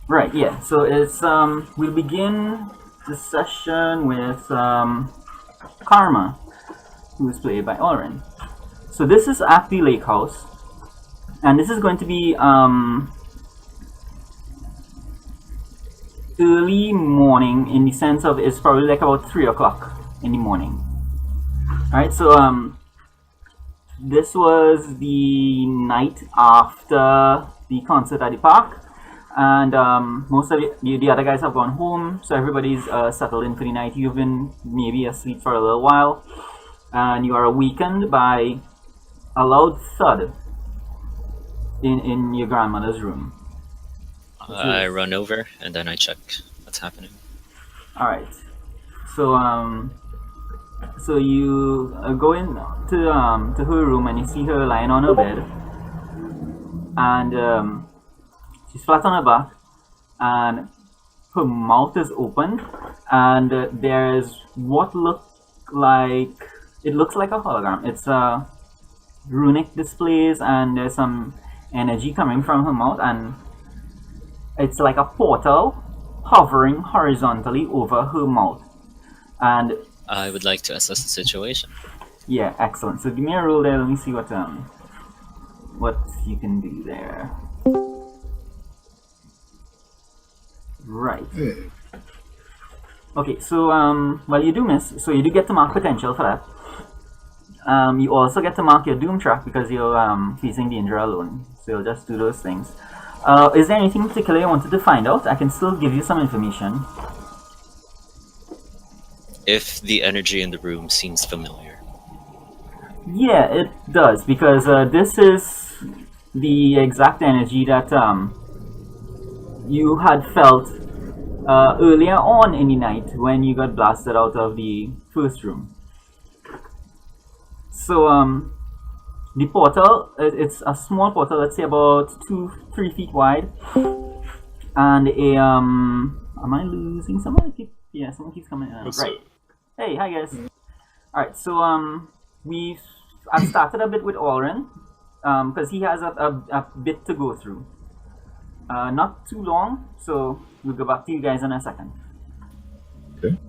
Right, yeah. So it's we'll begin the session with Karma, who is played by Oren. So this is at the lake house, and this is going to be early morning in the sense of it's probably like about 3 o'clock in the morning. All right, so this was the night after the concert at the park, and most of the other guys have gone home, so everybody's settled in for the night. You've been maybe asleep for a little while, and you are awakened by a loud thud in your grandmother's room. This I is run over and then I check what's happening. all right. So so you go in to her room and you see her lying on her bed, and she's flat on her back, and her mouth is open, and there's what look like it looks like a hologram. It's runic displays, and there's some energy coming from her mouth, and it's like a portal hovering horizontally over her mouth. And I would like to assess the situation. yeah, excellent. So give me a roll there. Let me see what you can do there. Right. Okay, so well, you do miss, so you do get to mark potential for that. You also get to mark your doom track because you're facing danger alone. So you'll just do those things. Is there anything particular you wanted to find out? I can still give you some information. If the energy in the room seems familiar. Yeah, it does because this is the exact energy that you had felt earlier on in the night when you got blasted out of the first room. So the portal, it's a small portal, let's say about 2-3 feet wide, and a am I losing someone? Yeah, someone keeps coming in. What's Right. up? Hey, hi guys. All right, so we I started a bit with Oren because he has a bit to go through. Not too long, so we'll go back to you guys in a second. Okay.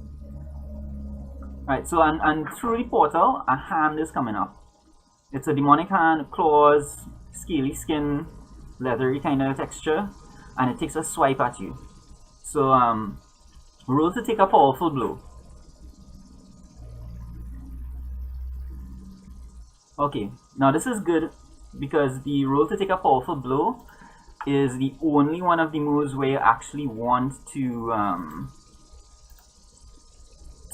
Right, so and through the portal, a hand is coming up. It's a demonic hand, claws, scaly skin, leathery kind of texture, and it takes a swipe at you. So roll to take a powerful blow. Okay, now this is good because the roll to take a powerful blow is the only one of the moves where you actually want to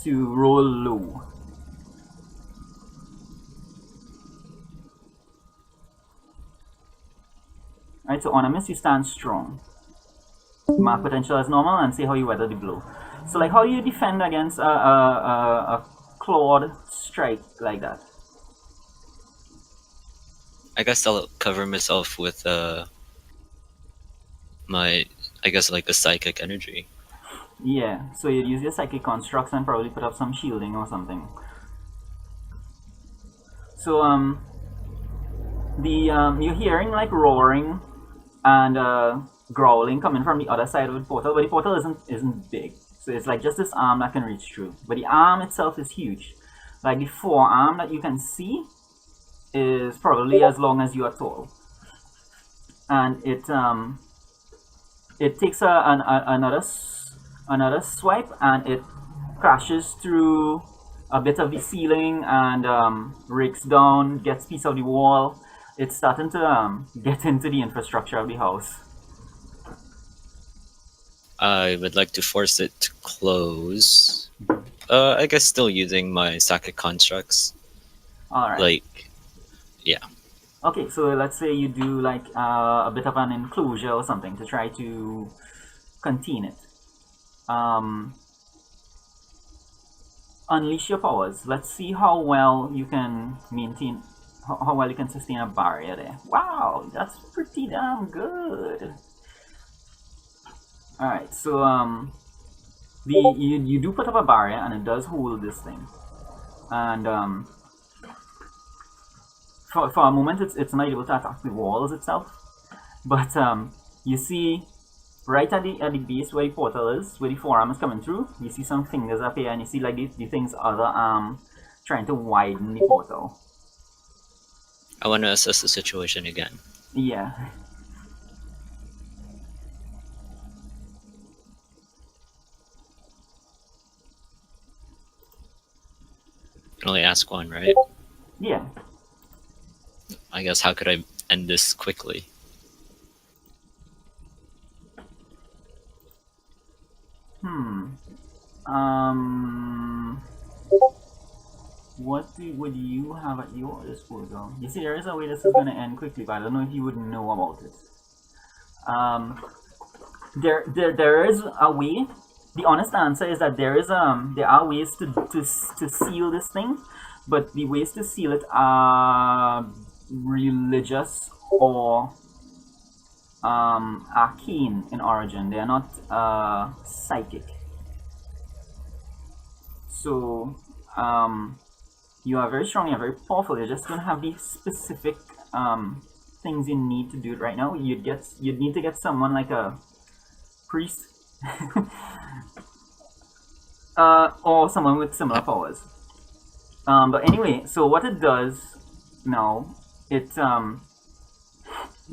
roll low. Right, so on a miss you stand strong. Mark potential as normal and see how you weather the blow. So like how do you defend against a clawed strike like that? I guess I'll cover myself with my, I guess, like the psychic energy. Yeah, so you'd use your psychic constructs and probably put up some shielding or something. So the you're hearing like roaring and growling coming from the other side of the portal, but the portal isn't big. So it's like just this arm that can reach through. But the arm itself is huge. Like the forearm that you can see is probably as long as you are tall. And it takes another swipe and it crashes through a bit of the ceiling and breaks down, gets piece of the wall. It's starting to get into the infrastructure of the house. I would like to force it to close. I guess still using my psychic constructs. All right. Like, yeah. Okay, so let's say you do like a bit of an enclosure or something to try to contain it. Um, Unleash your powers. Let's see how well you can maintain, how well you can sustain a barrier there. Wow, that's pretty damn good. All right, so you do put up a barrier and it does hold this thing, and for a moment it's not able to attack the walls itself, but you see right at the base where the portal is, where the forearm is coming through, you see some fingers up here, and you see like the thing's other arm trying to widen the portal. I want to assess the situation again. Yeah. I can only ask one, right? Yeah. I guess how could I end this quickly? What would you have at your disposal? You see, there is a way this is going to end quickly, but I don't know if you would know about it. There is a way. The honest answer is that there are ways to seal this thing, but the ways to seal it are religious or arcane in origin. They are not psychic. So you are very strong, you're very powerful. You're just gonna have these specific things you need to do it right now. You'd need to get someone like a priest or someone with similar powers. But anyway, so what it does now, the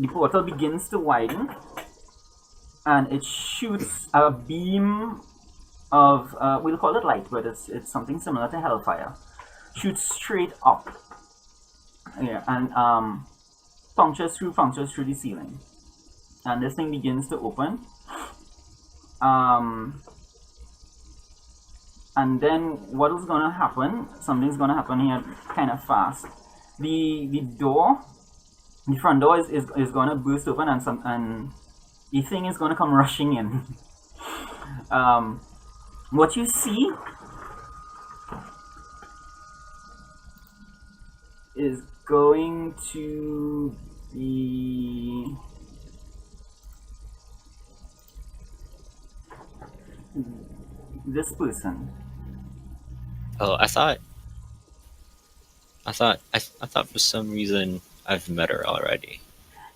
portal begins to widen, and it shoots a beam of we'll call it light, but it's something similar to hellfire. Shoots straight up, yeah, and punctures through the ceiling, and this thing begins to open. And then what is gonna happen? Something's gonna happen here, kind of fast. The front door is gonna burst open, and the thing is gonna come rushing in. What you see is going to be this person. Oh, I thought for some reason I've met her already.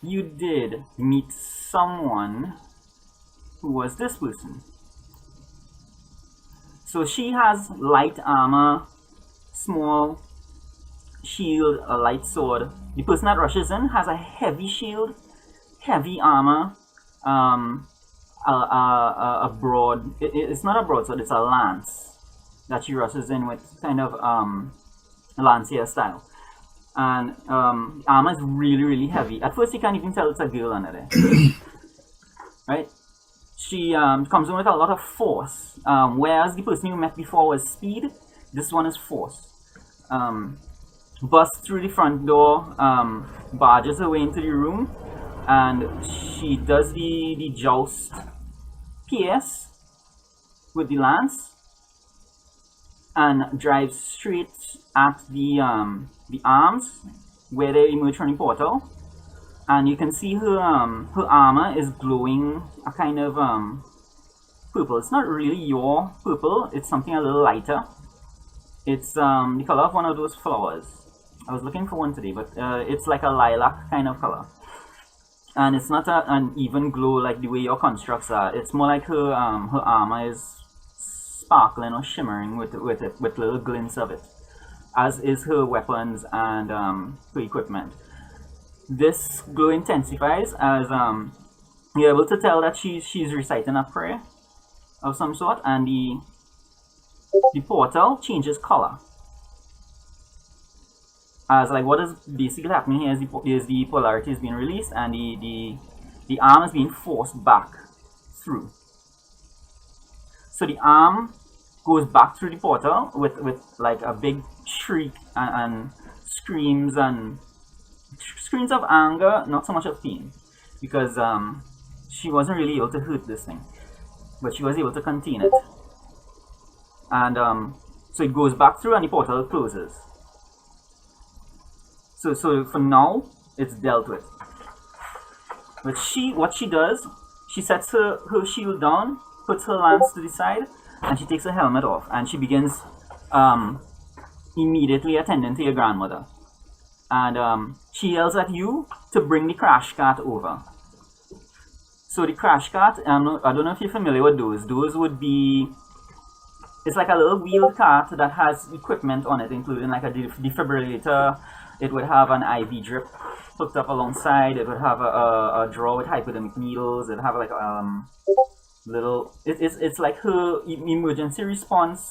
You did meet someone who was this person. So she has light armor, small shield, a light sword. The person that rushes in has a heavy shield, heavy armor, a broad. It's not a broadsword; it's a lance that she rushes in with, kind of lancier style. And armor is really, really heavy. At first, you can't even tell it's a girl under there, right? She comes in with a lot of force, whereas the person you met before was speed. This one is force. Busts through the front door, barges her way into the room, and she does the joust pierce with the lance and drives straight at the arms where they emerge from the portal. And you can see her armor is glowing a kind of purple. It's not really your purple, it's something a little lighter. It's the color of one of those flowers. I was looking for one today, but it's like a lilac kind of color. And it's not an even glow like the way your constructs are. It's more like her armor is sparkling or shimmering with little glints of it, as is her weapons and her equipment. This glow intensifies as you're able to tell that she's reciting a prayer of some sort, and the portal changes color. As like what is basically happening here is the polarity is being released, and the arm is being forced back through. So the arm goes back through the portal with like a big shriek and screams of anger, not so much of pain, because she wasn't really able to hurt this thing, but she was able to contain it. And so it goes back through and the portal closes. So for now, it's dealt with. But what she does, she sets her shield down, puts her lance to the side, and she takes her helmet off, and she begins immediately attending to your grandmother. And she yells at you to bring the crash cart over. So the crash cart, I don't know if you're familiar with those. Those would be, it's like a little wheeled cart that has equipment on it, including like a defibrillator. It would have an IV drip hooked up alongside. It would have a drawer with hypodermic needles. It would have like little. It's like her emergency response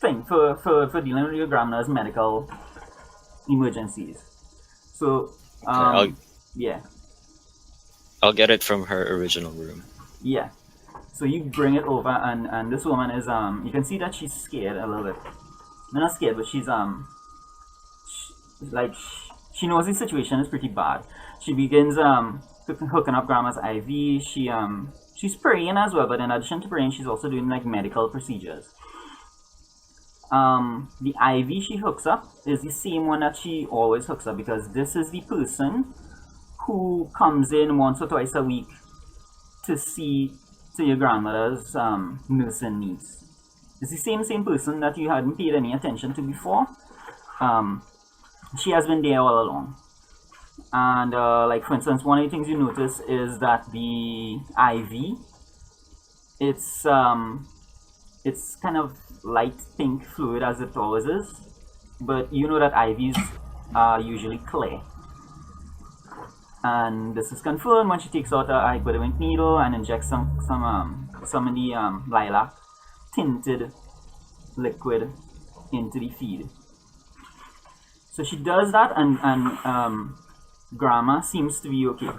thing for dealing with your grandmother's medical emergencies. So yeah, I'll get it from her original room. yeah. So you bring it over, and this woman is you can see that she's scared a little bit. Not scared, but she's she knows the situation is pretty bad. She begins hooking up grandma's IV. She's praying as well, but in addition to praying, she's also doing like medical procedures. The IV she hooks up is the same one that she always hooks up, because this is the person who comes in once or twice a week to see to your grandmother's nursing needs. It's the same person that you hadn't paid any attention to before. She has been there all along. And like for instance, one of the things you notice is that the IV, it's kind of light pink fluid, as it always is, but you know that IVs are usually clear. And this is confirmed when she takes out a hypodermic needle and injects some of the lilac tinted liquid into the feed. So she does that, and grandma seems to be okay.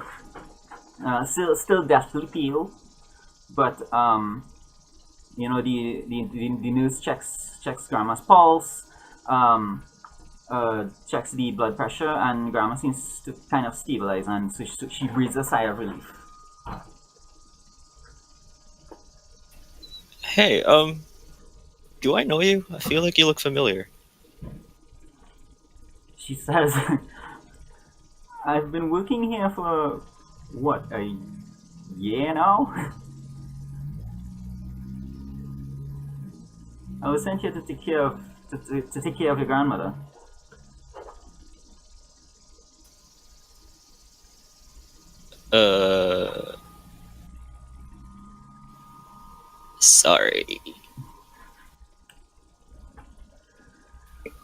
Still deathly pale, but you know, the nurse checks grandma's pulse, checks the blood pressure, and grandma seems to kind of stabilize, and so she breathes a sigh of relief. Hey, do I know you? I feel like you look familiar. She says, I've been working here for, what, a year now? I was sent here to take care of to take care of your grandmother. Sorry.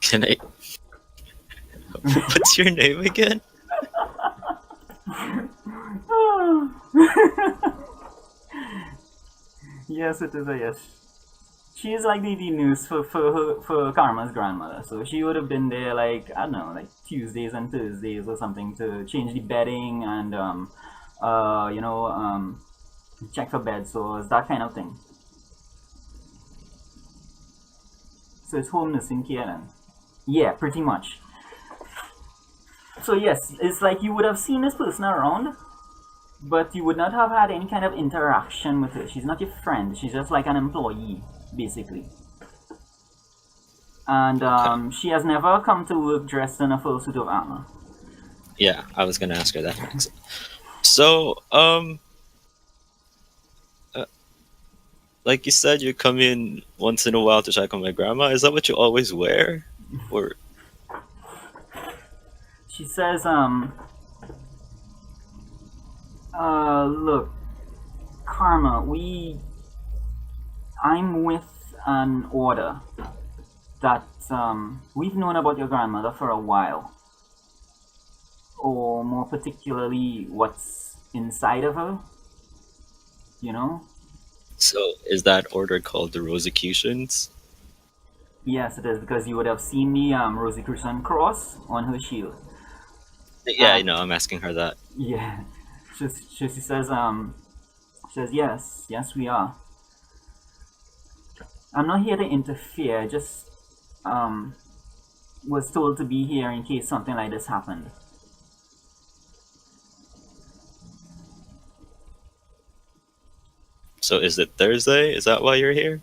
Can I? What's your name again? Yes, it is a yes. She is like the nurse for Karma's grandmother, so she would have been there like, I don't know, like Tuesdays and Thursdays or something, to change the bedding and check for bed sores, that kind of thing. So it's home nursing care then. Yeah, pretty much. So yes, it's like you would have seen this person around, but you would not have had any kind of interaction with her. She's not your friend. She's just like an employee, basically. And she has never come to work dressed in a full suit of armor. Yeah, I was gonna ask her that next. So, like you said, you come in once in a while to check on my grandma. Is that what you always wear? Or She says, look, Karma, I'm with an order that, we've known about your grandmother for a while. Or more particularly, what's inside of her, you know? so is that order called the Rosicrucians? Yes, it is, because you would have seen the Rosicrucian cross on her shield. Yeah, I know. I'm asking her that. Yeah. She says, yes, we are. I'm not here to interfere, I just, was told to be here in case something like this happened. So is it Thursday? Is that why you're here?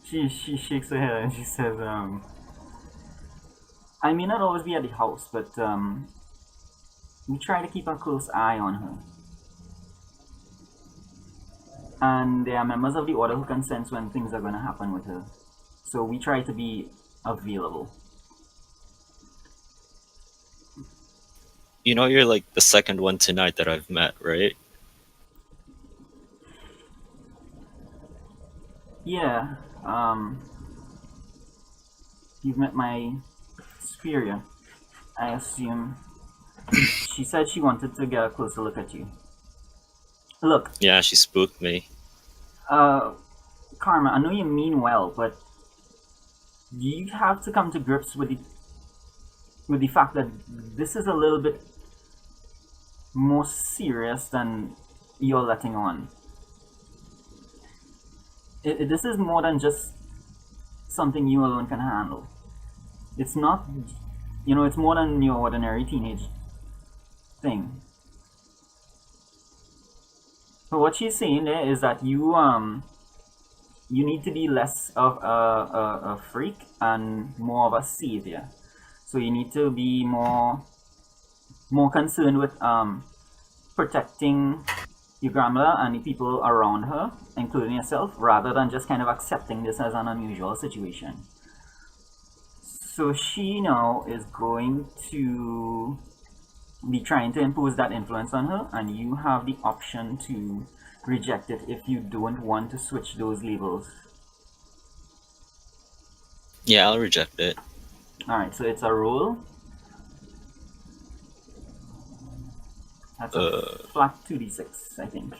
She shakes her head and she says, I may not always be at the house, but, we try to keep a close eye on her. And there are members of the order who can sense when things are going to happen with her. So we try to be available. You know, you're like the second one tonight that I've met, right? Yeah, you've met my superior, I assume. She said she wanted to get a closer look at you. Look, Yeah, she spooked me. uh, Karma, I know you mean well, but you have to come to grips with the fact that this is a little bit more serious than you're letting on. This is more than just something you alone can handle. It's not, it's more than your ordinary teenage thing. But what she's saying there is that you need to be less of a freak and more of a savior. So you need to be more concerned with protecting your grandmother and the people around her, including yourself, rather than just kind of accepting this as an unusual situation. So she now is going to be trying to impose that influence on her, and you have the option to reject it if you don't want to switch those labels. Yeah, I'll reject it. Alright, so it's a roll. That's a flat 2d6, I think.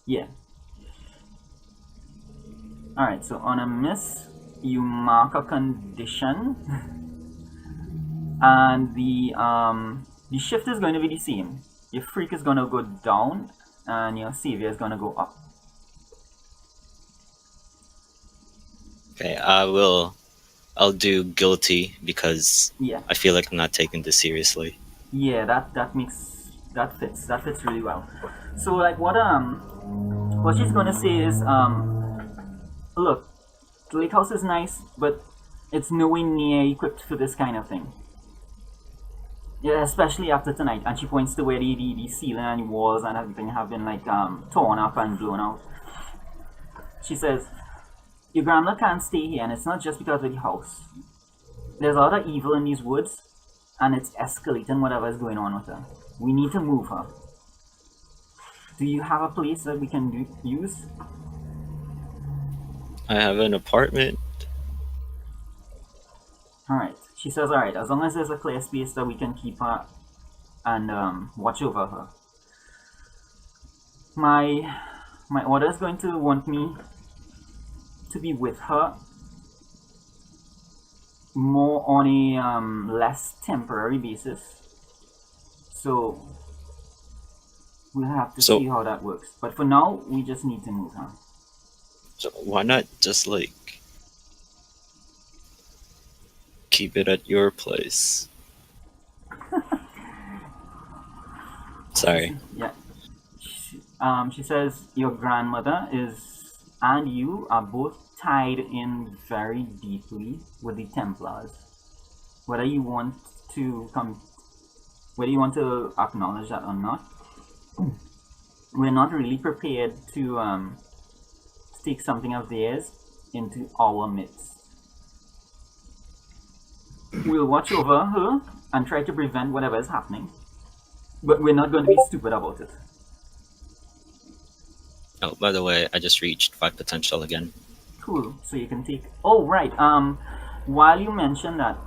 Yeah. Alright, so on a miss, you mark a condition, and the shift is going to be the same. Your freak is going to go down, and your savior is going to go up. Okay, I'll do guilty because Yeah. I feel like I'm not taking this seriously. Yeah, that fits really well. So like what she's gonna say is look, the lake house is nice, but it's nowhere near equipped for this kind of thing. Yeah, especially after tonight. And she points to where the ceiling and the walls and everything have been like torn up and blown out. She says, your grandma can't stay here, and it's not just because of the house. There's a lot of evil in these woods, and it's escalating whatever is going on with her. We need to move her. Do you have a place that we can use? I have an apartment. Alright. She says, alright, as long as there's a clear space that we can keep her and watch over her. My order is going to want me to be with her more on a less temporary basis. So we'll have to see how that works. But for now, we just need to move her. So why not just like keep it at your place? Sorry. Yeah. She says your grandmother and you are both tied in very deeply with the Templars. Whether you want to acknowledge that or not, we're not really prepared to take something of theirs into our midst. We'll watch over her and try to prevent whatever is happening, but we're not going to be stupid about it. Oh, by the way, I just reached 5 potential again. Cool. So you can take. Oh right. While you mentioned that,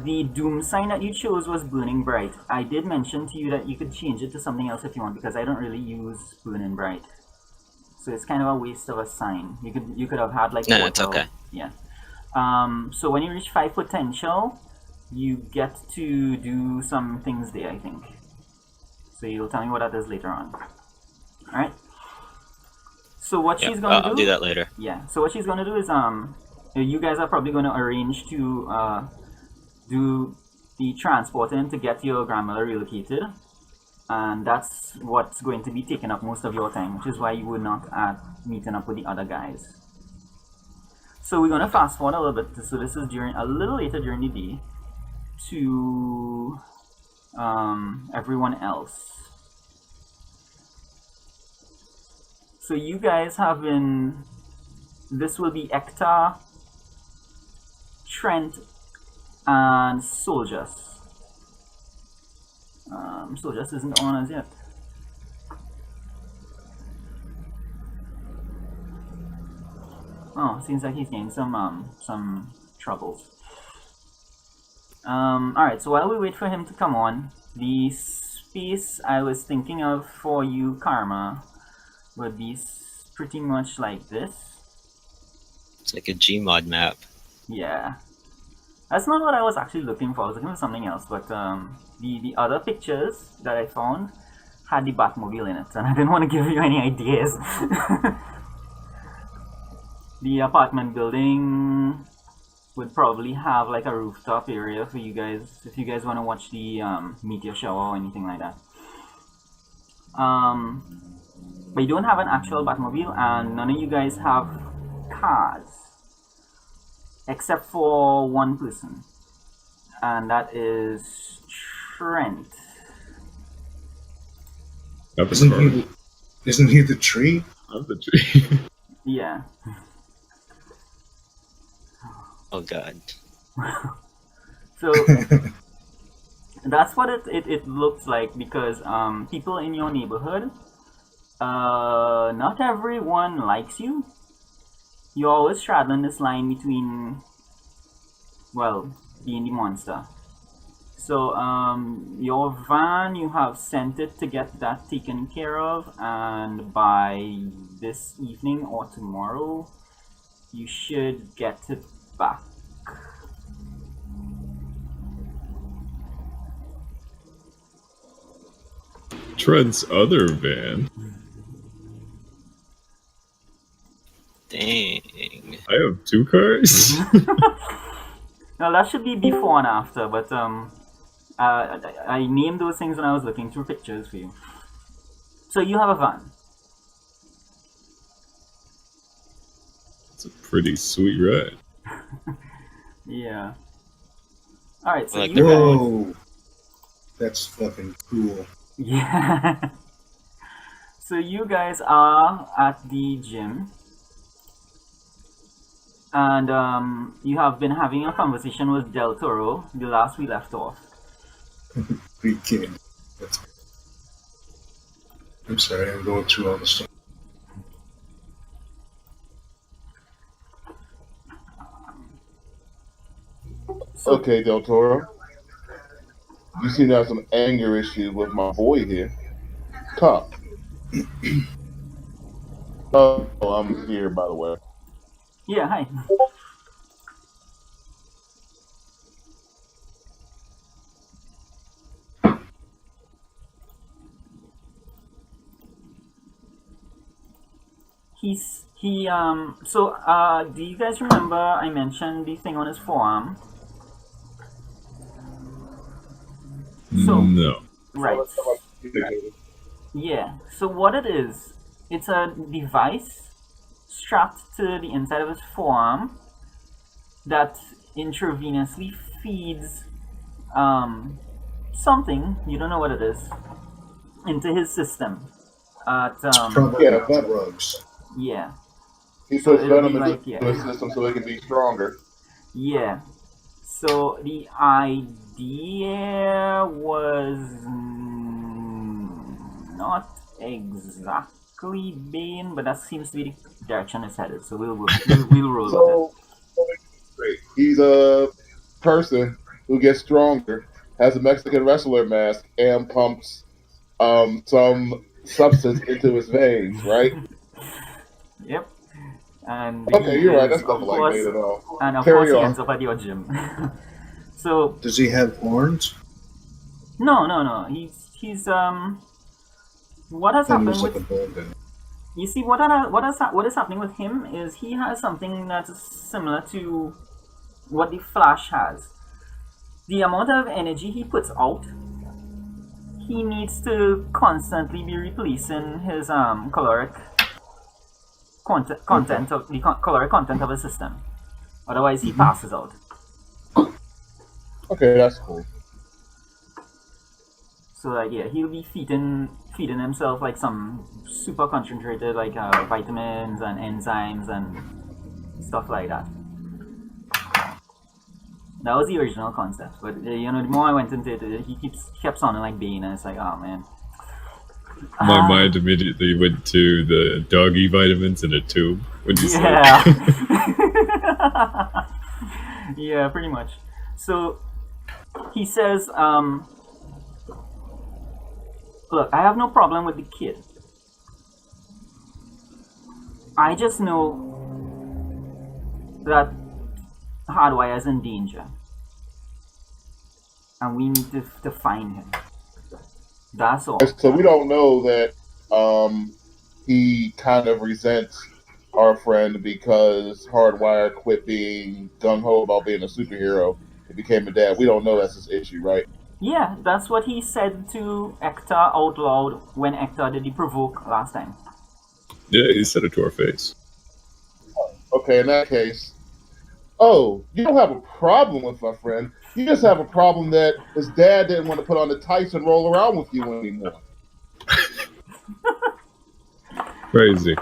the doom sign that you chose was burning bright. I did mention to you that you could change it to something else if you want, because I don't really use burning bright. So it's kind of a waste of a sign. You could have had like. No, it's okay. Yeah. So when you reach 5 potential, you get to do some things there, I think. So you'll tell me what that is later on. Alright? So what she's gonna do... I'll do that later. Yeah, so what she's gonna do is, you guys are probably gonna arrange to, do the transporting to get your grandmother relocated. And that's what's going to be taking up most of your time, which is why you were not at meeting up with the other guys. So we're gonna fast forward a little bit. So this is a little later during the day to everyone else. So you guys have been. This will be Ekta, Trent, and soldiers. Soldiers isn't on as yet. Oh, seems like he's getting some troubles. Alright, so while we wait for him to come on, the space I was thinking of for you, Karma, would be pretty much like this. It's like a Gmod map. Yeah. That's not what I was actually looking for. I was looking for something else, but the other pictures that I found had the Batmobile in it, and I didn't want to give you any ideas. The apartment building would probably have like a rooftop area for you guys if you guys want to watch the meteor shower or anything like that. But you don't have an actual Batmobile, and none of you guys have cars except for one person, and that is Trent. Isn't he the tree? I'm the tree. Yeah. Oh god. So that's what it looks like, because people in your neighborhood, not everyone likes you. You're always straddling this line between, well, being the monster. So your van, you have sent it to get that taken care of, and by this evening or tomorrow you should get it back. Trent's other van. Dang. I have 2 cars. Now that should be before and after, but I named those things when I was looking through pictures for you. So you have a van. It's a pretty sweet ride. Yeah. Alright, so Like you guys... Whoa! That's fucking cool. Yeah. So you guys are at the gym, and you have been having a conversation with Del Toro the last we left off. Big kid. I'm sorry, I'm going through all the stuff. Okay, Del Toro. You seem to have some anger issues with my boy here. Cop. Oh, I'm here, by the way. Yeah, hi. Do you guys remember I mentioned the thing on his forearm? So, No. right. Yeah, so what it is, it's a device strapped to the inside of his forearm that intravenously feeds something, you don't know what it is, into his system. Probably Yeah, but- drugs. Yeah, He So puts it'll venom be into like, yeah. his system so it can be stronger. yeah. So the idea was not exactly Bane, but that seems to be the direction it's headed. So we'll roll with So, great. He's a person who gets stronger, has a Mexican wrestler mask, and pumps some substance into his veins, right? it. Yep. And Okay, he you're right. is, That's of nothing like course, Bane at all. and of Carry course he on. ends up at your gym. So Does he have horns? no. He's what has I thought he happened was with like a bald guy. You see, what is happening with him is he has something that's similar to what the Flash has. The amount of energy he puts out, he needs to constantly be replacing his caloric content of the caloric content of his system. Otherwise, he passes out. Okay, that's cool. So like, yeah, he'll be feeding himself like some super concentrated like vitamins and enzymes and stuff like that. That was the original concept, but you know, the more I went into it, he kept sounding like Bane, and it's like, oh man. My mind immediately went to the doggy vitamins in a tube. When you said Yeah. Yeah, pretty much. So he says, look, I have no problem with the kid. I just know that Hardwire is in danger. And we need to find him. That's all. So we don't know that he kind of resents our friend because Hardwire quit being gung ho about being a superhero and became a dad. We don't know that's his issue, right? Yeah, that's what he said to Hector out loud when Hector did the provoke last time. Yeah, he said it to our face. Okay, in that case, oh, you don't have a problem with my friend. You just have a problem that his dad didn't want to put on the tights and roll around with you anymore. Crazy.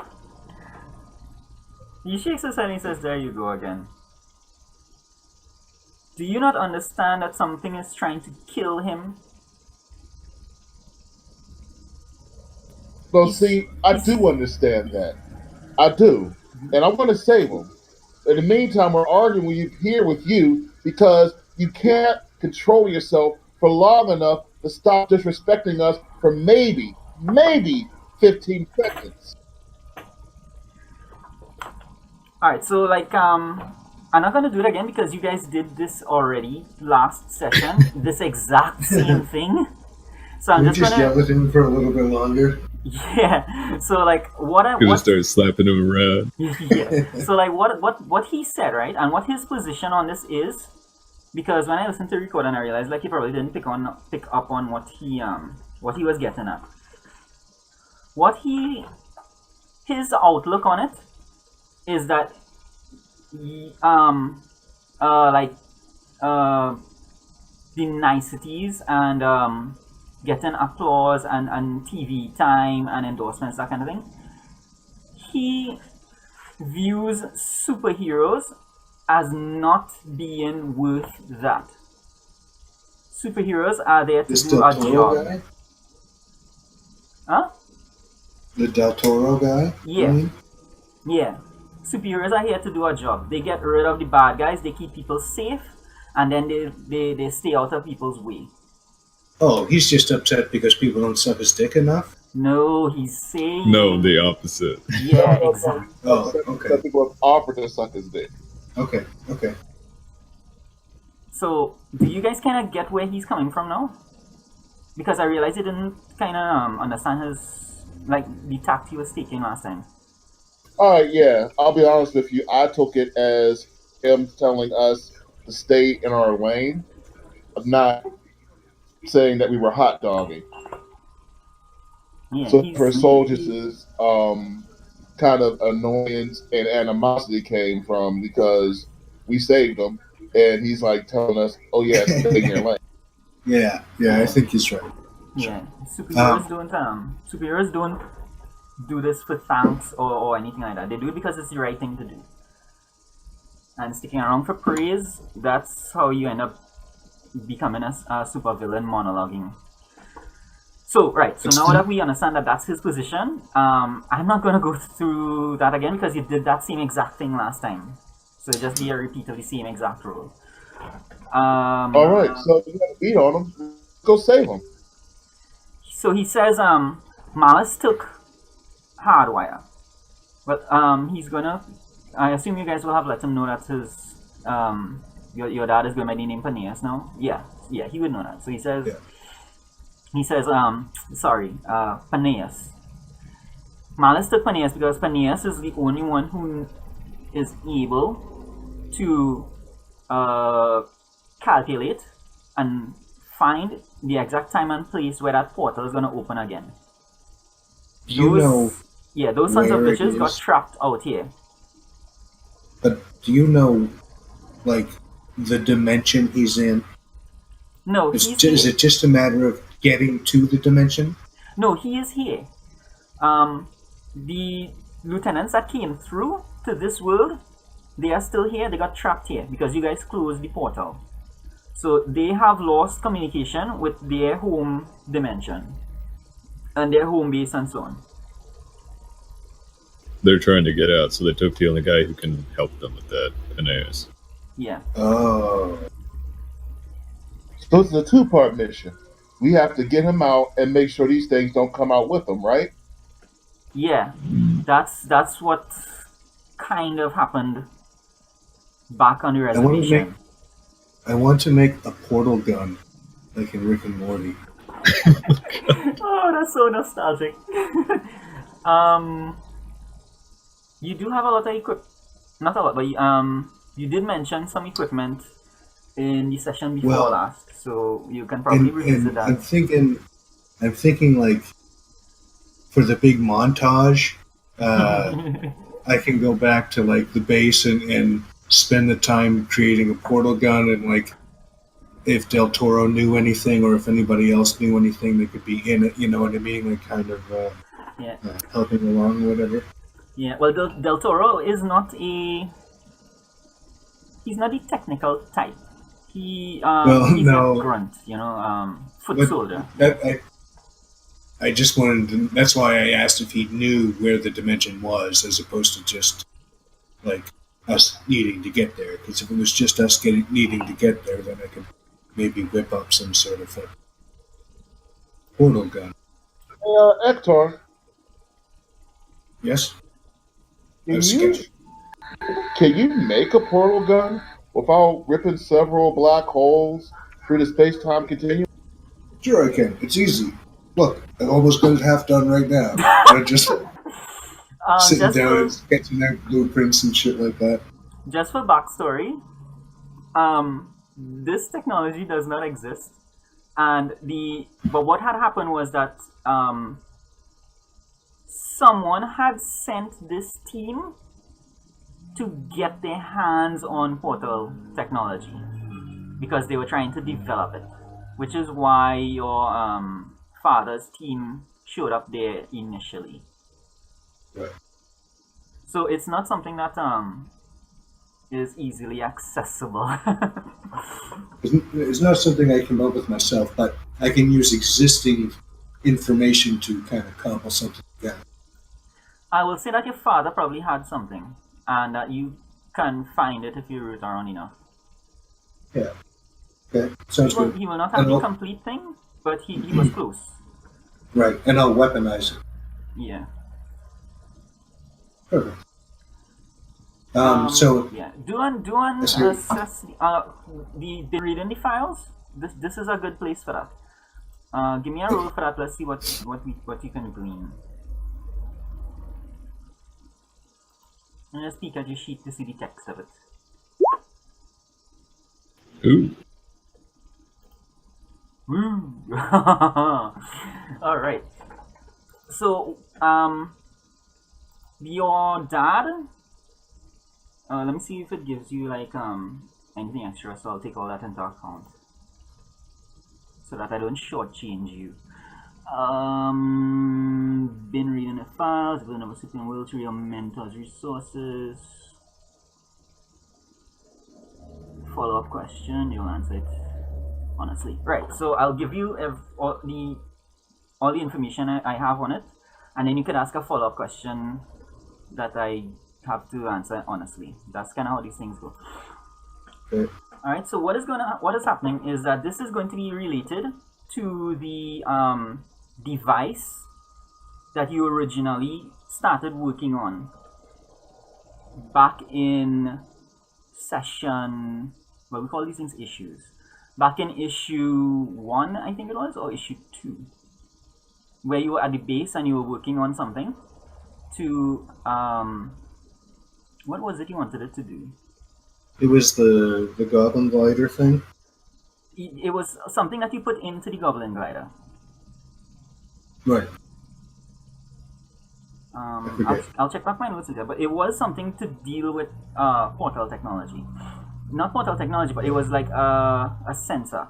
He shakes his head and he says, there you go again. Do you not understand that something is trying to kill him? So see, I do understand that. I do. And I want to save him. In the meantime, we're arguing here with you because you can't control yourself for long enough to stop disrespecting us for maybe 15 seconds. Alright, so like, I'm not gonna do it again because you guys did this already last session. This exact same thing. So I'm We just just gonna... yell at him for a little bit longer. Yeah, so like, Gonna start slapping him around. yeah. So like what he said, right? And what his position on this is, because when I listened to the record and I realized like he probably didn't pick up on what he was getting at. His outlook on it is that the niceties and getting applause and TV time and endorsements, that kind of thing. He views superheroes as not being worth that. Superheroes are there to This do Del a Toro job. guy? Huh? The Del Toro guy? Yeah. I mean? Yeah. Superheroes are here to do a job. They get rid of the bad guys, they keep people safe, and then they stay out of people's way. Oh, he's just upset because people don't suck his dick enough? No, he's saying... No, the opposite. Yeah, exactly. Oh, okay. Some people have offered to suck his dick. Okay. So, do you guys kind of get where he's coming from now? Because I realized you didn't kind of understand his, like, the tact he was taking last time. Alright, yeah. I'll be honest with you. I took it as him telling us to stay in our lane, not saying that we were hot dogging. Yeah, So for Soldiers' kind of annoyance and animosity came from because we saved him, and he's like telling us, "Oh yeah, stay in your lane." Yeah, I think he's right. Yeah, superheroes don't do this for thanks or anything like that. They do it because it's the right thing to do. And sticking around for praise, that's how you end up becoming a supervillain monologuing. So, right, so now that we understand that that's his position, I'm not going to go through that again because you did that same exact thing last time. So it'll just be a repeat of the same exact role. Alright, so you got to beat on him. Go save him. So he says, Malice took Hardwire. But he's gonna... I assume you guys will have let him know that his... your dad is going by the name Paneas now? Yeah, he would know that. So he says... Yeah. He says, Paneas. Malice took Paneas because Paneas is the only one who is able to calculate and find the exact time and place where that portal is going to open again. Those sons of bitches got trapped out here. But do you know, like, the dimension he's in? No, is it just a matter of getting to the dimension? No, he is here. The lieutenants that came through to this world, they are still here. They got trapped here because you guys closed the portal. So they have lost communication with their home dimension and their home base and so on. They're trying to get out, so they took the only guy who can help them with that, Aeneas. Yeah. Oh. So it's a two-part mission. We have to get him out and make sure these things don't come out with him, right? Yeah. That's what kind of happened back on the reservation. I want to make a portal gun, like in Rick and Morty. Oh, that's so nostalgic. You do have a lot of not a lot, but you did mention some equipment in the session before Well, last, so you can probably revisit that. I'm thinking like for the big montage, I can go back to like the base and spend the time creating a portal gun, and like if Del Toro knew anything or if anybody else knew anything that could be in it, you know what I mean? Like kind of Yeah. helping along or whatever. Yeah, well, Del Toro is not he's not a technical type. He's no. a grunt, foot But soldier. I just wanted to, that's why I asked if he knew where the dimension was, as opposed to just like us needing to get there. Because if it was just us needing to get there, then I could maybe whip up some sort of a portal gun. Hector, Yes. can you make a portal gun without ripping several black holes through the space-time continuum? Sure, I can. It's easy. Look, I almost got it half done right now. I'm just sitting down and sketching out blueprints and shit like that. Just for backstory, this technology does not exist, but what had happened was that someone had sent this team to get their hands on portal technology because they were trying to develop it, which is why your father's team showed up there initially. Right. So it's not something that is easily accessible. It's not something I came up with myself, but I can use existing information to kind of cobble something together. I will say that your father probably had something, and that you can find it if you root around enough. Yeah. Okay. Sounds good. He will not have the complete thing, but he was close. Right, and I'll weaponize it. Yeah. Perfect. So yeah, do an assess. The reading the files. This is a good place for that. Give me a roll for that. Let's see what you can glean. And let's peek at your sheet to see the text of it. Ooh. Woo! All right. So, your dad. Let me see if it gives you like anything extra. So I'll take all that into account, so that I don't shortchange you. Been reading the files. Been never sitting will to your mentor's resources. Follow-up question. You'll answer it honestly. Right. So I'll give you all the information I have on it, and then you could ask a follow-up question that I have to answer honestly. That's kind of how these things go. Okay. All right. So what is happening is that this is going to be related to the device that you originally started working on back in session. Well, we call these things issues. Back in issue 1, I think it was, or issue 2, where you were at the base and you were working on something to what was it you wanted it to do? it was the Goblin Glider thing. It was something that you put into the Goblin Glider. Right. I'll check back my notes later, but it was something to deal with portal technology. Not portal technology, but it was like a sensor.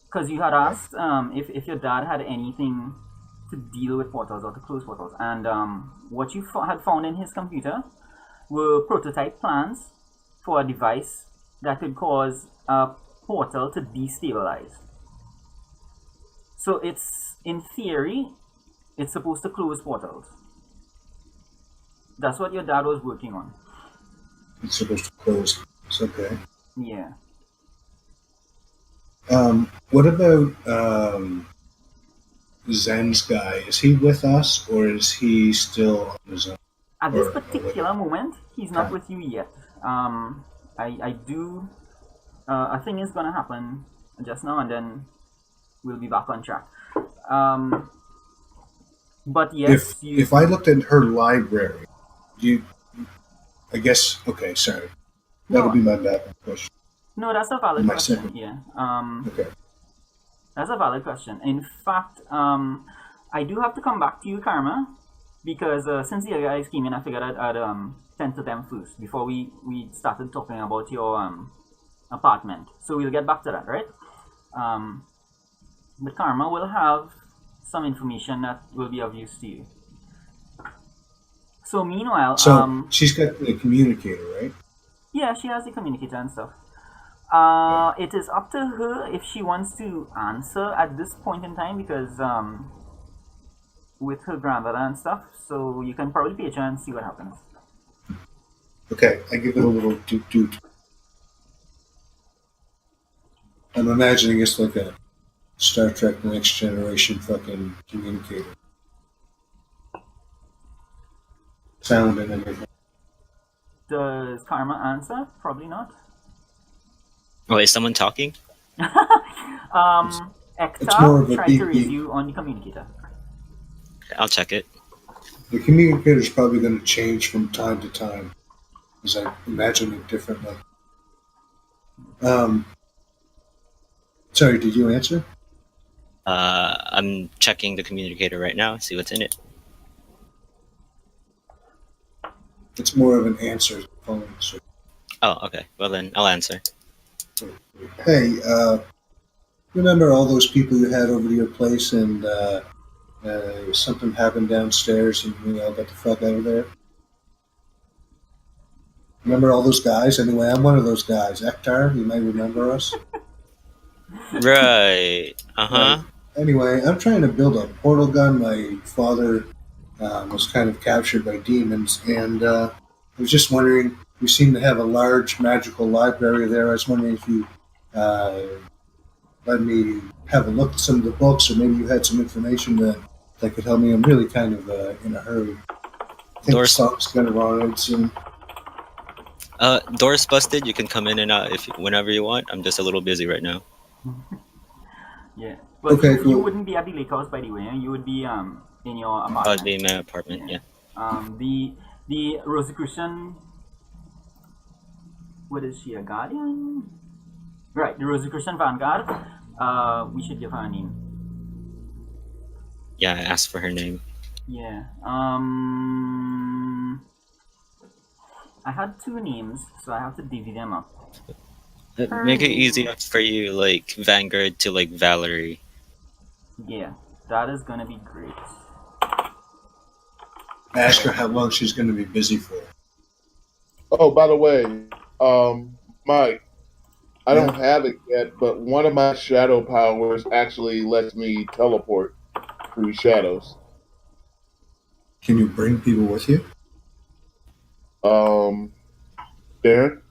Because you had asked if your dad had anything to deal with portals or to close portals, and what you had found in his computer were prototype plans for a device that could cause a portal to destabilize. So it's, in theory, it's supposed to close portals. That's what your dad was working on. It's supposed to close. It's okay. Yeah. What about Zen's guy? Is he with us, or is he still on his own? At this Or- particular moment, he's not with you yet. I do. A thing is gonna happen just now, and then we'll be back on track. But yes, If I looked at her library, I guess. Okay, sorry. That'll No. be my bad question. No, that's a valid My question. second. Yeah. Okay. That's a valid question. In fact, I do have to come back to you, Karma, because since the other guys came in, I figured I'd tend to them first before we started talking about your apartment. So we'll get back to that, right? But Karma will have some information that will be of use to you. So meanwhile, So she's got the communicator, right? yeah, she has the communicator and stuff. It is up to her if she wants to answer at this point in time because with her grandmother and stuff. So you can probably page her and see what happens. Okay, I give it a little doot doot. I'm imagining it's like a Star Trek Next Generation fucking communicator. Sound and everything. Does Karma answer? Probably not. Oh, is someone talking? It's more of Ekta a tried beep to raise beep. you on the communicator. I'll check it. The communicator is probably going to change from time to time, because I imagine it differently. Sorry, did you answer? I'm checking the communicator right now. See what's in it. It's more of an answer phone. So, Oh, okay. Well then, I'll answer. hey, remember all those people you had over to your place, and something happened downstairs, and we all got the fuck out of there? Remember all those guys? Anyway, I'm one of those guys. Ektar, you might remember us. Right. Uh-huh. Anyway, I'm trying to build a portal gun. My father was kind of captured by demons, and I was just wondering, we seem to have a large magical library there. I was wondering if you let me have a look at some of the books, or maybe you had some information that could help me. I'm really kind of in a hurry. I think Doors- something's going to run out soon. Doors busted. You can come in and out whenever you want. I'm just a little busy right now. Yeah. But Okay, you cool. wouldn't be at the lake house, by the way. You would be in your I'll apartment. be in my apartment. Yeah. The Rosicrucian. What is she? A guardian? Right. The Rosicrucian Vanguard. We should give her a name. Yeah. I asked for her name. Yeah. I had two names, so I have to divvy them up. Make it easy for you, like Vanguard to like Valerie. Yeah, that is gonna be great. Ask her how long she's going to be busy for. Oh, by the way, Mike, I don't have it yet, but one of my shadow powers actually lets me teleport through shadows. Can you bring people with you? Darren,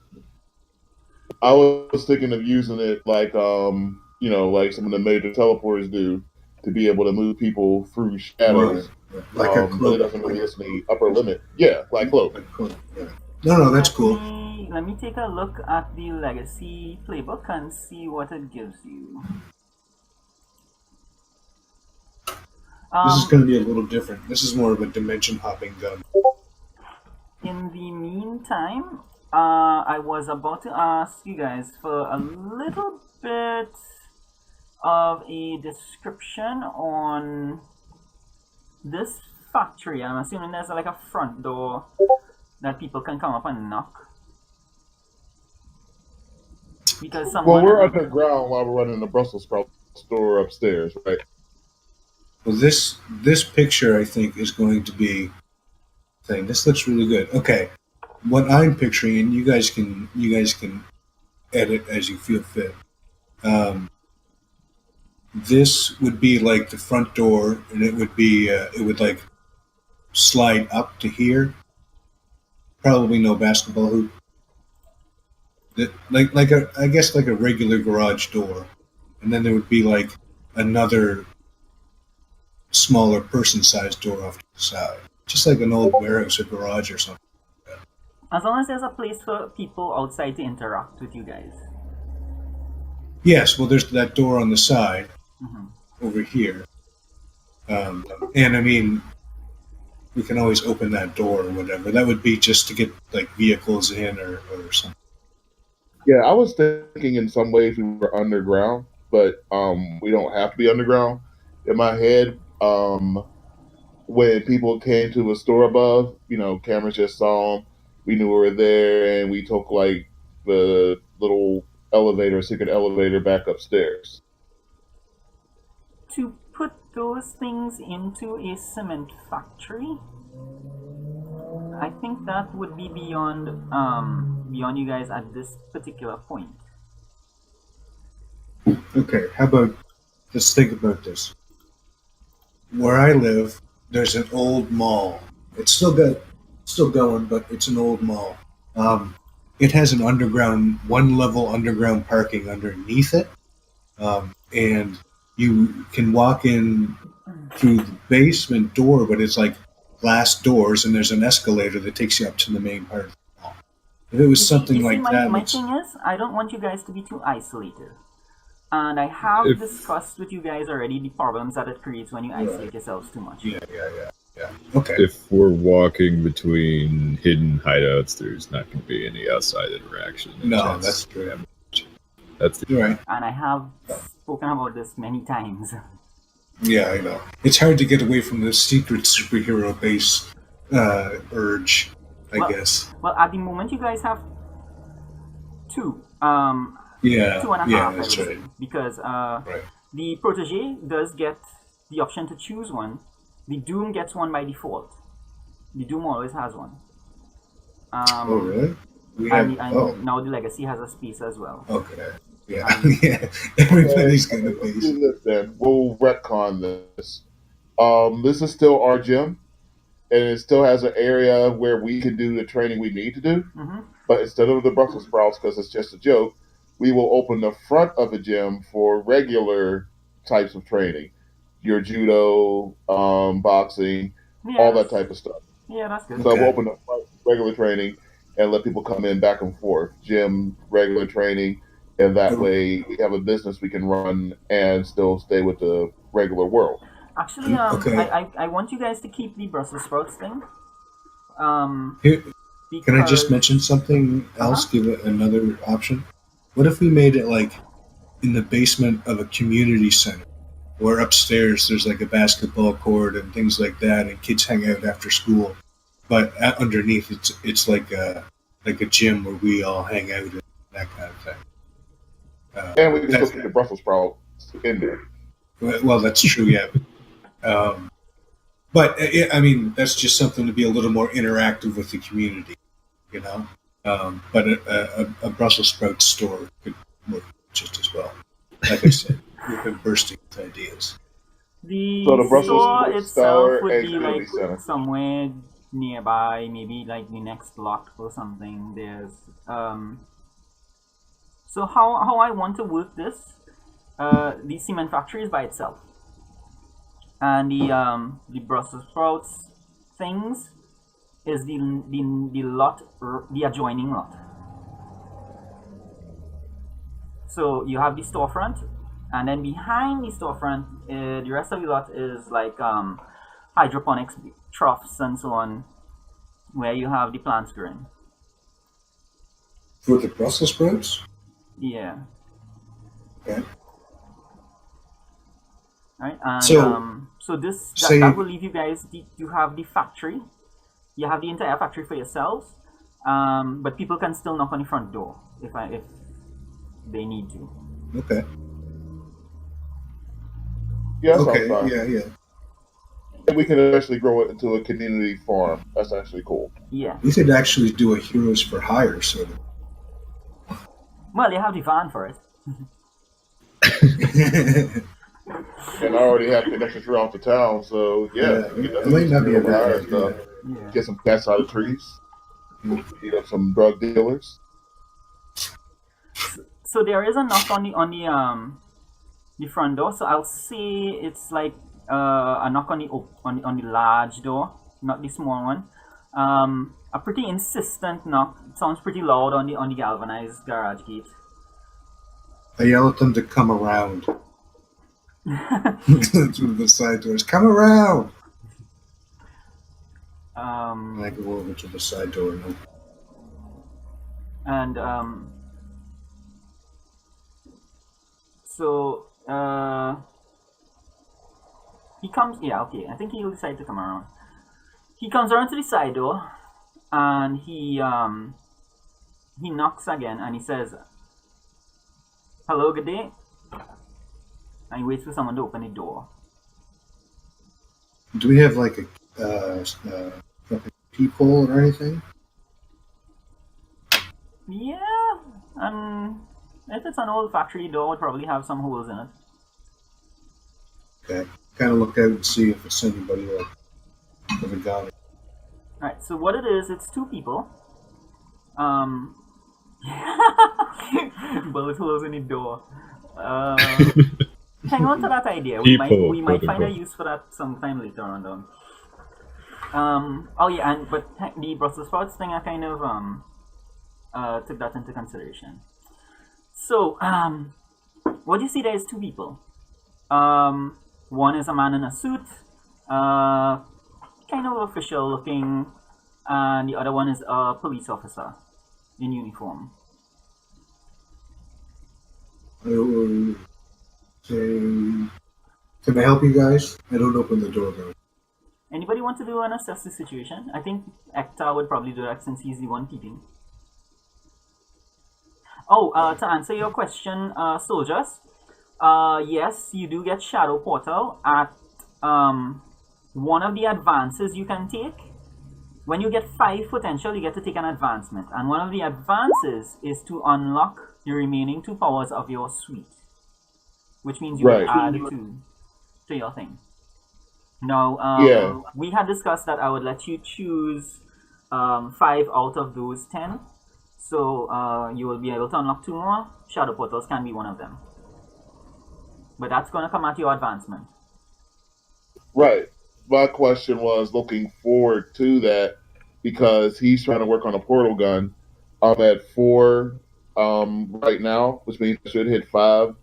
I was thinking of using it like like some of the major teleporters do to be able to move people through shadows. Like a But it cloak. doesn't really list any upper limit. Yeah, like cloak. Like cloak, yeah. No, that's cool. Let me take a look at the Legacy playbook and see what it gives you. This is going to be a little different. This is more of a dimension hopping gun. In the meantime, I was about to ask you guys for a little bit of a description on this factory. I'm assuming there's like a front door that people can come up and knock. Because someone... Well, we're underground while we're running the Brussels sprout store upstairs, right? Well, this picture I think is going to be thing. This looks really good. Okay, what I'm picturing, and you guys can edit as you feel fit. This would be like the front door, and it would like slide up to here. Probably no basketball hoop. I guess like a regular garage door, and then there would be like another smaller person-sized door off to the side, just like an old warehouse or garage or something. As long as there's a place for people outside to interact with you guys. Yes, well, there's that door on the side Mm-hmm. over here, and I mean, we can always open that door or whatever. That would be just to get like vehicles in or something. Yeah, I was thinking in some ways we were underground, but we don't have to be underground. In my head, when people came to a store above, cameras just saw them. We knew we were there, and we took like the little secret elevator back upstairs. To put those things into a cement factory, I think that would be beyond you guys at this particular point. Okay, how about let's think about this. Where I live, there's an old mall. It's still going, but it's an old mall. It has an one level underground parking underneath it, and you can walk in through the basement door, but it's like glass doors, and there's an escalator that takes you up to the main part of the mall. If it was something like that, my thing is, I don't want you guys to be too isolated. And I have discussed with you guys already the problems that it creates when you isolate yourselves too much. Yeah. Okay. If we're walking between hidden hideouts, there's not going to be any outside interaction. No, that's true. You're right. And I have spoken about this many times. Yeah, I know. It's hard to get away from the secret superhero base urge, I guess. Well, at the moment, you guys have two. Yeah, 2.5, that's right. Because the protege does get the option to choose one. The Doom gets one by default. The Doom always has one. Oh, really? Now the Legacy has a space as well. Okay. Yeah, yeah. Everybody's got a Let's base. do this then. We'll retcon this. This is still our gym, and it still has an area where we can do the training we need to do. Mm-hmm. But instead of the Brussels sprouts, because it's just a joke, we will open the front of the gym for regular types of training. Your judo, boxing, all that type of stuff. Yeah, that's good. So we'll open the front regular training and let people come in back and forth. Gym, regular training, and that way we have a business we can run and still stay with the regular world. Actually, I want you guys to keep the Brussels sprouts thing. Can I just mention something else? Give it another option. What if we made it like in the basement of a community center, where upstairs there's like a basketball court and things like that, and kids hang out after school, but underneath it's like a gym where we all hang out and that kind of thing. And we can still keep the Brussels sprouts in there. Well, that's true, yeah. But I mean, that's just something to be a little more interactive with the community, you know. But a Brussels sprout store could work just as well. Like I said, we've been bursting with ideas. The Brussels store sprout itself store would and be community like center. somewhere nearby, maybe like the next block or something. There's So how I want to work this, the cement factory is by itself, and the Brussels sprouts things is the lot, the adjoining lot. So you have the storefront, and then behind the storefront, the rest of the lot is like hydroponics troughs and so on, where you have the plants growing. For the Brussels sprouts? Yeah. Okay. Right, and So, that will leave you guys. You have the factory. You have the entire factory for yourselves, but people can still knock on the front door if they need to. Okay. Yeah, Okay. sounds fine. Yeah. And we can eventually grow it into a community farm. That's actually cool. Yeah. We could actually do a Heroes for Hire sort of. Well, they have the van for it. And I already have connections throughout the town, so yeah, we can it might not be a hire bad stuff. idea. Yeah. Get some cats out of trees. Beat up some drug dealers. So there is a knock on the front door. So I'll say it's like a knock on the large door, not the small one. A pretty insistent knock. It sounds pretty loud on the galvanized garage gate. I yell at them to come around through the side doors. Come around! And I go over to the side door and open. And so he comes. Yeah, okay. I think he'll decide to come around. He comes around to the side door, and he knocks again, and he says, "Hello, good day." And he waits for someone to open the door. Do we have like a peephole or anything? Yeah, and if it's an old factory door, it would probably have some holes in it. Okay. Kind of look out and see if it's anybody with a gun. Right. So what it is, it's two people. Bullet holes in the door. Hang on to that idea. We might find a use for that sometime later on down. Oh yeah, but the Brussels sprouts thing, I kind of took that into consideration. So what you see there is two people. One is a man in a suit, kind of official looking, and the other one is a police officer in uniform. Can I help you guys? I don't open the door though. Anybody want to do an assess the situation? I think Ekta would probably do that since he's the one peeping. Oh, to answer your question, soldiers, yes, you do get Shadow Portal at one of the advances you can take. When you get 5 potential, you get to take an advancement. And one of the advances is to unlock the remaining 2 powers of your suite. Which means you will add 2 to your thing. Now, we had discussed that I would let you choose 5 out of those 10. So you will be able to unlock 2 more. Shadow Portals can be one of them. But that's going to come at your advancement. Right. My question was looking forward to that because he's trying to work on a portal gun. I'm at 4 right now, which means I should hit 5.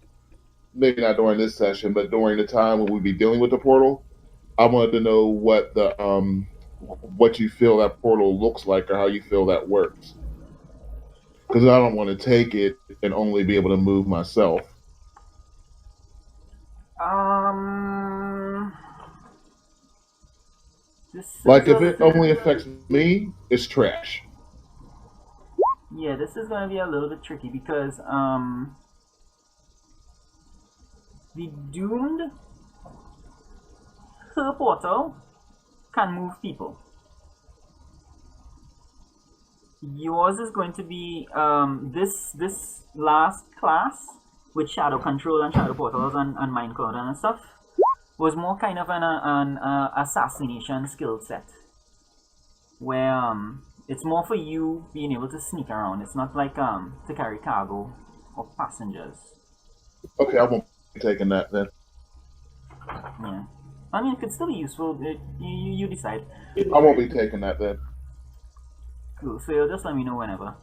Maybe not during this session, but during the time when we be dealing with the portal. I wanted to know what the what you feel that portal looks like or how you feel that works. Because I don't want to take it and only be able to move myself. Like if it only affects me, it's trash. Yeah, this is going to be a little bit tricky because the doomed her portal can move people. Yours is going to be this last class with shadow control and shadow portals and mind cloud and stuff was more kind of an assassination skill set where it's more for you being able to sneak around. It's not like to carry cargo or passengers. Okay, I won't be taking that then. Yeah, I mean it could still be useful. You decide. I won't be taking that then. Cool. So you'll just let me know whenever.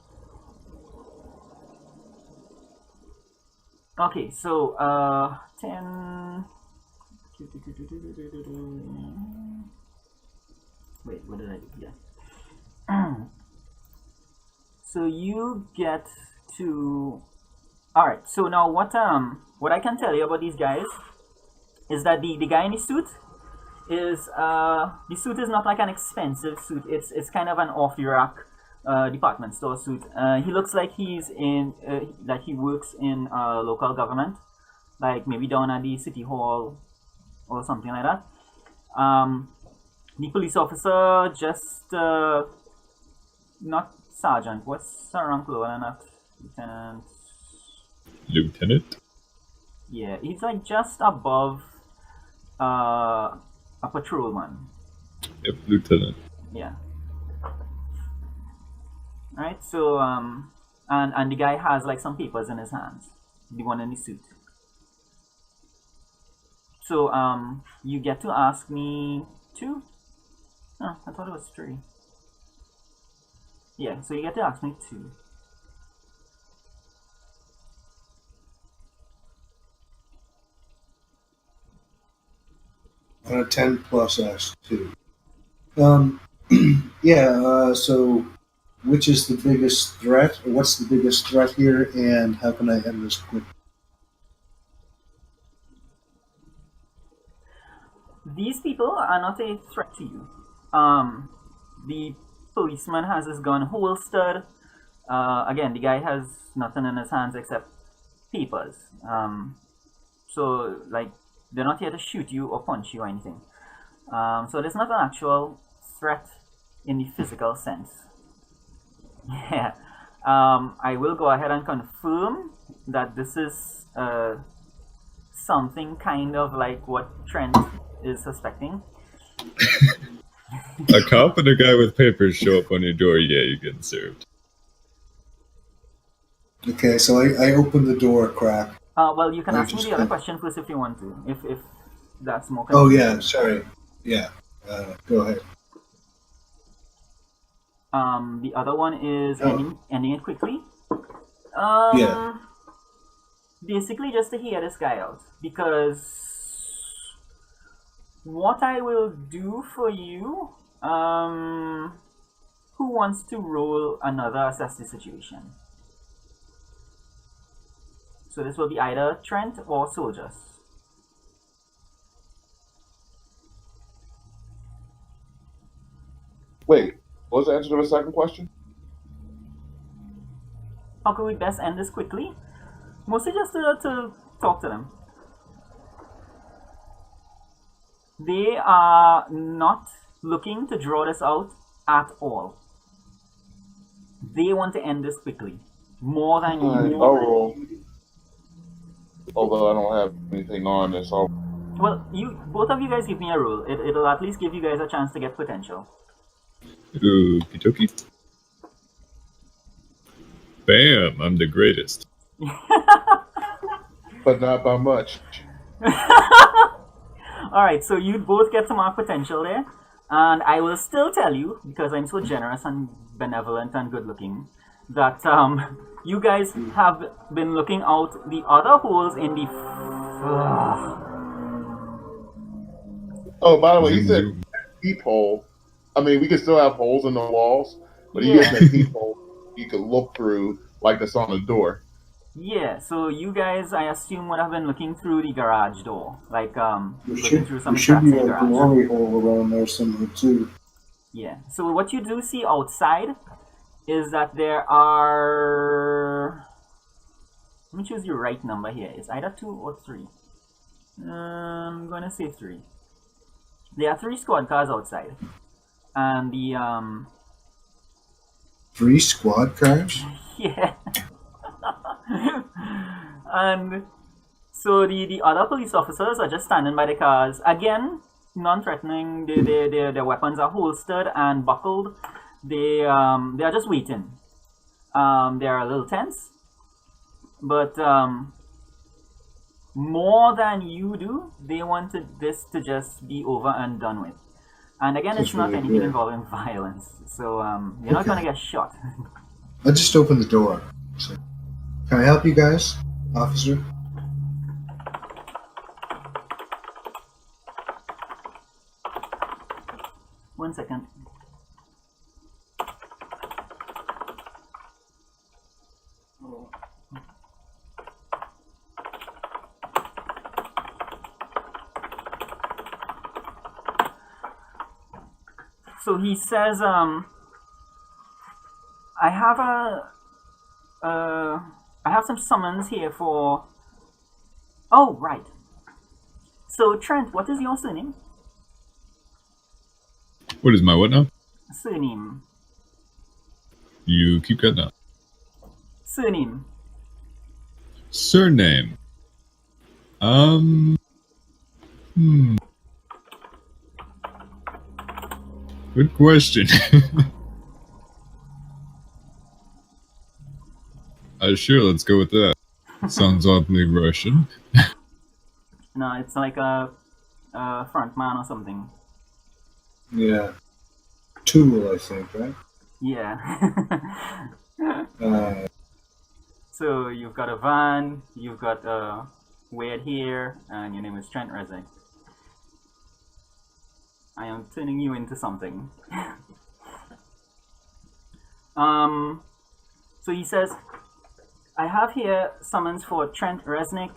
Okay, so 10. Wait, what did I do? Yeah. So you get to. All right. So now what I can tell you about these guys is that the guy in the suit is the suit is not like an expensive suit. It's kind of an off the rack department store suit. He looks like he's in that he works in local government, like maybe down at the city hall or something like that. The police officer just not sergeant. What's her rank lower than that? Lieutenant. Lieutenant? Yeah, he's like just above a patrolman. Yep, Lieutenant. Yeah. Right. So and the guy has like some papers in his hands. The one in the suit. So you get to ask me 2. Oh, I thought it was 3. Yeah. So you get to ask me 2. On a 10 plus S2. So which is the biggest threat? Or what's the biggest threat here, and how can I end this quick? These people are not a threat to you. The policeman has his gun holstered. Again, the guy has nothing in his hands except papers. So, like, they're not here to shoot you or punch you or anything. So there's not an actual threat in the physical sense. Yeah. I will go ahead and confirm that this is something kind of like what Trent is suspecting. A cop and a guy with papers show up on your door, yeah, you're getting served. Okay, so I open the door a crack. Well, you can I ask me just the other can't- question first if you want to. If that's more Oh convenient. yeah, sorry. Yeah, go ahead. The other one is Oh. ending it quickly. Yeah. Basically just to hear this guy out, because what I will do for you, who wants to roll another assess the situation? So this will be either Trent or Soldiers. Wait, what was the answer to the second question? How can we best end this quickly? Mostly just to talk to them. They are not looking to draw this out at all. They want to end this quickly. More than I'll you. roll. Although I don't have anything on this, I'll... Well, both of you guys give me a roll. It'll at least give you guys a chance to get potential. Okie dokie. Bam! I'm the greatest. but not by much. Alright, so you both get some mark potential there. And I will still tell you, because I'm so generous and benevolent and good looking, that you guys have been looking out the other holes in the... Oh, by the way, he said Zoom. peephole. I mean, we could still have holes in the walls, but he Yeah. gets a peephole you could look through like that's on the door. Yeah, so you guys, I assume, would have been looking through the garage door. Like, There looking through some should cracks be in the a garage. glory hole around there somewhere too. Yeah, so what you do see outside is that there are... Let me choose your right number here. It's either 2 or 3. I'm gonna say 3. There are 3 squad cars outside. And the, 3 squad cars? yeah. And so the other police officers are just standing by the cars. Again, non-threatening. Their weapons are holstered and buckled. They are just waiting. They are a little tense, but more than you do, they wanted this to just be over and done with. And again, That's it's not really anything good. involving violence, so you're not gonna get shot. I just opened the door. So, can I help you guys, officer? One second. So he says, I have some summons here for... Oh, right. So, Trent, what is your surname? What is my what now? Surname. You keep cutting out. Surname. Surname. Good question. Sure, let's go with that. Sounds oddly Russian. No, it's like a front man or something. Yeah. Tool, I think, right? Yeah. So you've got a van, you've got weird hair, and your name is Trent Resnick. I am turning you into something. So he says, I have here summons for Trent Resnick,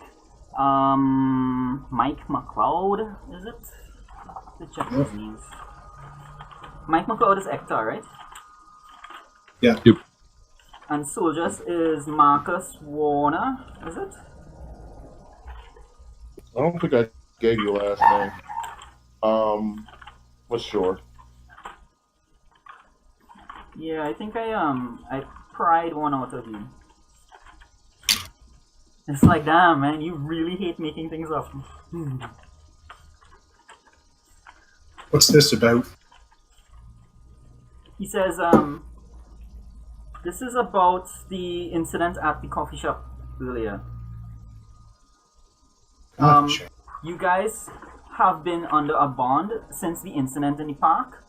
Mike McLeod, is it? Let's check his names. Mike McLeod is Hector, right? Yeah. Yep. And Soldiers is Marcus Warner, is it? I don't think I gave you a last name. But sure. Yeah, I think I pried one out of you. It's like, damn, man, you really hate making things up. What's this about? He says, this is about the incident at the coffee shop earlier. Sure. You guys have been under a bond since the incident in the park.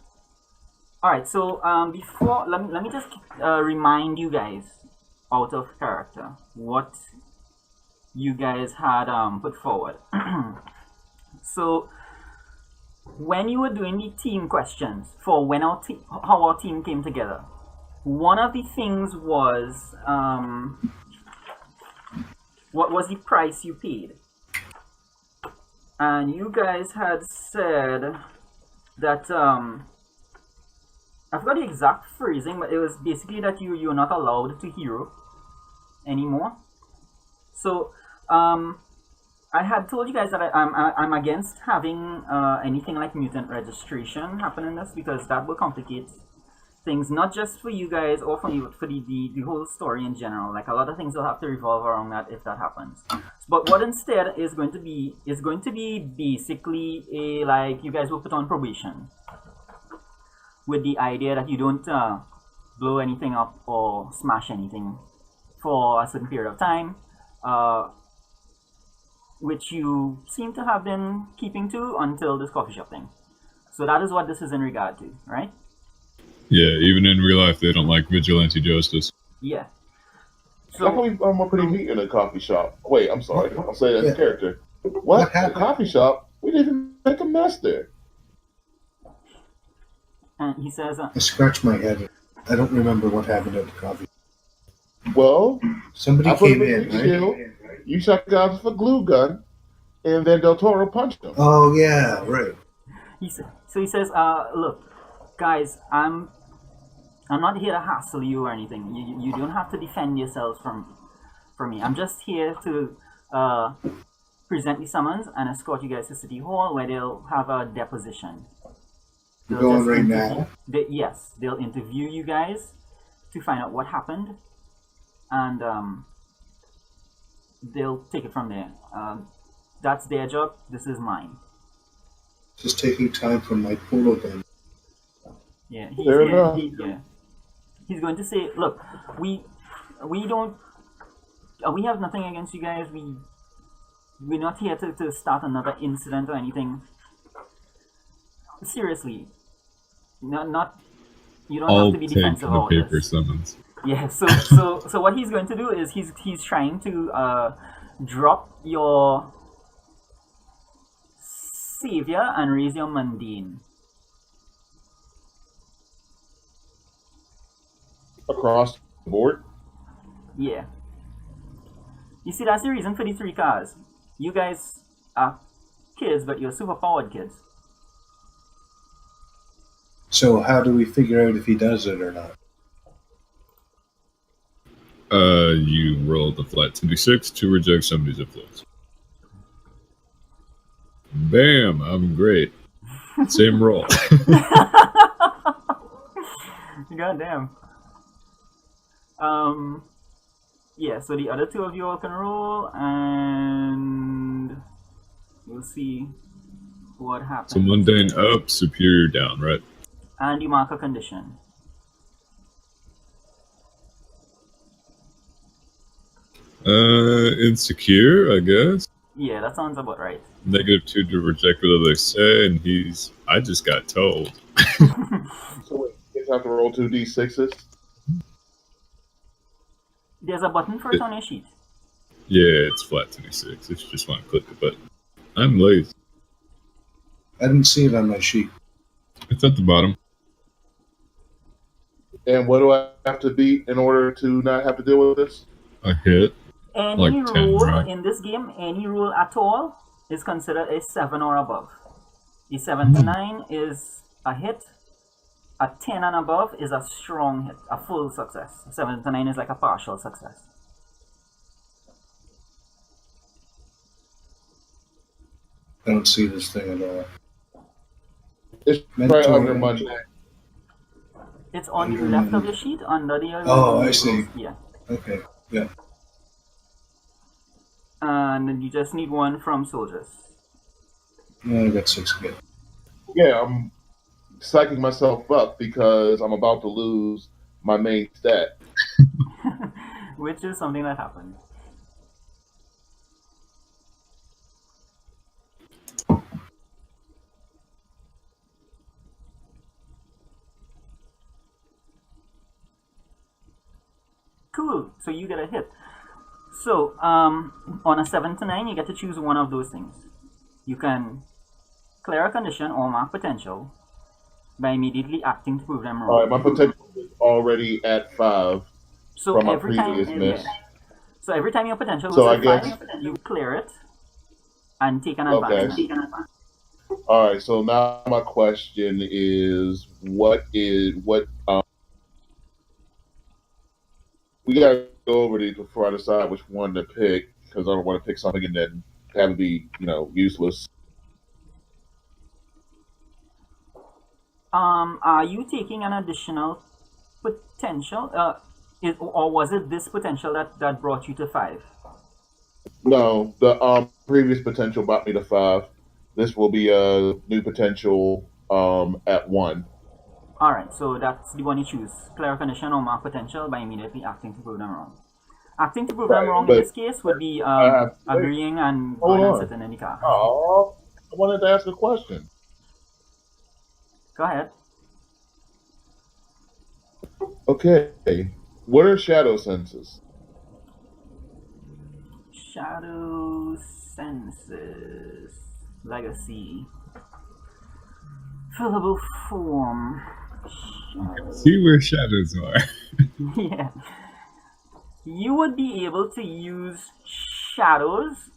Alright, so before, let me just remind you guys, out of character, what you guys had put forward. So, when you were doing the team questions for when how our team came together, one of the things was, what was the price you paid? And you guys had said that, I forgot the exact phrasing, but it was basically that you're not allowed to hero anymore. So, I had told you guys that I'm against having anything like mutant registration happen in this, because that will complicate things, not just for you guys or for you, but for the whole story in general. Like, a lot of things will have to revolve around that if that happens. But what instead is going to be basically a, like, you guys will put on probation with the idea that you don't blow anything up or smash anything for a certain period of time, which you seem to have been keeping to until this coffee shop thing. So that is what this is in regard to, right? Yeah, even in real life, they don't like vigilante justice. Yeah. So, how come we're putting meat in a coffee shop? Wait, I'm sorry. I'll say that as a character. What? A happened? coffee shop? We didn't even make a mess there. And he says, I scratched my head. I don't remember what happened at the coffee. Well, Somebody I put came him in, in the right? shield. You shot the guy with a glue gun, and then Del Toro punched him. Oh, yeah, right. he says, look, guys, I'm not here to hassle you or anything. You don't have to defend yourselves from me. I'm just here to present the summons and escort you guys to City Hall, where they'll have a deposition. You're going right now? Yes, they'll interview you guys to find out what happened, and they'll take it from there. That's their job. This is mine. Just taking time from my polo gun. Yeah, Fair enough. He's going to say, look, we don't, we have nothing against you guys. We're not here to start another incident or anything. Seriously, not you don't I'll have to be take defensive the about paper this. summons. Yeah, so what he's going to do is he's trying to drop your savior and raise your mundane. Across the board? Yeah. You see, that's the reason for the 3 cars. You guys are kids, but you're super powered kids. So how do we figure out if he does it or not? You roll the flat 2d6 to reject somebody's influence. Bam! I'm great. Same roll. Goddamn. Yeah, so the other two of you all can roll, and we'll see what happens. So mundane up, superior down, right? And you mark a condition. Insecure, I guess. Yeah, that sounds about right. -2 to reject whatever they say, and I just got told. So wait, you have to roll 2d6s? There's a button for it on your sheet. Yeah, it's flat 26. If you just want to click the button. I'm lazy. I didn't see it on my sheet. It's at the bottom. And what do I have to beat in order to not have to deal with this? I hit. Any Like 10, roll right? in this game, any roll at all, is considered a 7 or above. The 7 to 9 is a hit. A 10 and above is a strong hit, a full success. 7 to 9 is like a partial success. I don't see this thing at all. It's Mentor. right under Monday. It's on the Under left of Monday. your sheet, under the... Oh, I see. Yeah. Okay, yeah. And you just need one from soldiers. I got 6 again. Yeah, I'm psyching myself up because I'm about to lose my main stat. Which is something that happened. Cool. So you get a hit. So on a 7 to 9, you get to choose one of those things. You can clear a condition or mark potential by immediately acting to prove them wrong. All right, my potential is already at 5 So from my every time, previous miss. so every time your potential So goes I to guess- 5, you clear it and take an Okay. advantage. All right, so now my question is, we gotta go over these before I decide which one to pick because I don't want to pick something and then have it be, useless. Are you taking an additional potential? Or was it this potential that brought you to 5? No, the previous potential brought me to 5. This will be a new potential at 1. Alright, so that's the one you choose. Clear a condition or mark potential by immediately acting to prove them wrong. Acting to prove them Right, wrong in but this case would be wait. agreeing and Hold going and on. sitting in the car. Oh, I wanted to ask a question. Go ahead. Okay, what are shadow senses? Shadow senses. Legacy. Fillable form. See where shadows are. Yeah. You would be able to use shadows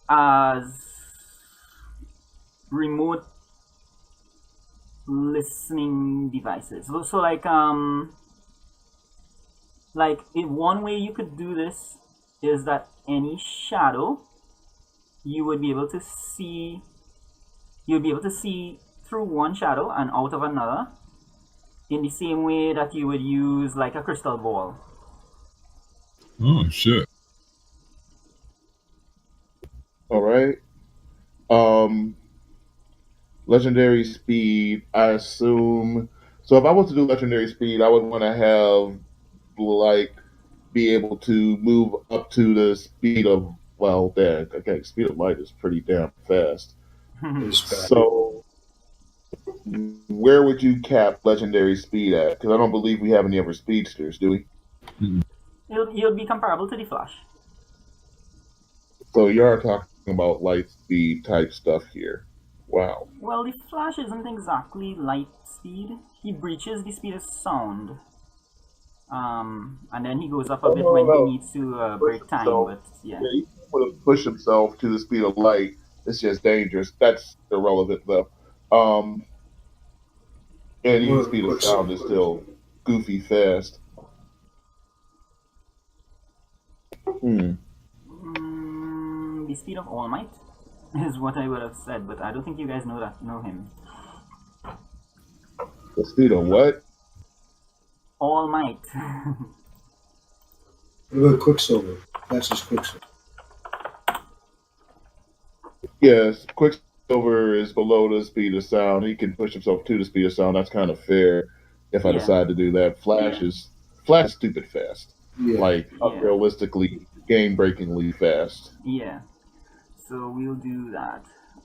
as remote listening devices. So one way you could do this is that any shadow you would be able to see through one shadow and out of another in the same way that you would use like a crystal ball. Oh, shit. All right. Legendary speed, I assume. So if I was to do legendary speed, I would want to have be able to move up to the speed of speed of light is pretty damn fast. It's bad. So where would you cap legendary speed at? Because I don't believe we have any other speedsters, do we? It'll be comparable to the Flash. So you're talking about light speed type stuff here. Wow. Well, the Flash isn't exactly light speed. He breaches the speed of sound. And then he goes up a bit when he needs to break time, but yeah. Yeah, he would push himself to the speed of light. It's just dangerous. That's irrelevant though. And even the speed of sound is still goofy fast. The speed of All Might is what I would have said, but I don't think you guys know him. The speed of what? All Might. What about Quicksilver? That's just Quicksilver. Yes, Quicksilver is below the speed of sound. He can push himself to the speed of sound. That's kind of fair if I Yeah, decide to do that. Flash is stupid fast. Yeah. Like yeah, unrealistically, game breakingly fast. yeah. So we'll do that.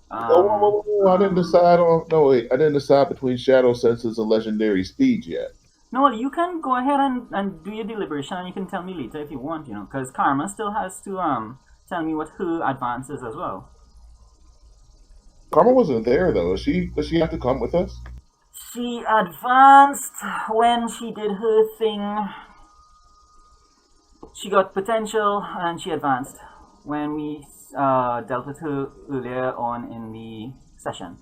Oh, whoa, whoa, whoa, whoa, I didn't decide on. No, wait, I didn't decide between Shadow Senses and Legendary Speed yet. No, you can go ahead and do your deliberation, and you can tell me later if you want, because Karma still has to tell me what her advance is as well. Karma wasn't there though. Does she have to come with us? She advanced when she did her thing. She got potential and she advanced when we dealt with her earlier on in the session.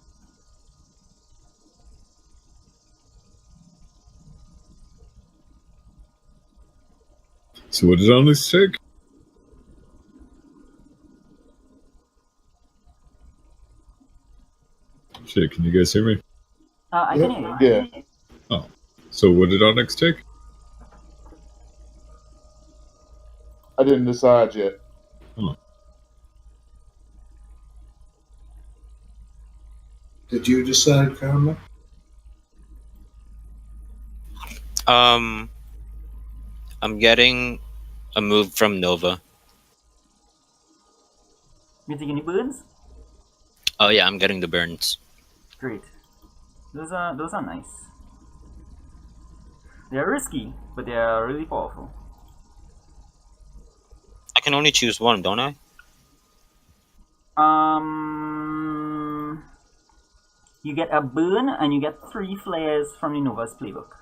So what did Onyx take? Shit, can you guys hear me? I Yep. can hear you. Yeah. So what did Onyx take? I didn't decide yet. Did you decide, Karma? I'm getting a move from Nova. You take any burns? Oh yeah, I'm getting the burns. Great. Those are nice. They're risky, but they are really powerful. I can only choose one, don't I? You get a burn and you get 3 flares from the Nova's playbook.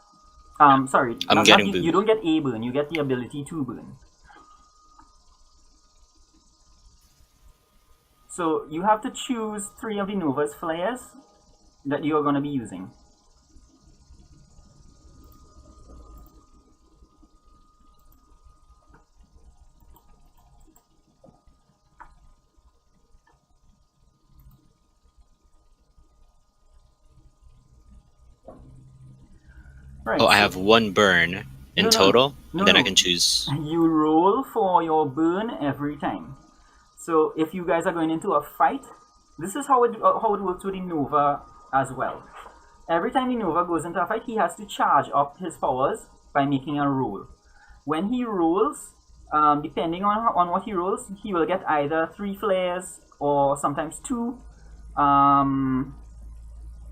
Sorry, I'm getting you don't get a burn. You get the ability to burn. So you have to choose 3 of the Nova's flares that you are going to be using. Right. Oh, I have one burn in No, no, total, no, and then I no. can choose. You roll for your burn every time. So if you guys are going into a fight, this is how it works with the Nova as well. Every time the Nova goes into a fight, he has to charge up his powers by making a roll. When he rolls, depending on what he rolls, he will get either 3 flares or sometimes 2.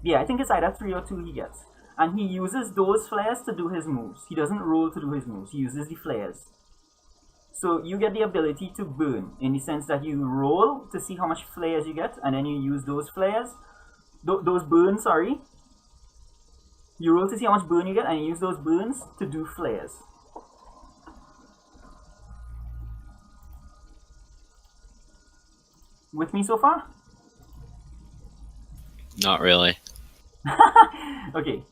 Yeah, I think it's either 3 or 2 he gets. And he uses those flares to do his moves. He doesn't roll to do his moves. He uses the flares. So you get the ability to burn in the sense that you roll to see how much flares you get, and then you use those flares, those burns, sorry. You roll to see how much burn you get, and you use those burns to do flares. With me so far? Not really. Okay.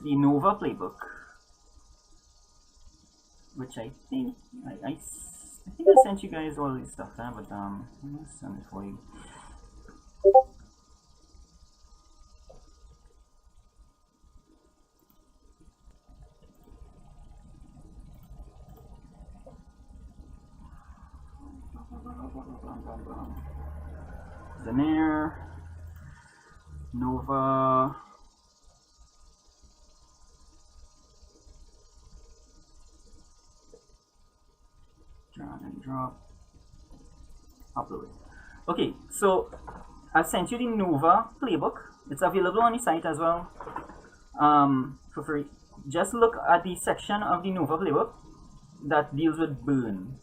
The Nova playbook, which I think I think I sent you guys all this stuff, but I'm gonna send it for you. Zenair, Nova. Drag and drop. Upload. Okay, so I sent you the Nova playbook. It's available on the site as well, for free. Just look at the section of the Nova playbook that deals with burn.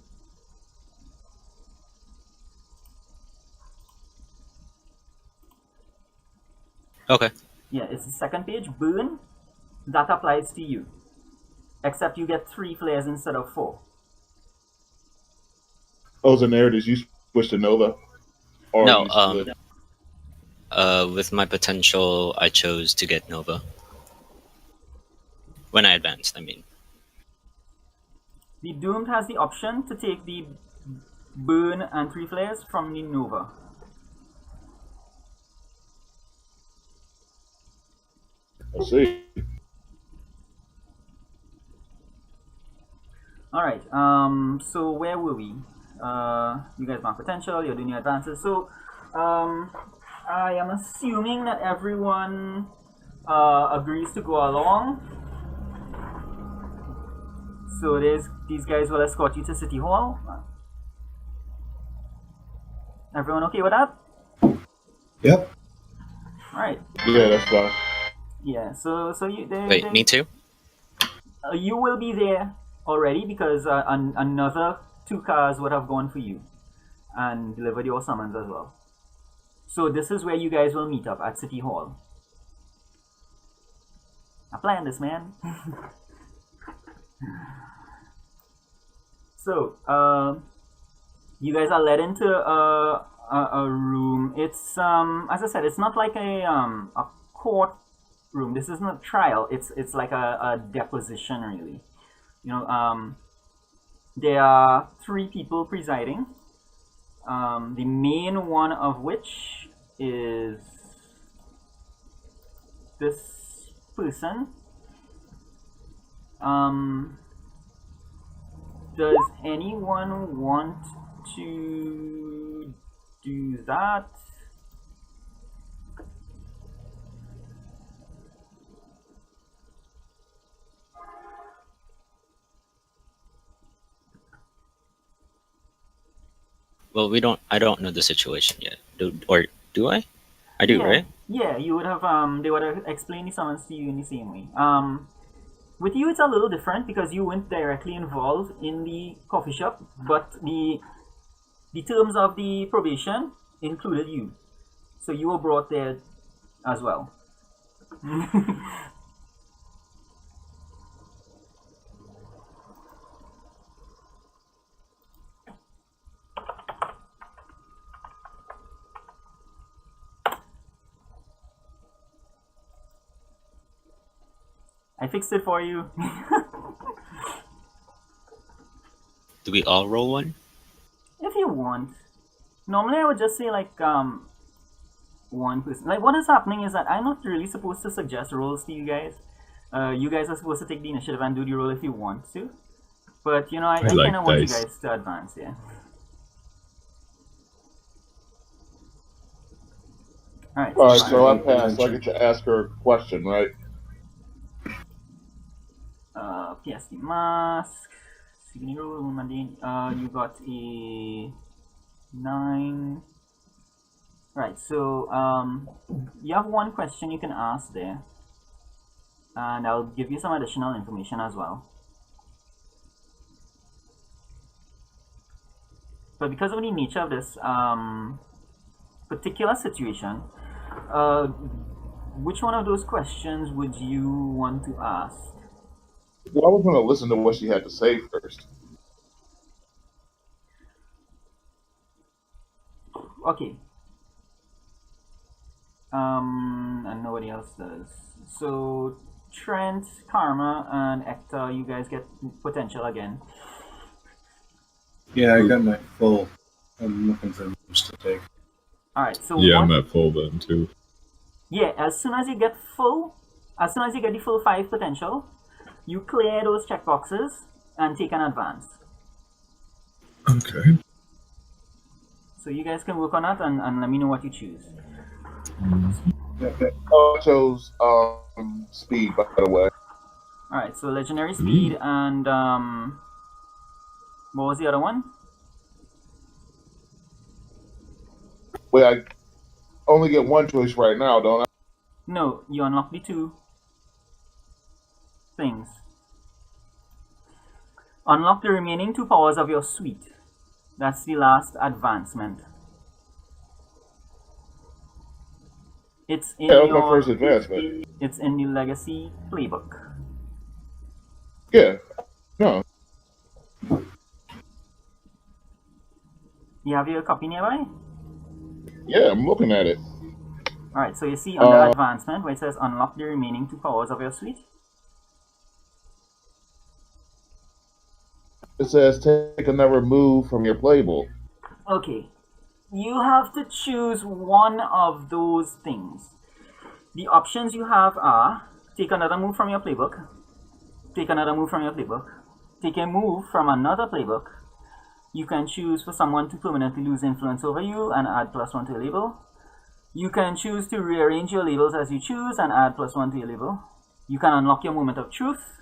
Okay. Yeah, it's the second page. Burn, that applies to you, except you get 3 flares instead of 4. Oh, Zenair, did you switch to Nova? Or No, you split? with my potential, I chose to get Nova. When I advanced, I mean. The Doomed has the option to take the burn and 3 flares from the Nova. I see. All right. So where were we? You guys mark potential. You're doing your advances. So, I am assuming that everyone agrees to go along. So these guys will escort you to City Hall. Everyone okay with that? Yep. All right. Yeah, that's fine. Yeah. So Wait, me too? you will be there already because another 2 cars would have gone for you and delivered your summons as well. So this is where you guys will meet up at City Hall. I planned this, man. So, you guys are led into a room. It's as I said, it's not like a court room. This isn't a trial. It's like a deposition, really. You know, there are 3 people presiding. The main one of which is this person. Does anyone want to do that? Well, I don't know the situation yet. Do I? I do, Yeah, right? yeah. You would have they would have explained the summons to you in the same way. With you, it's a little different because you weren't directly involved in the coffee shop, but the terms of the probation included you, so you were brought there as well. I fixed it for you. Do we all roll one? If you want. Normally, I would just say like one person. Like what is happening is that I'm not really supposed to suggest roles to you guys. You guys are supposed to take the initiative and do the roll if you want to. But you know, I I like kind of want you dice. guys to advance, yeah. Alright. All right, so I passed. So I get to ask her a question, right? PSD mask. Signy roll, Mundane. You got a 9. Right, so you have one question you can ask there. And I'll give you some additional information as well. But because of the nature of this particular situation, which one of those questions would you want to ask? Well, I was going to listen to what she had to say first. Okay. And nobody else does. So Trent, Karma, and Ekta, you guys get potential again. Yeah, I got my full. I'm looking for moves to take. Alright, so Yeah, what, I'm at full then too. yeah, as soon as you get the full 5 potential, you clear those checkboxes and take an advance. Okay. So you guys can work on that and let me know what you choose. Oh, I chose speed, by the way. Alright, so legendary speed and what was the other one? Wait, I only get one choice right now, don't I? No, you unlock the 2 things. Unlock the remaining 2 powers of your suite. That's the last advancement. It's in Yeah, that was your my first advancement. It's in the legacy playbook. Yeah. No. You have your copy nearby? Yeah, I'm looking at it. Alright, so you see under advancement where it says unlock the remaining 2 powers of your suite. It says take another move from your playbook. Okay. You have to choose one of those things. The options you have are take another move from your playbook, take another move from your playbook, take a move from another playbook, you can choose for someone to permanently lose influence over you and add +1 to your label. You can choose to rearrange your labels as you choose and add +1 to your label. You can unlock your moment of truth.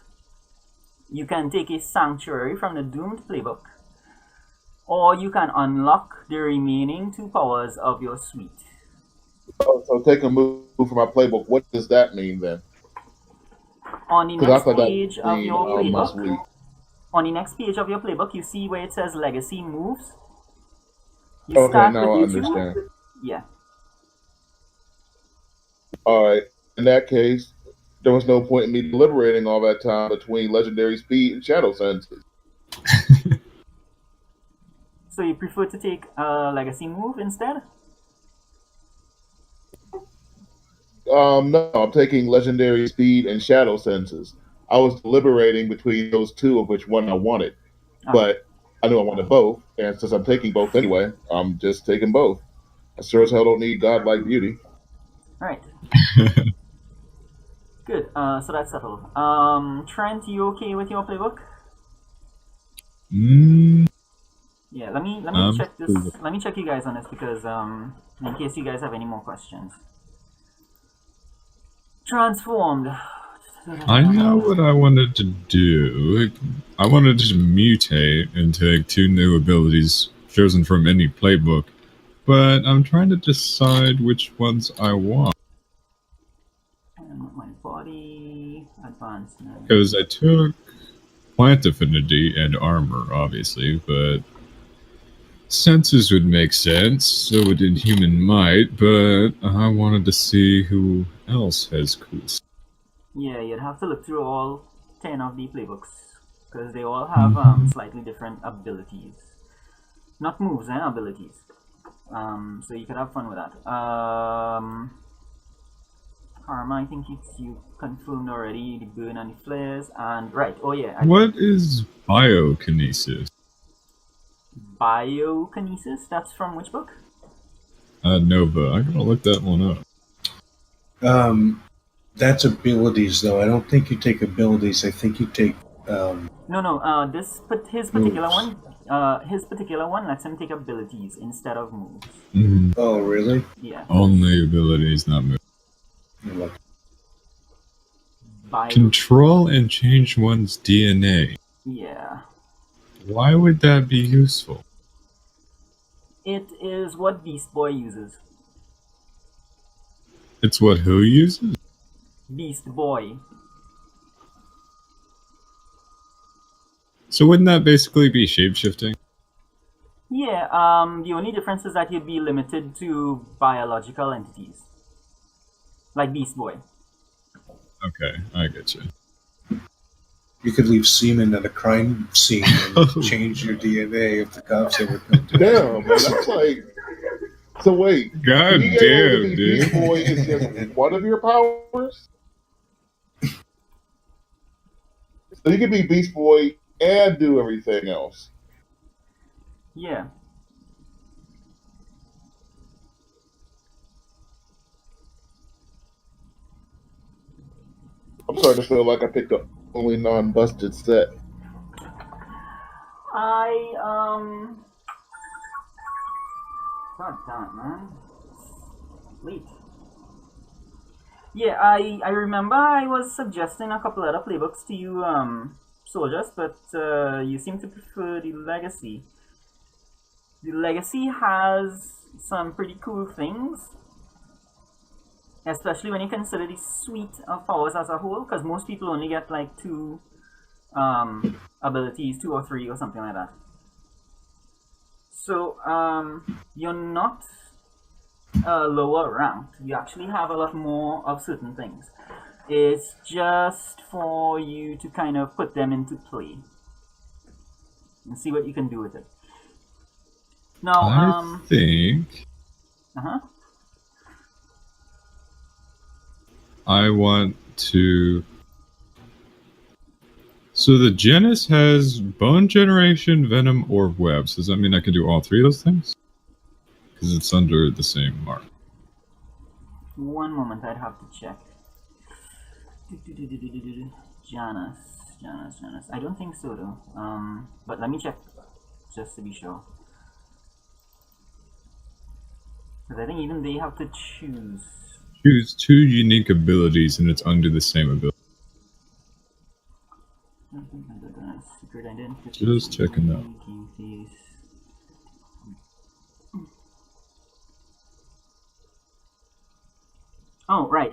You can take a sanctuary from the doomed playbook. Or you can unlock the remaining 2 powers of your suite. So take a move from my playbook. What does that mean then? On the Because I next thought that page would of mean your my playbook, suite. on the next page of your playbook, you see where it says Legacy Moves. You Okay, start now I with the 2. understand. Yeah. All right. In that case, there was no point in me deliberating all that time between legendary speed and shadow senses. So you prefer to take a Legacy Move instead? No, I'm taking legendary speed and shadow senses. I was deliberating between those 2 of which one I wanted, Okay. but I knew I wanted both, and since I'm taking both anyway, I'm just taking both. I sure as hell don't need godlike beauty. Alright. Good. So that's settled. Trent, you okay with your playbook? Yeah, let me check this. cool. Let me check you guys on this because in case you guys have any more questions. Transformed. I know what I wanted to do. I wanted to mutate and take 2 new abilities chosen from any playbook, but I'm trying to decide which ones I want. And my body advancement. Because I took plant affinity and armor, obviously, but senses would make sense, so would inhuman might, but I wanted to see who else has cool stuff. Yeah, you'd have to look through all 10 of the playbooks because they all have slightly different abilities. Not moves, abilities. So you could have fun with that. Karma, I think you confirmed already the burn and the flares, and right. Oh yeah. What is biokinesis? Biokinesis? That's from which book? Nova. I'm gonna look that one up. That's abilities, though. I don't think you take abilities. I think you take. No. His particular Moves. one. His particular one lets him take abilities instead of moves. Oh, really? Yeah. Only abilities, not moves. Look. Control and change one's DNA. Yeah. Why would that be useful? It is what Beast Boy uses. It's what who uses? Beast Boy. So wouldn't that basically be shapeshifting? Yeah, the only difference is that you'd be limited to biological entities. Like Beast Boy. Okay, I get you. You could leave semen at a crime scene and change your DNA if the cops ever come to Damn, man, that's like. So wait, God being able to damn, be Beast dude. Boy is just one of your powers? So you can be Beast Boy and do everything else. Yeah. I'm starting to feel like I picked up only non-busted set. God damn it, man. Late. Yeah, I remember I was suggesting a couple other playbooks to you, soldiers, but you seem to prefer the Legacy. The Legacy has some pretty cool things, especially when you consider the suite of powers as a whole, because most people only get like 2 abilities, 2 or 3 or something like that. So you're not lower ranked. You actually have a lot more of certain things. It's just for you to kind of put them into play and see what you can do with it. Now, I think I want to. So the genus has bone generation, venom, or webs. Does that mean I can do all 3 of those things? Because it's under the same mark. one moment, I'd have to check. Janus. Janus. I don't think so though. But let me check just to be sure. Because I think even they have to choose. Choose 2 unique abilities and it's under the same ability. Secret identity. Just checking that. Oh, right.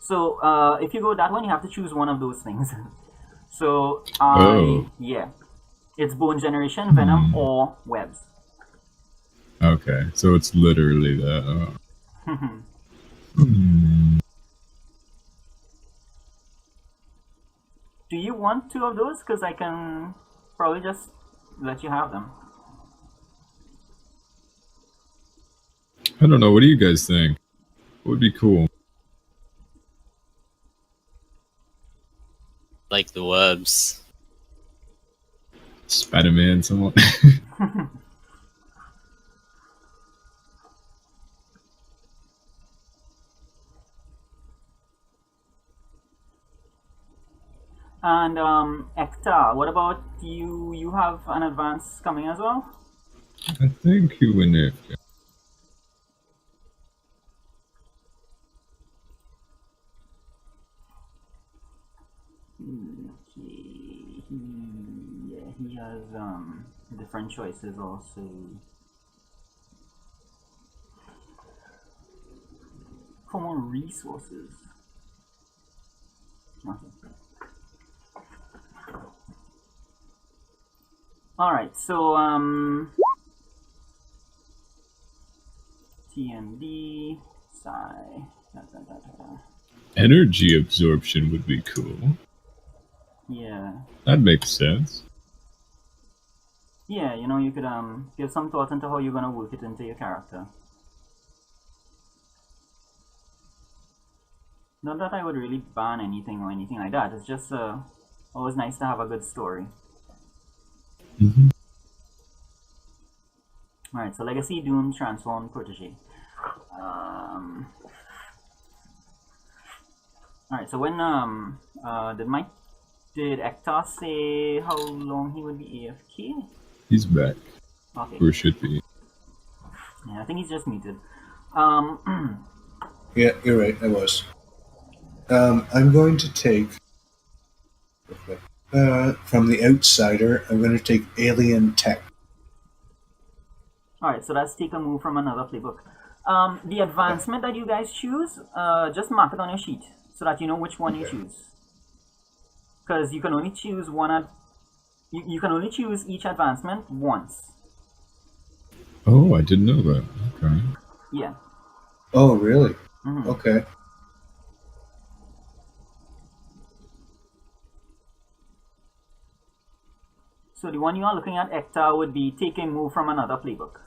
So, if you go that one, you have to choose one of those things. So, yeah. It's bone generation, venom, or webs. Okay, so it's literally that. Do you want 2 of those? Because I can probably just let you have them. I don't know. What do you guys think? What would be cool? Like the webs. Spider-Man, someone. And Ekta, what about you? You have an advance coming as well? I think you win it. Okay. He has different choices also. For more resources. Okay. Alright, so TMD, Psi, Energy absorption would be cool. Yeah. That makes sense. Yeah, you know, you could give some thought into how you're gonna work it into your character. Not that I would really ban anything or anything like that. It's just always nice to have a good story. Alright, so Legacy, Doom, Transform, Protege. Alright, so when did Ektar say how long he would be AFK? He's back. Okay. Or should be. Yeah, I think he's just muted. Yeah, you're right. I was. I'm going to take from the outsider. I'm going to take alien tech. Alright, so let's take a move from another playbook. The advancement that you guys choose, just mark it on your sheet so that you know which one you choose. Because you can only choose you can only choose each advancement once. Oh, I didn't know that. Okay. Yeah. Oh, really? Okay. So the one you are looking at, Ektar, would be take a move from another playbook.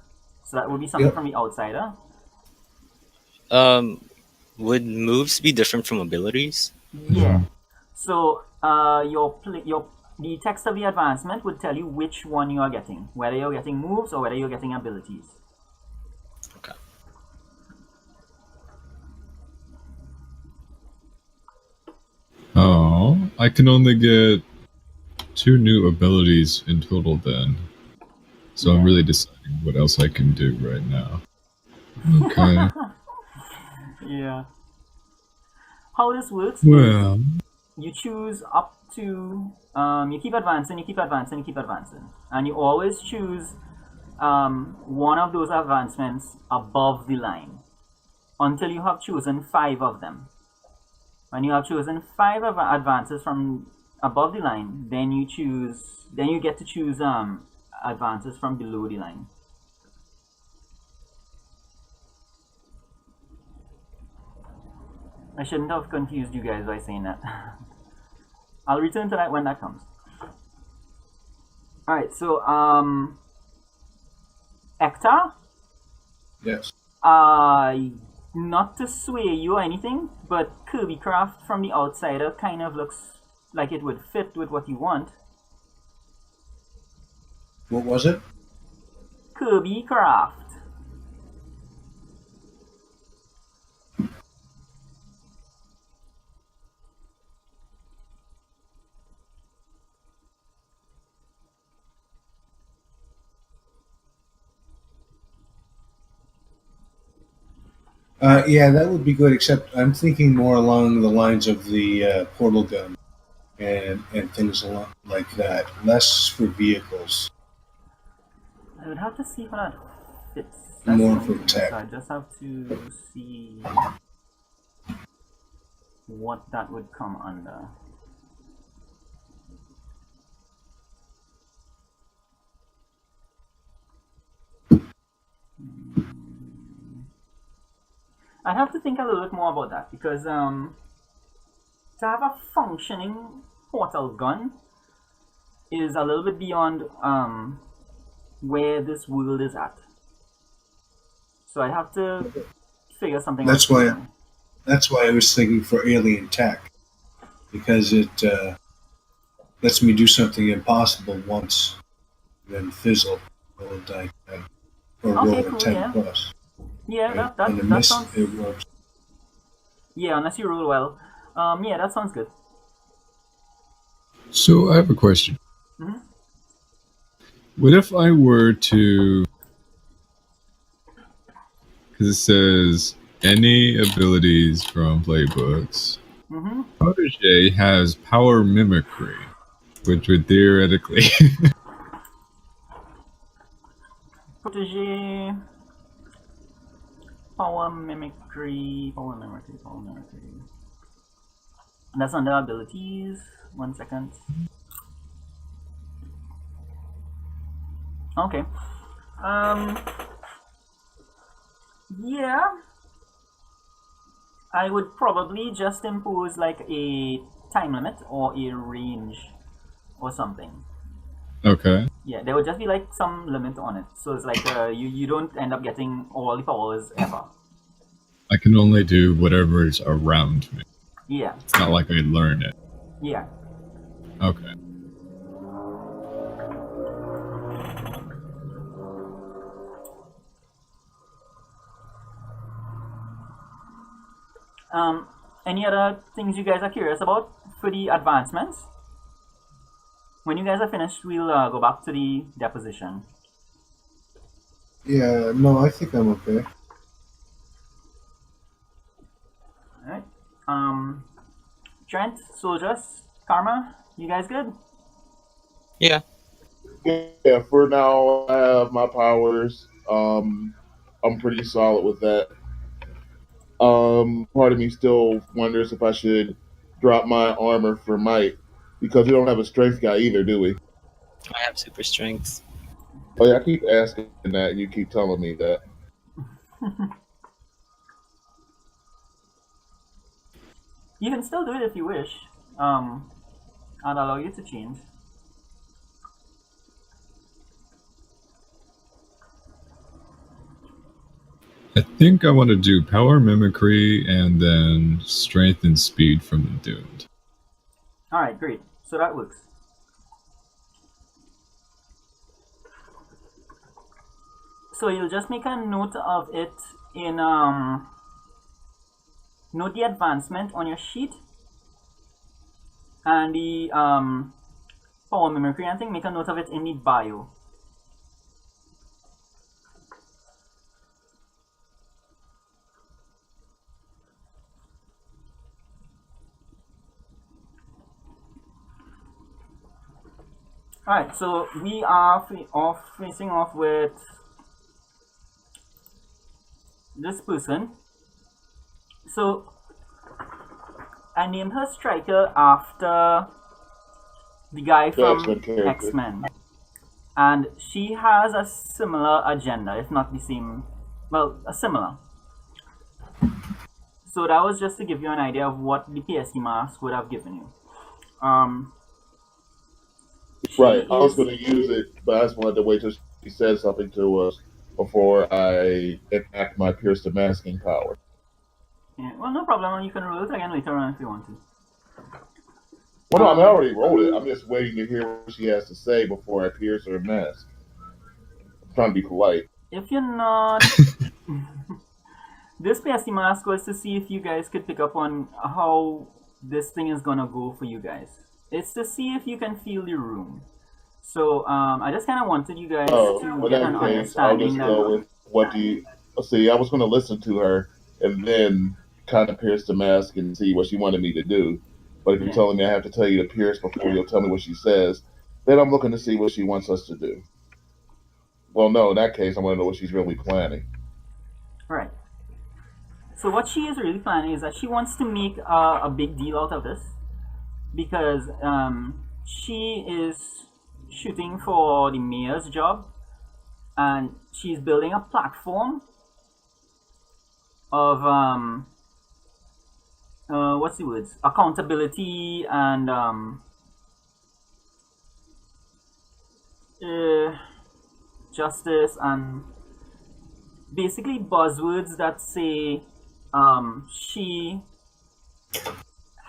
So that would be something from the outsider. Would moves be different from abilities? Yeah. So the text of the advancement would tell you which one you are getting, whether you're getting moves or whether you're getting abilities. Okay. Oh, I can only get 2 new abilities in total then. So I'm really deciding what else I can do right now. Okay. Yeah. How this works Well, is you choose up to you keep advancing, you keep advancing, you keep advancing, and you always choose one of those advancements above the line until you have chosen 5 of them. When you have chosen 5 advances from above the line, then you get to choose advances from below the line. I shouldn't have confused you guys by saying that. I'll return to that when that comes. Alright, so Ektar? Yes. Not to sway you or anything, but Kirby Craft from the outsider kind of looks like it would fit with what you want. What was it? Kirby Craft. Yeah, that would be good. Except I'm thinking more along the lines of the portal gun and things like that. Less for vehicles, I would have to see how that fits. That's the more only for thing. So tech. I just have to see what that would come under. I'd have to think a little bit more about that because to have a functioning portal gun is a little bit beyond where this world is at. So I have to figure something out. That's why. That's why I was thinking for alien tech, because it lets me do something impossible once, then fizzle, roll a die, or roll Okay, a cool. 10 Yeah, plus. yeah. Right? That On a that miss, sounds. it works. Yeah, unless you roll well. Yeah, that sounds good. So I have a question. Hmm. What if I were to, because it says any abilities from playbooks, Hmm. Protege has power mimicry, which would theoretically Protege, power mimicry. And that's under abilities. 1 second. Okay. Um. Yeah. I would probably just impose like a time limit or a range or something. okay. Yeah, there would just be like some limit on it. So it's like you don't end up getting all the powers ever. I can only do whatever is around me. Yeah, It's not like I learn it. yeah. Okay. Any other things you guys are curious about for the advancements? When you guys are finished, we'll go back to the deposition. Yeah, no, I think I'm okay. Alright. Trent, Soldiers, Karma, you guys good? Yeah. Yeah, for now, I have my powers. I'm pretty solid with that. Part of me still wonders if I should drop my armor for might because we don't have a strength guy either, do we? I have super strength. Oh yeah, I keep asking that, and you keep telling me that. You can still do it if you wish. I'll allow you to change. I think I want to do power mimicry and then strength and speed from the doomed. Alright, great. So that works. So you'll just make a note of it in note the advancement on your sheet and the power mimicry and thing, make a note of it in the bio. Alright, so we are facing off with this person. So I named her Striker after the guy from X-Men character. X-Men. And she has a similar agenda, if not the same, well, a similar. So that was just to give you an idea of what the PSD mask would have given you. Right, I was going to use it, but I just wanted to wait till she said something to us before I enact my pierce the masking power. Yeah, well, no problem. You can roll it again later on if you want to. Well, no, I mean, I already rolled it. I'm just waiting to hear what she has to say before I pierce her mask. I'm trying to be polite. If you're not... This PSD mask was to see if you guys could pick up on how this thing is gonna go for you guys. It's to see if you can feel the room. So I just kind of wanted you guys to In get an that case, I'll understanding just that... go with what do you... See, I was going to listen to her and then kind of pierce the mask and see what she wanted me to do. But if you're Yeah. telling me I have to tell you to pierce before you'll tell me what she says, then I'm looking to see what she wants us to do. Well, no, in that case, I want to know what she's really planning. Right. So what she is really planning is that she wants to make a big deal out of this because she is shooting for the mayor's job and she's building a platform of what's the words, accountability and justice and basically buzzwords that say she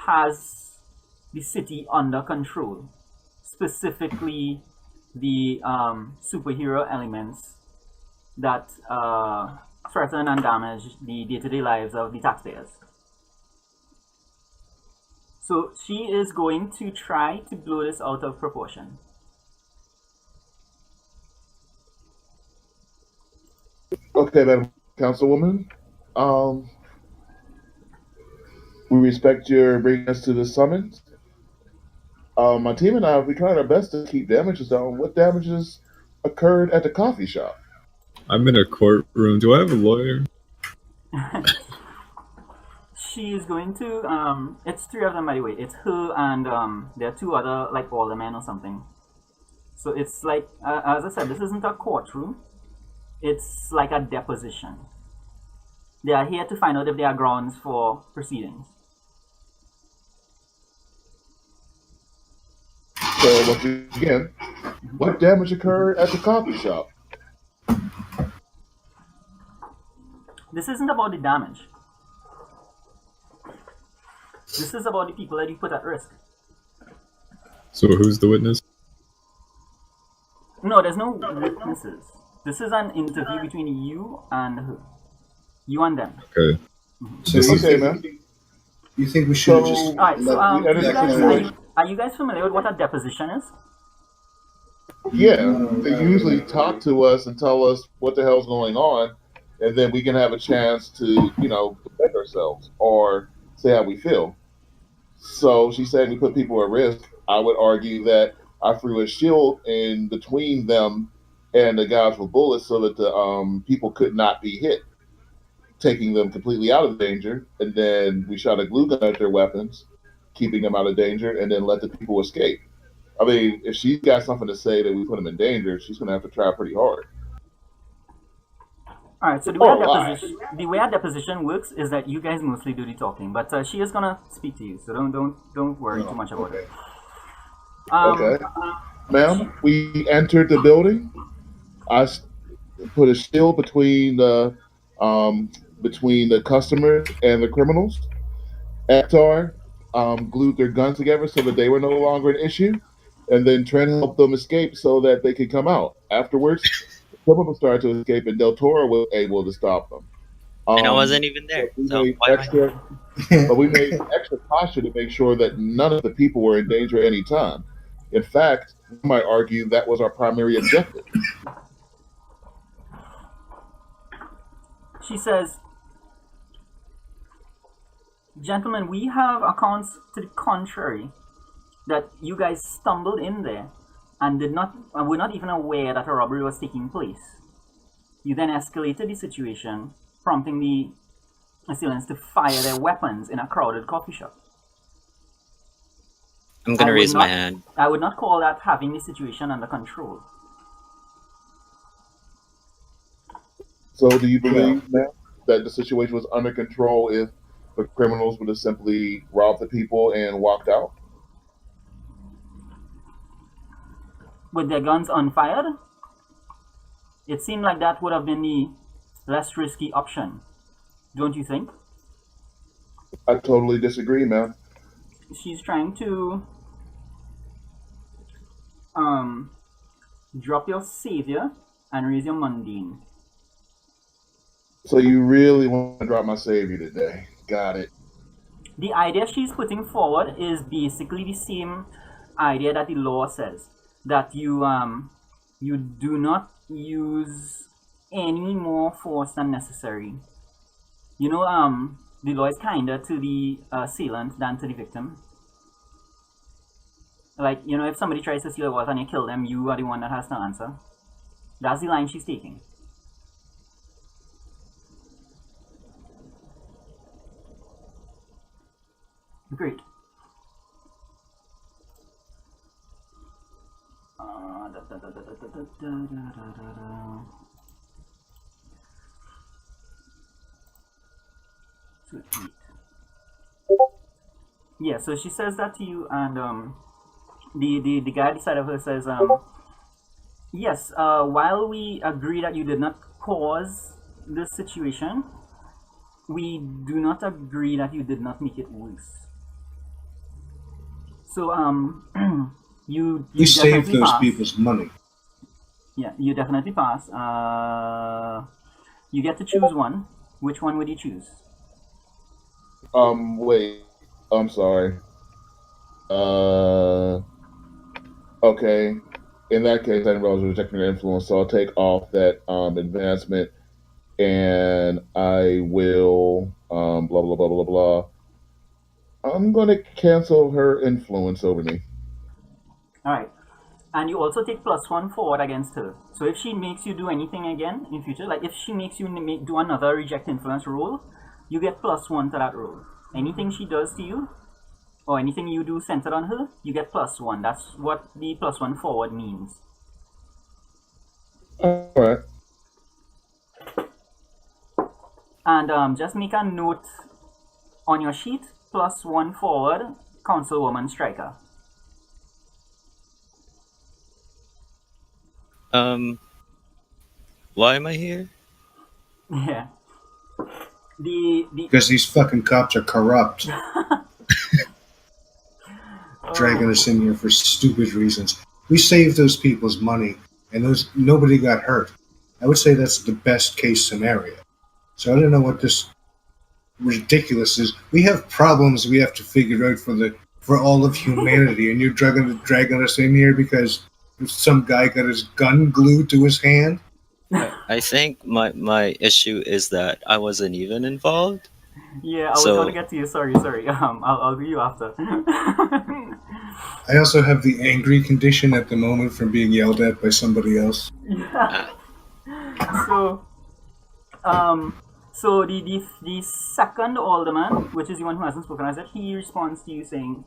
has the city under control, specifically the superhero elements that threaten and damage the day-to-day lives of the taxpayers. So she is going to try to blow this out of proportion. Okay, Madam Councilwoman. Um, we respect your bringing us to the summons. My team and I, we tried our best to keep damages down. What damages occurred at the coffee shop? I'm in a courtroom. Do I have a lawyer? She is going to it's three of them by the way. It's her and there are two other like aldermen or something. So it's like as I said, this isn't a courtroom. It's like a deposition. They are here to find out if there are grounds for proceedings. So once again, what damage occurred at the coffee shop? This isn't about the damage. This is about the people that you put at risk. So who's the witness? No, there's no witnesses. This is an interview between you and her. You and them. Okay. So This you is- Okay, think, man. you think we should have So- just Alright, so let you that guys, clear? are you guys familiar with what a deposition is? Yeah, they usually talk to us and tell us what the hell's going on, and then we can have a chance to, defend ourselves or say how we feel. So she said we put people at risk. I would argue that I threw a shield in between them and the guys with bullets so that the people could not be hit, taking them completely out of danger. And then we shot a glue gun at their weapons, keeping them out of danger, and then let the people escape. I mean, if she's got something to say that we put them in danger, she's going to have to try pretty hard. Alright, so the way a deposition works is that you guys mostly do the talking, but she is gonna speak to you, so don't worry too much about it. Okay. Ma'am, we entered the building. I put a shield between the customers and the criminals. Ektar glued their guns together so that they were no longer an issue, and then Trent helped them escape so that they could come out. Afterwards, some of them started to escape, and Del Toro was able to stop them. And I wasn't even there. We So made why am I- extra, but we made extra caution to make sure that none of the people were in danger at any time. In fact, I might argue that was our primary objective. She says, "Gentlemen, we have accounts to the contrary that you guys stumbled in there and were not even aware that a robbery was taking place. You then escalated the situation, prompting the assailants to fire their weapons in a crowded coffee shop. I'm gonna I would raise my not- hand. I would not call that having the situation under control." So, do you believe, ma'am, that the situation was under control if the criminals would have simply robbed the people and walked out? With their guns unfired, it seemed like that would have been the less risky option, don't you think? I totally disagree, ma'am. She's trying to drop your savior and raise your mundane. So, you really want to drop my savior today? Got it. The idea she's putting forward is basically the same idea that the law says, that you do not use any more force than necessary You know, the law is kinder to the assailant than to the victim. Like, you know, if somebody tries to steal a wallet and you kill them, you are the one that has to answer. That's the line she's taking. Great. Yeah, so she says that to you, and the guy beside of her says, yes, while we agree that you did not cause this situation, we do not agree that you did not make it worse. So, you We saved definitely those pass. people's money. Yeah, you definitely pass. You get to choose one. Which one would you choose? Wait. I'm sorry. Okay. In that case, I didn't realize I was rejecting your influence, so I'll take off that advancement, and I will blah blah blah blah blah. I'm gonna cancel her influence over me. Alright. And you also take +1 forward against her. So if she makes you do anything again in future, like if she makes you do another reject influence roll, you get +1 to that roll. Anything she does to you, or anything you do centered on her, you get +1. That's what the +1 forward means. All right. And just make a note on your sheet, +1 forward, Councilwoman Striker. Why am I here? Yeah. The Because these fucking cops are corrupt. Dragging us in here for stupid reasons. We saved those people's money, and nobody got hurt. I would say that's the best case scenario. So I don't know what this ridiculous is. We have problems we have to figure out for all of humanity, and you're dragging us in here because some guy got his gun glued to his hand. I think my issue is that I wasn't even involved. Yeah, I was So- going to get to you. Sorry. I'll do you after. I also have the angry condition at the moment from being yelled at by somebody else. Yeah. So the second alderman, which is the one who hasn't spoken as yet, he responds to you saying,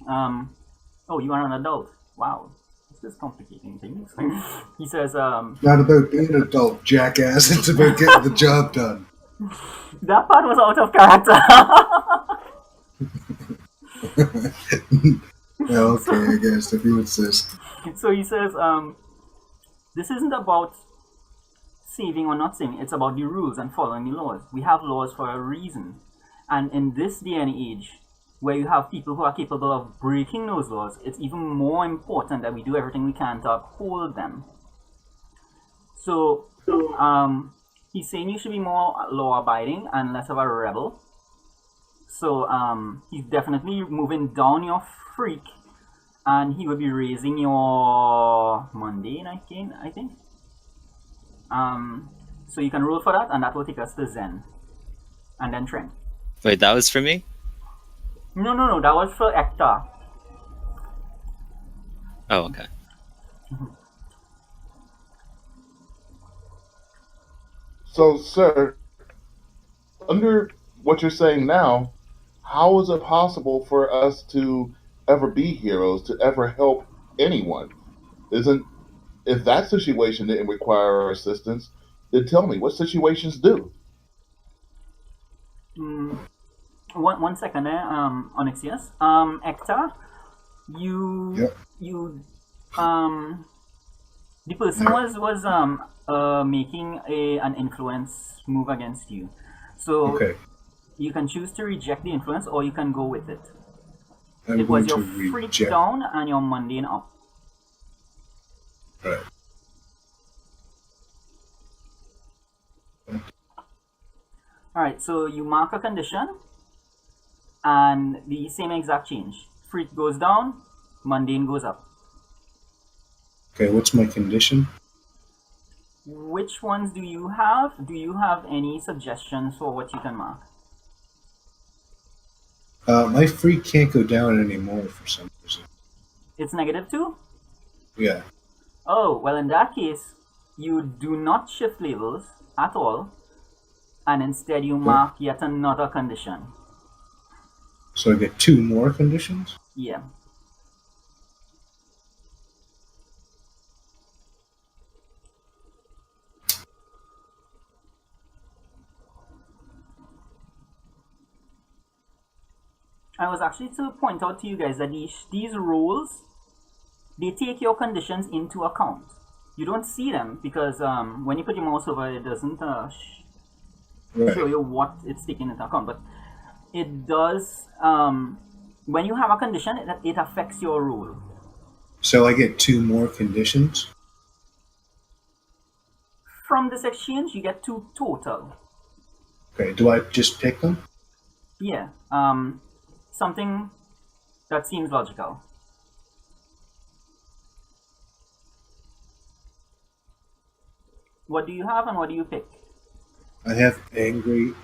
"Oh, you are an adult. Wow, this is complicating things." He says, Not about being an adult, jackass. It's about getting the job done. "That part was out of character." Well, okay, I guess if you insist. So he says, "This isn't about saving or not saving. It's about the rules and following the laws. We have laws for a reason. And in this day and age, where you have people who are capable of breaking those laws, it's even more important that we do everything we can to uphold them." So, he's saying you should be more law-abiding and less of a rebel. So, he's definitely moving down your freak, and he will be raising your mundane, I think. So you can roll for that, and that will take us to Zen. And then Trent. Wait, that was for me? No, that was for Hector. Oh, okay. So, sir, under what you're saying now, how is it possible for us to ever be heroes, to ever help anyone? If that situation didn't require our assistance, then tell me, what situations do? One second there, Onyxius. Hector, Yep. the person was making an influence move against you. So Okay. you can choose to reject the influence, or you can go with it. I'm It was going your to freak reject. down and your mundane up. Right. Alright, so you mark a condition, and the same exact change. Freak goes down, mundane goes up. Okay, what's my condition? Which ones do you have? Do you have any suggestions for what you can mark? My freak can't go down anymore for some reason. It's -2? Yeah. Oh, well, in that case, you do not shift labels at all, and instead you mark yet another condition. So I get 2 more conditions? Yeah. I was actually to point out to you guys that these rules, they take your conditions into account. You don't see them because when you put your mouse over it, doesn't show you what it's taking into account. But it does, when you have a condition, it affects your rule. So I get 2 more conditions? From this exchange, you get 2 total. Okay, do I just pick them? Yeah, something that seems logical. What do you have and what do you pick? I have angry.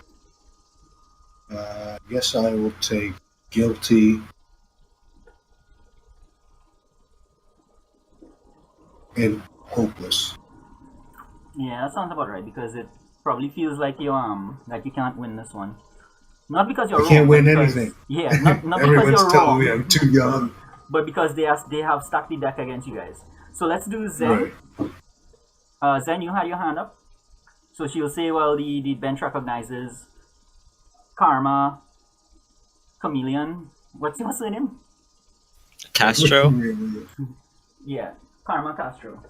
I guess I will take guilty and hopeless. Yeah, that sounds about right because it probably feels like you can't win this one. Not because you're I wrong. can't win because, anything. Yeah, not because Everyone's you're telling wrong, me I'm too young. but because they have stacked the deck against you guys. So let's do Zen. Right. Zen, you had your hand up. So she'll say, well, the bench recognizes Karma, Chameleon. What's your surname? Castro? Yeah, Karma Castro.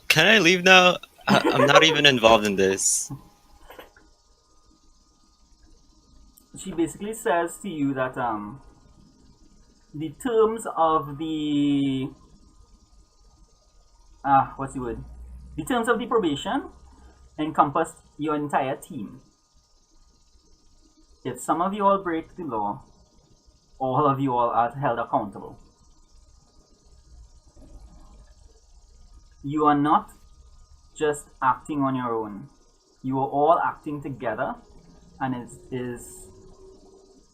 Can I leave now? I'm not even involved in this. She basically says to you that the terms of the what's the word? The terms of the probation encompass your entire team. If some of you all break the law, all of you all are held accountable. You are not just acting on your own. You are all acting together, and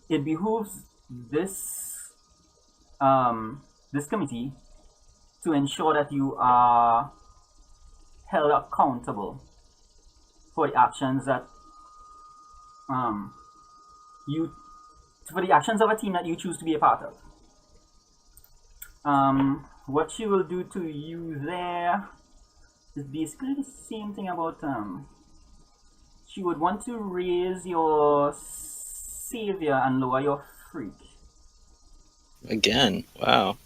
it behooves this this committee to ensure that you are held accountable for the actions that for the actions of a team that you choose to be a part of. What she will do to you there is basically the same thing about she would want to raise your savior and lower your freak. Again, wow.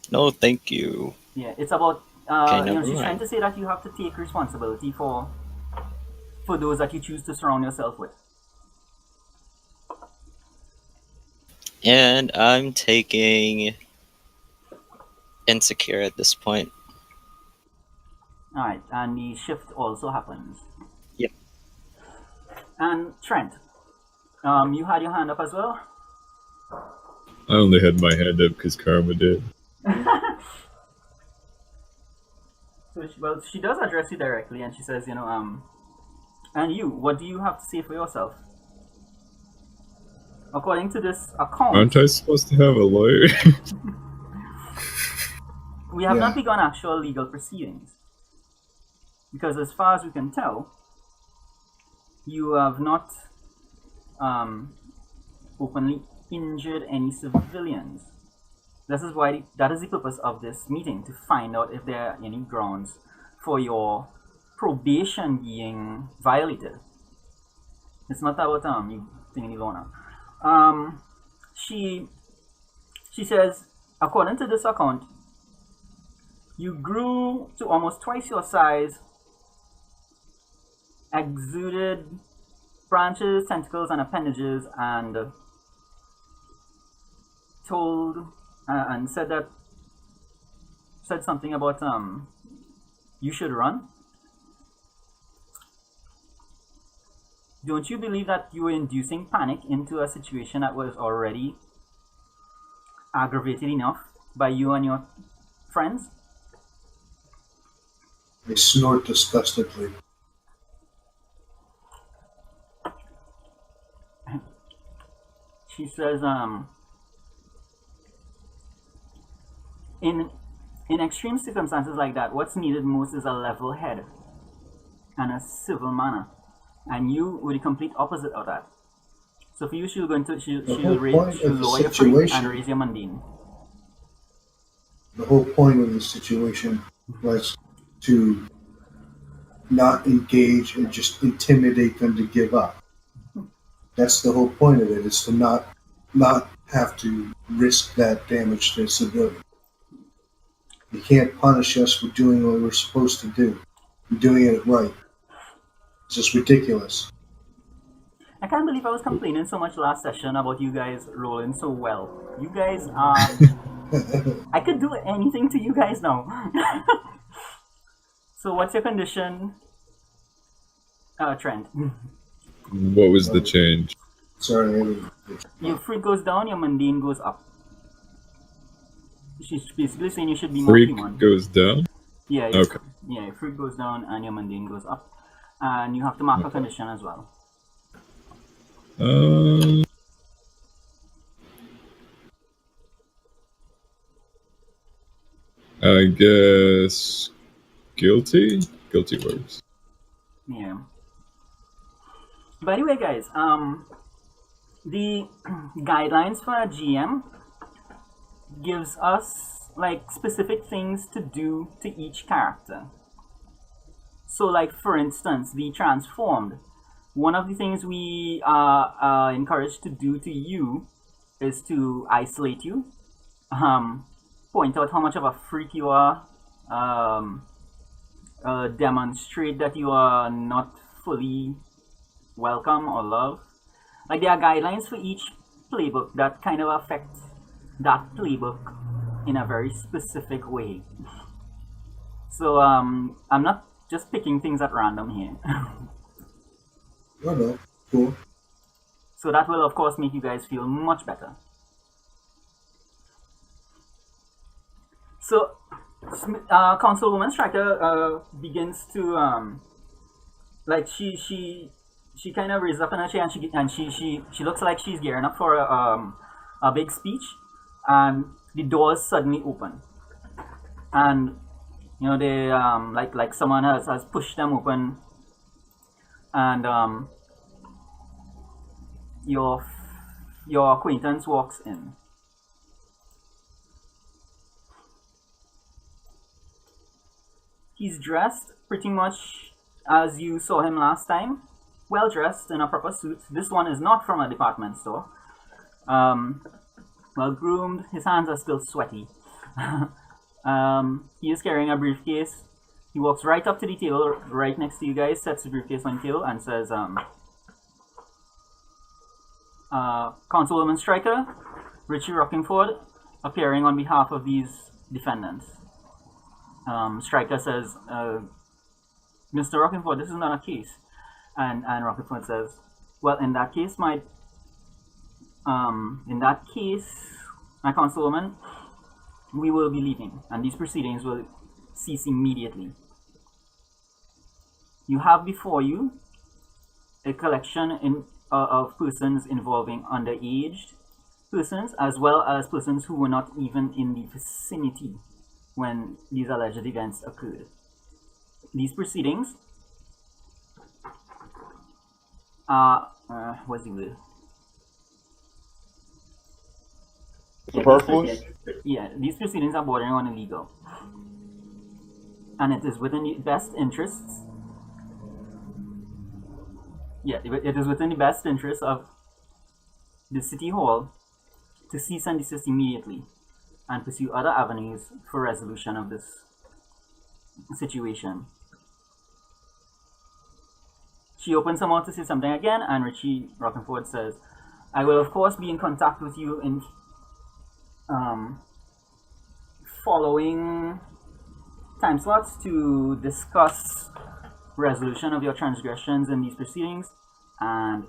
No, thank you. Yeah, it's about she's trying to say that you have to take responsibility for those that you choose to surround yourself with. And I'm taking insecure at this point. Alright, and the shift also happens. Yep. And Trent, you had your hand up as well? I only had my hand up because Karma did. So she does address you directly, and she says, and you, what do you have to say for yourself? According to this account, Aren't I supposed to have a lawyer? we have not begun actual legal proceedings. Because as far as we can tell, you have not openly injured any civilians. That is the purpose of this meeting, to find out if there are any grounds for your probation being violated. It's not about you thinking the law now. She says, according to this account, you grew to almost twice your size, exuded branches, tentacles, and appendages, and said something about you should run. Don't you believe that you were inducing panic into a situation that was already aggravated enough by you and your friends? I snort disgustedly. She says, in extreme circumstances like that, what's needed most is a level head and a civil manner, and you were the complete opposite of that. So for you, she'll lower your free and raise your mundane. The whole point of the situation was to not engage and just intimidate them to give up. That's the whole point of it, is to not have to risk that damage to civilians. You can't punish us for doing what we're supposed to do. We're doing it right. It's just ridiculous. I can't believe I was complaining so much last session about you guys rolling so well. You guys, I could do anything to you guys now. So what's your condition, Trent? What was the change? Sorry, Your freak goes down, your mundane goes up. She's basically saying you should be more Freak human. goes down? Yeah, Okay. Yeah, your freak goes down and your mundane goes up. And you have to mark a condition as well. I guess guilty? Guilty works. Yeah. By the way, guys, the guidelines for a GM gives us like specific things to do to each character. So, like for instance, the transformed. One of the things we are encouraged to do to you is to isolate you, point out how much of a freak you are, demonstrate that you are not fully welcome or loved. Like there are guidelines for each playbook that kind of affect that playbook in a very specific way. So I'm not just picking things at random here. Oh no, cool. So that will of course make you guys feel much better. So Councilwoman Striker begins to like she kind of raises up in her chair and she looks like she's gearing up for a big speech, and the doors suddenly open, and you know they like someone has pushed them open, and your acquaintance walks in. He's dressed pretty much as you saw him last time. Well dressed in a proper suit. This one is not from a department store. Well groomed. His hands are still sweaty. He is carrying a briefcase. He walks right up to the table right next to you guys, sets the briefcase on the table, and says, Councilwoman Striker, Richie Rockingford, appearing on behalf of these defendants. Striker says, Mr. Rockingford, this is not a case. And Rockingford says, well, in that case, my councilwoman, we will be leaving, and these proceedings will cease immediately. You have before you a collection of persons involving underage persons, as well as persons who were not even in the vicinity when these alleged events occurred. These proceedings are, what's the word? Superfluous? Yeah, these proceedings are bordering on illegal. And it is within the best interests. Yeah, it is within the best interest of the City Hall to cease and desist immediately and pursue other avenues for resolution of this situation. She opens her mouth to say something again, and Richie Rockingford says, I will of course be in contact with you in following time slots to discuss resolution of your transgressions in these proceedings, and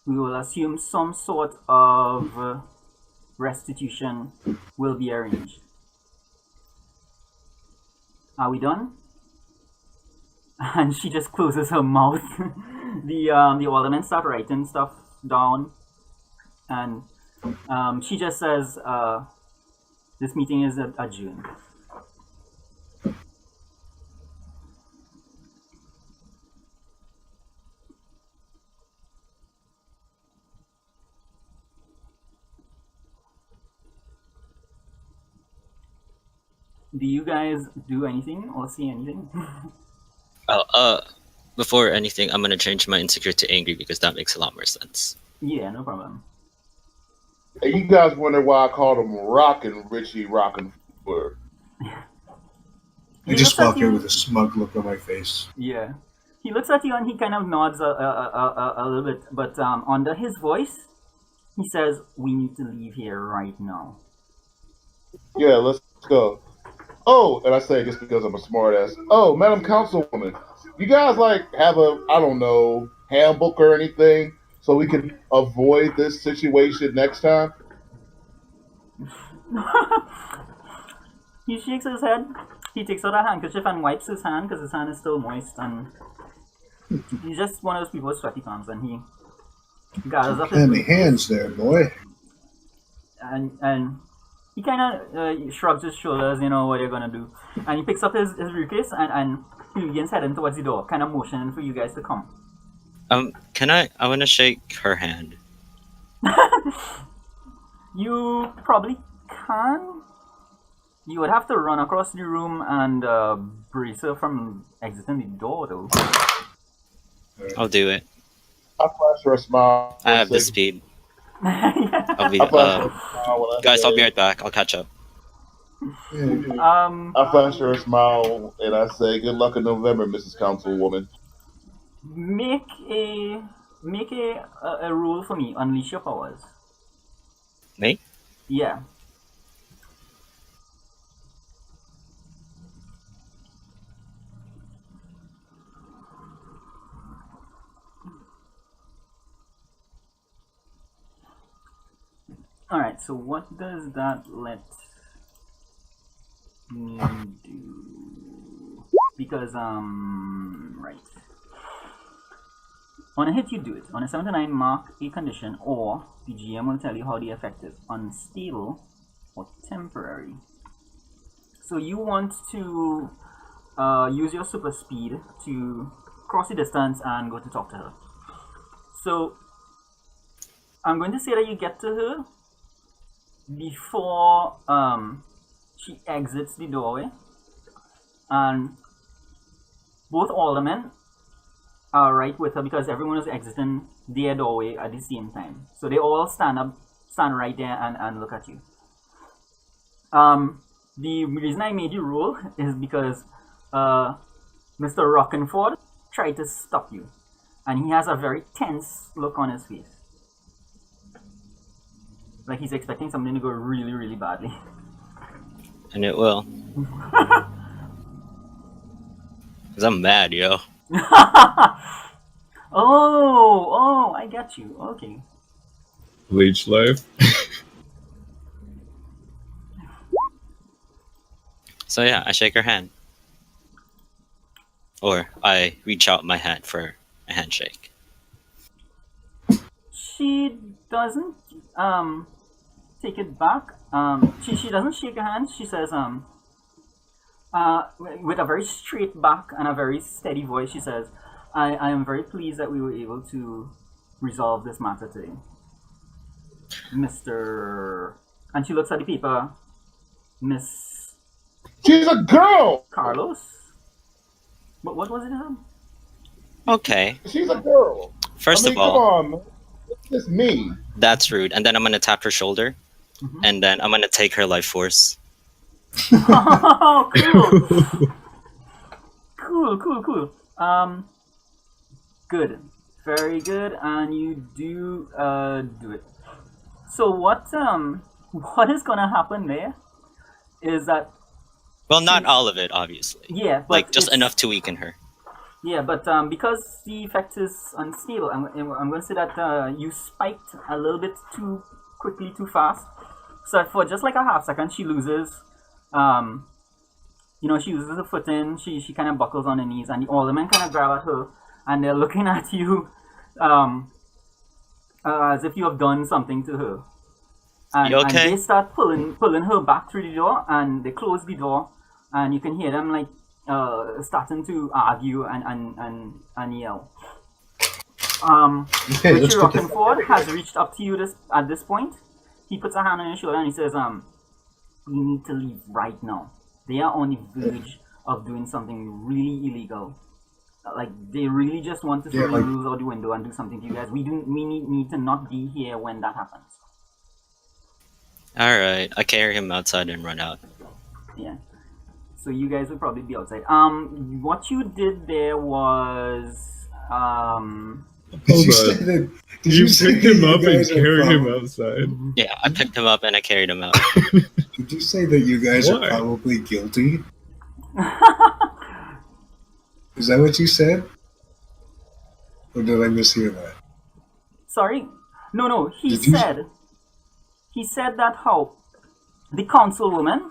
we will assume some sort of restitution will be arranged. Are we done? And she just closes her mouth. The aldermen start writing stuff down, and she just says, "This meeting is adjourned." Do you guys do anything or see anything? Oh, before anything, I'm gonna change my insecure to angry because that makes a lot more sense. Yeah, no problem. And you guys wonder why I called him Rockin' Richie Rockin' Word. I just walk here with a smug look on my face. Yeah. He looks at you and he kind of nods a little bit, but under his voice, he says, "We need to leave here right now." Yeah, let's go. Oh, and I say just because I'm a smartass. Oh, Madam Councilwoman, you guys like have a, I don't know, handbook or anything so we can avoid this situation next time? He shakes his head. He takes out a handkerchief and wipes his hand because his hand is still moist, and he's just one of those people with sweaty palms, and he gathers up his Clammy hands there, boy. and he kind of shrugs his shoulders, you know what you're gonna do, and he picks up his briefcase and he begins heading towards the door, kind of motioning for you guys to come. I want to shake her hand. You probably can. You would have to run across the room and brace her from exiting the door, though. I'll do it. I flash her a smile. I have the Say- speed. Yeah. I'll be, I flash her a smile when I guys, I'll be say- right back. I'll catch up. I flash her a smile and I say, "Good luck in November, Mrs. Councilwoman." Make a roll for me. Unleash your powers. Me? Yeah. Alright, so what does that let me do? Because, right. On a hit, you do it. On a 7 to 9, mark a condition, or the GM will tell you how the effect is unstable or temporary. So you want to use your super speed to cross the distance and go to talk to her. So I'm going to say that you get to her before she exits the doorway, and both aldermen are right with her because everyone is exiting their doorway at the same time. So they all stand right there and look at you. The reason I made you roll is because Mr. Rockenford tried to stop you, and he has a very tense look on his face. Like he's expecting something to go really, really badly. And it will. Because I'm mad, yo. Oh, I got you. Okay. Leech life. So yeah, I shake her hand. Or I reach out my hand for a handshake. She doesn't take it back. She doesn't shake her hand. She says with a very straight back and a very steady voice, she says, I am very pleased that we were able to resolve this matter today. Mr. And she looks at the paper. Miss She's a girl. Carlos? What was it? Okay. She's a girl. First I mean, of all, come on, man. It's me. that's rude. And then I'm gonna tap her shoulder, and then I'm gonna take her life force. Oh, cool. Cool. Good. Very good, and you do it. So what is gonna happen there is that Well, not all of it, obviously. yeah, but Like just it's- enough to weaken her. Yeah, but because the effect is unstable, I'm going to say that you spiked a little bit too quickly, too fast. So for just like a half second, she loses she uses her foot in. She kind of buckles on her knees, and the aldermen kind of grab at her, and they're looking at you, as if you have done something to her. And, You okay? and they start pulling her back through the door, and they close the door, and you can hear them like starting to argue and yell. Okay, let's Richard get the Rockenford has reached up to you at this point. He puts a hand on your shoulder and he says, "You need to leave right now. They are on the verge of doing something really illegal. Like they really just want to throw the rules out the window and do something to you guys. We need to not be here when that happens." All right, I carry him outside and run out. Yeah. So you guys will probably be outside. What you did there was Did you Hold say on. that? Did You say picked him that up you and guys are carried him prob- outside. Yeah, I picked him up and I carried him out. Did you say that you guys are Why? probably guilty? Is that what you said? Or did I mishear that? sorry. No. He Did you- said that how the councilwoman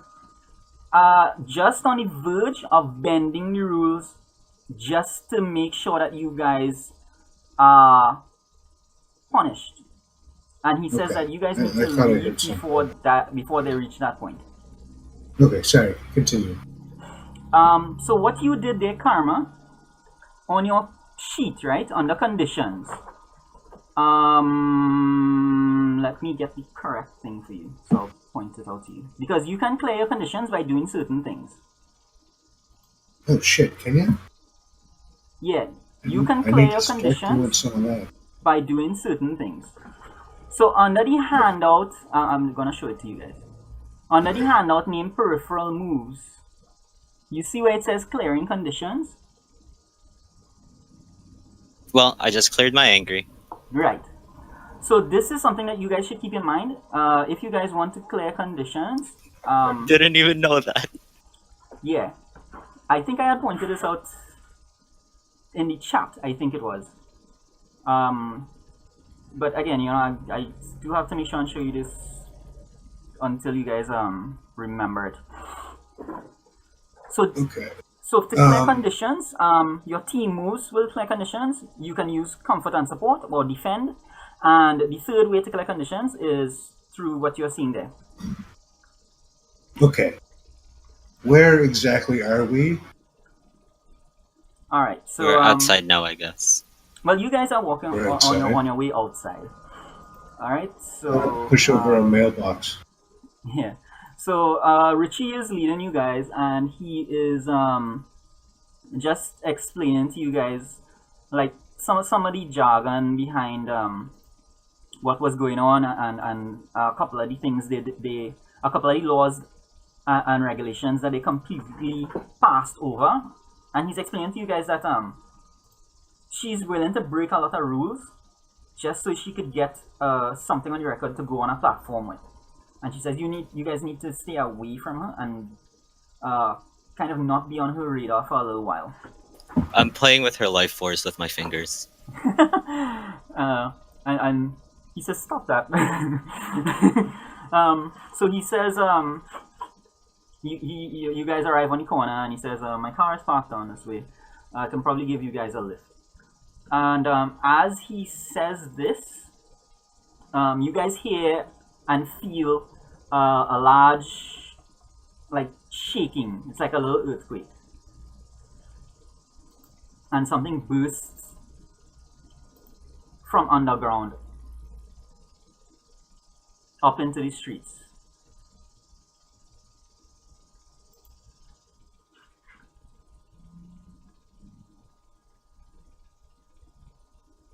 are just on the verge of bending the rules just to make sure that you guys are punished. And he says Okay. that you guys I need to thought I leave heard something. before they reach that point. Okay, sorry. Continue. So what you did there, Karma, on your sheet, right, under conditions. Let me get the correct thing for you. So I'll point it out to you. Because you can clear your conditions by doing certain things. Oh shit! Can you? Yeah, you can I clear need your to start doing conditions some of that. by doing certain things. So under the handout, I'm gonna show it to you guys. Under the handout named Peripheral Moves, you see where it says Clearing Conditions? Well, I just cleared my angry. Right. So this is something that you guys should keep in mind. If you guys want to clear conditions, Didn't even know that. yeah. I think I had pointed this out in the chat, I think it was. But again, I do have to make sure and show you this until you guys remember it. So Okay. So to clear conditions, your team moves will clear conditions. You can use comfort and support or defend. And the third way to clear conditions is through what you're seeing there. Okay. Where exactly are we? All right. So We're outside now, I guess. well, you guys are walking We're on outside. on your way outside. All right. So Push over a mailbox. yeah. So Richie is leading you guys, and he is just explaining to you guys like some of the jargon behind what was going on, and a couple of the things a couple of the laws and regulations that they completely passed over. And he's explaining to you guys that she's willing to break a lot of rules just so she could get something on the record to go on a platform with. And she says you guys need to stay away from her and kind of not be on her radar for a little while. I'm playing with her life force with my fingers. And he says, "Stop that." So he says, you guys arrive on the corner, and he says, "My car is parked down this way. I can probably give you guys a lift." And as he says this, you guys hear and feel a large, like, shaking. It's like a little earthquake. And something bursts from underground up into the streets.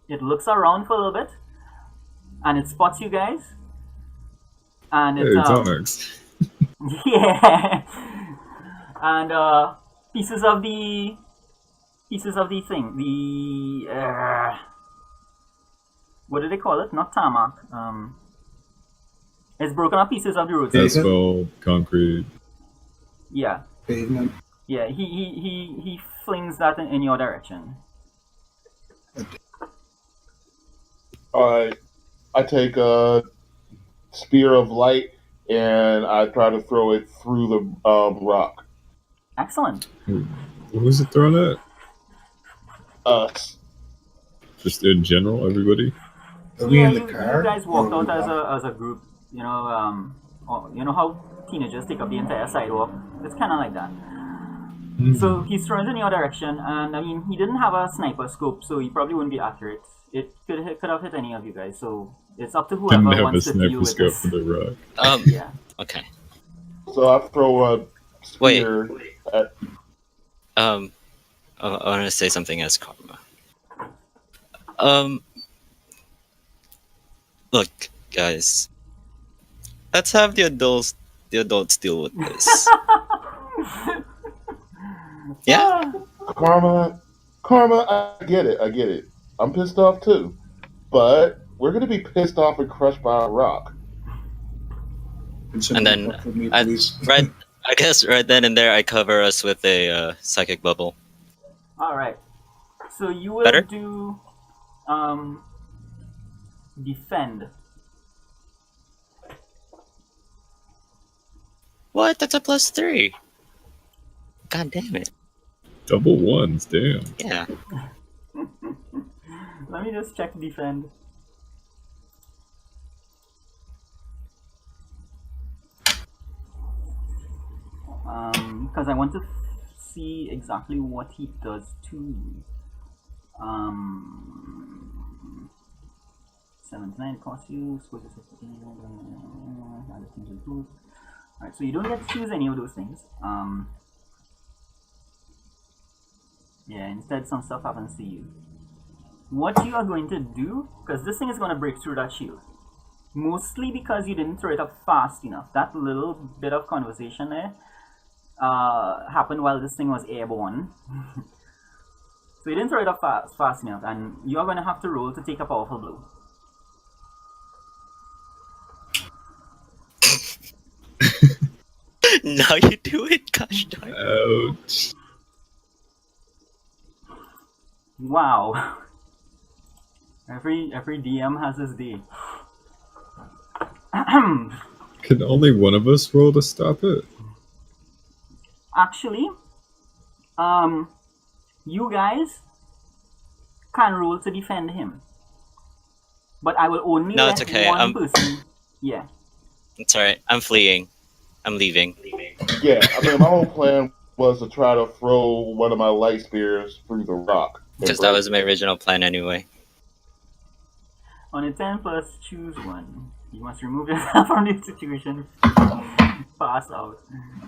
It looks around for a little bit, and it spots you guys. And Hey, it it's Onyx. yeah, and pieces of the thing, the what do they call it? Not tarmac. It's broken up pieces of the road. Asphalt, concrete. Yeah, Pavement. yeah. He flings that in your direction. I take a spear of light and I try to throw it through the rock. Excellent. Who's it thrown at? Us. Just in general, everybody? Are we Yeah, in the you car? guys walked Or out are we as a group. You know how teenagers take up the entire sidewalk. It's kind of like that. So he's thrown in your direction, and I mean, he didn't have a sniper scope, so he probably wouldn't be accurate. It could have hit any of you guys. So it's up to Didn't whoever have a wants to deal sniper with scope this. for the rock. Yeah. Okay. So I throw a Wait. spear at. I want to say something as karma. Look, guys. Let's have the adults deal with this. Yeah? Karma, I get it. I'm pissed off too. But we're gonna be pissed off and crushed by a rock. Can And then, someone help me, I please? guess right then and there, I cover us with a psychic bubble. All right. So you will Better? do defend. What? That's a +3. God damn it. Double ones, damn. Yeah. Let me just check defend. Because I want to see exactly what he does to 7 to 9 costs you. Alright, so you don't get to choose any of those things. Yeah, instead some stuff happens to you. What you are going to do, because this thing is going to break through that shield. Mostly because you didn't throw it up fast enough. That little bit of conversation there happened while this thing was airborne. So you didn't throw it up fast enough, and you're going to have to roll to take a powerful blow. Now you do it, gosh darn. Ouch. Wow. Every DM has his day. Can only one of us roll to stop it? Actually, you guys can roll to defend him. But I will only No, let it's okay. one person. Yeah. It's alright. I'm fleeing. I'm leaving. Yeah, I mean, my whole plan was to try to throw one of my light spears through the rock. Because that was my original plan anyway. On a 10 plus, choose one. You must remove yourself from the situation. Pass out.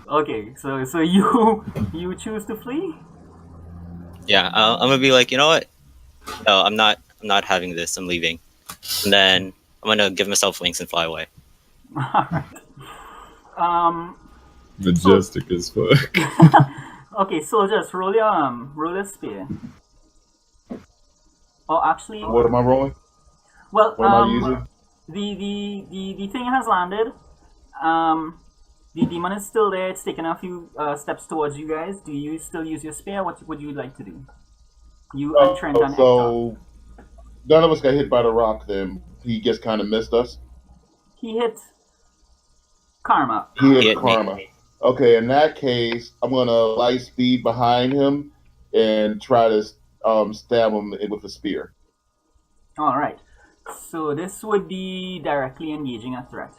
Okay, so you choose to flee? Yeah, I'm gonna be like, you know what? No, I'm not having this. I'm leaving. And then I'm gonna give myself wings and fly away. Alright. Majestic as fuck. Okay, soldiers, roll your spear. Oh, actually, What am I rolling? well, What am I using? the thing has landed. The demon is still there. It's taken a few steps towards you guys. Do you still use your spear? What would you like to do? You and Trent and Hector. So none of us got hit by the rock. Then he just kind of missed us. He hit Karma. He hit hit me. Karma. Okay, in that case, I'm gonna light speed behind him and try to stab him with a spear. All right. So this would be directly engaging a threat.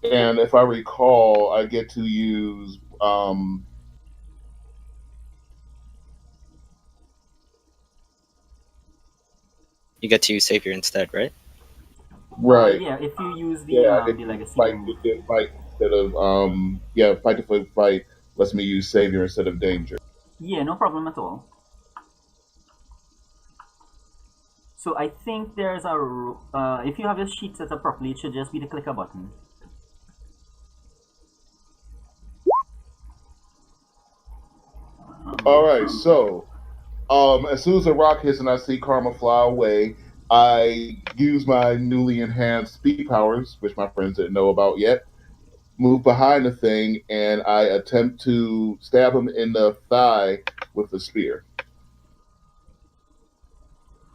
And if I recall, I get to use You get to use Savior instead, right? right. Yeah, if you use the Yeah, I get the to legacy fight move. instead of fight to fight lets me use savior instead of danger. Yeah, no problem at all. So I think there's a if you have your sheet set up properly, it should just be the clicker button. All right, so as soon as the rock hits and I see Karma fly away, I use my newly enhanced speed powers, which my friends didn't know about yet. Move behind the thing, and I attempt to stab him in the thigh with the spear.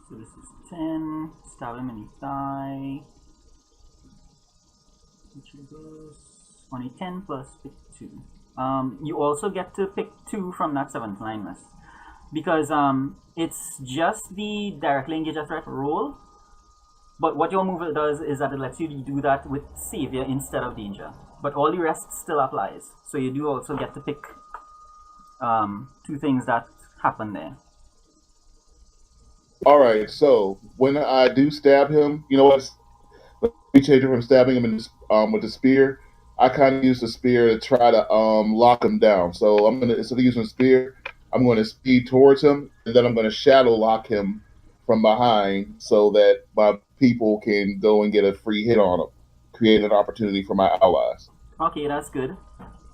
So this is 10, stab him in the thigh. Which goes on a 10 plus pick 2. You also get to pick 2 from that 7th line list. Because it's just the directly engage a threat roll. But what your move does is that it lets you do that with Savior instead of Danger. But all the rest still applies. So you do also get to pick 2 things that happen there. Alright, so when I do stab him, you know what? Let me change it from stabbing him with the spear. I kind of use the spear to try to lock him down. So I'm gonna, instead of using the spear, I'm going to speed towards him, and then I'm going to shadow lock him from behind so that my people can go and get a free hit on him, create an opportunity for my allies. Okay, that's good.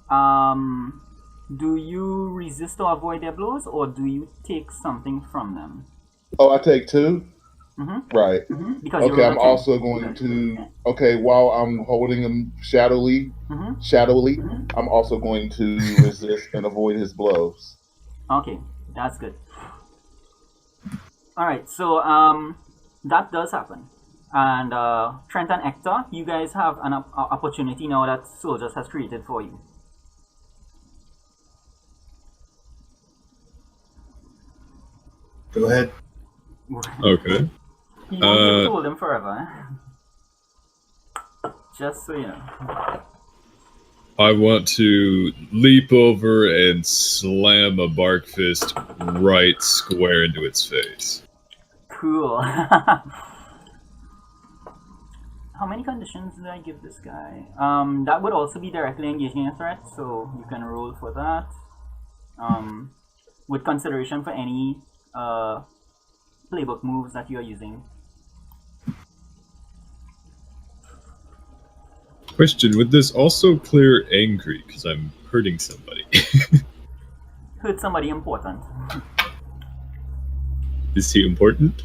Do you resist or avoid their blows, or do you take something from them? Oh, I take 2? Mm-hmm. Right. Mm-hmm. Because okay, I'm also going to... Okay, while I'm holding him shadowily, I'm also going to resist and avoid his blows. Okay, that's good. Alright, so that does happen. And Trent and Hector, you guys have an opportunity now that Soldiers has created for you. Go ahead. Okay. You won't be able to hold him forever. Just so you know. I want to leap over and slam a bark fist right square into its face. Cool. How many conditions did I give this guy? That would also be directly engaging a threat, so you can roll for that. With consideration for any playbook moves that you are using. Question, would this also clear angry, because I'm hurting somebody? Hurt somebody important. Is he important?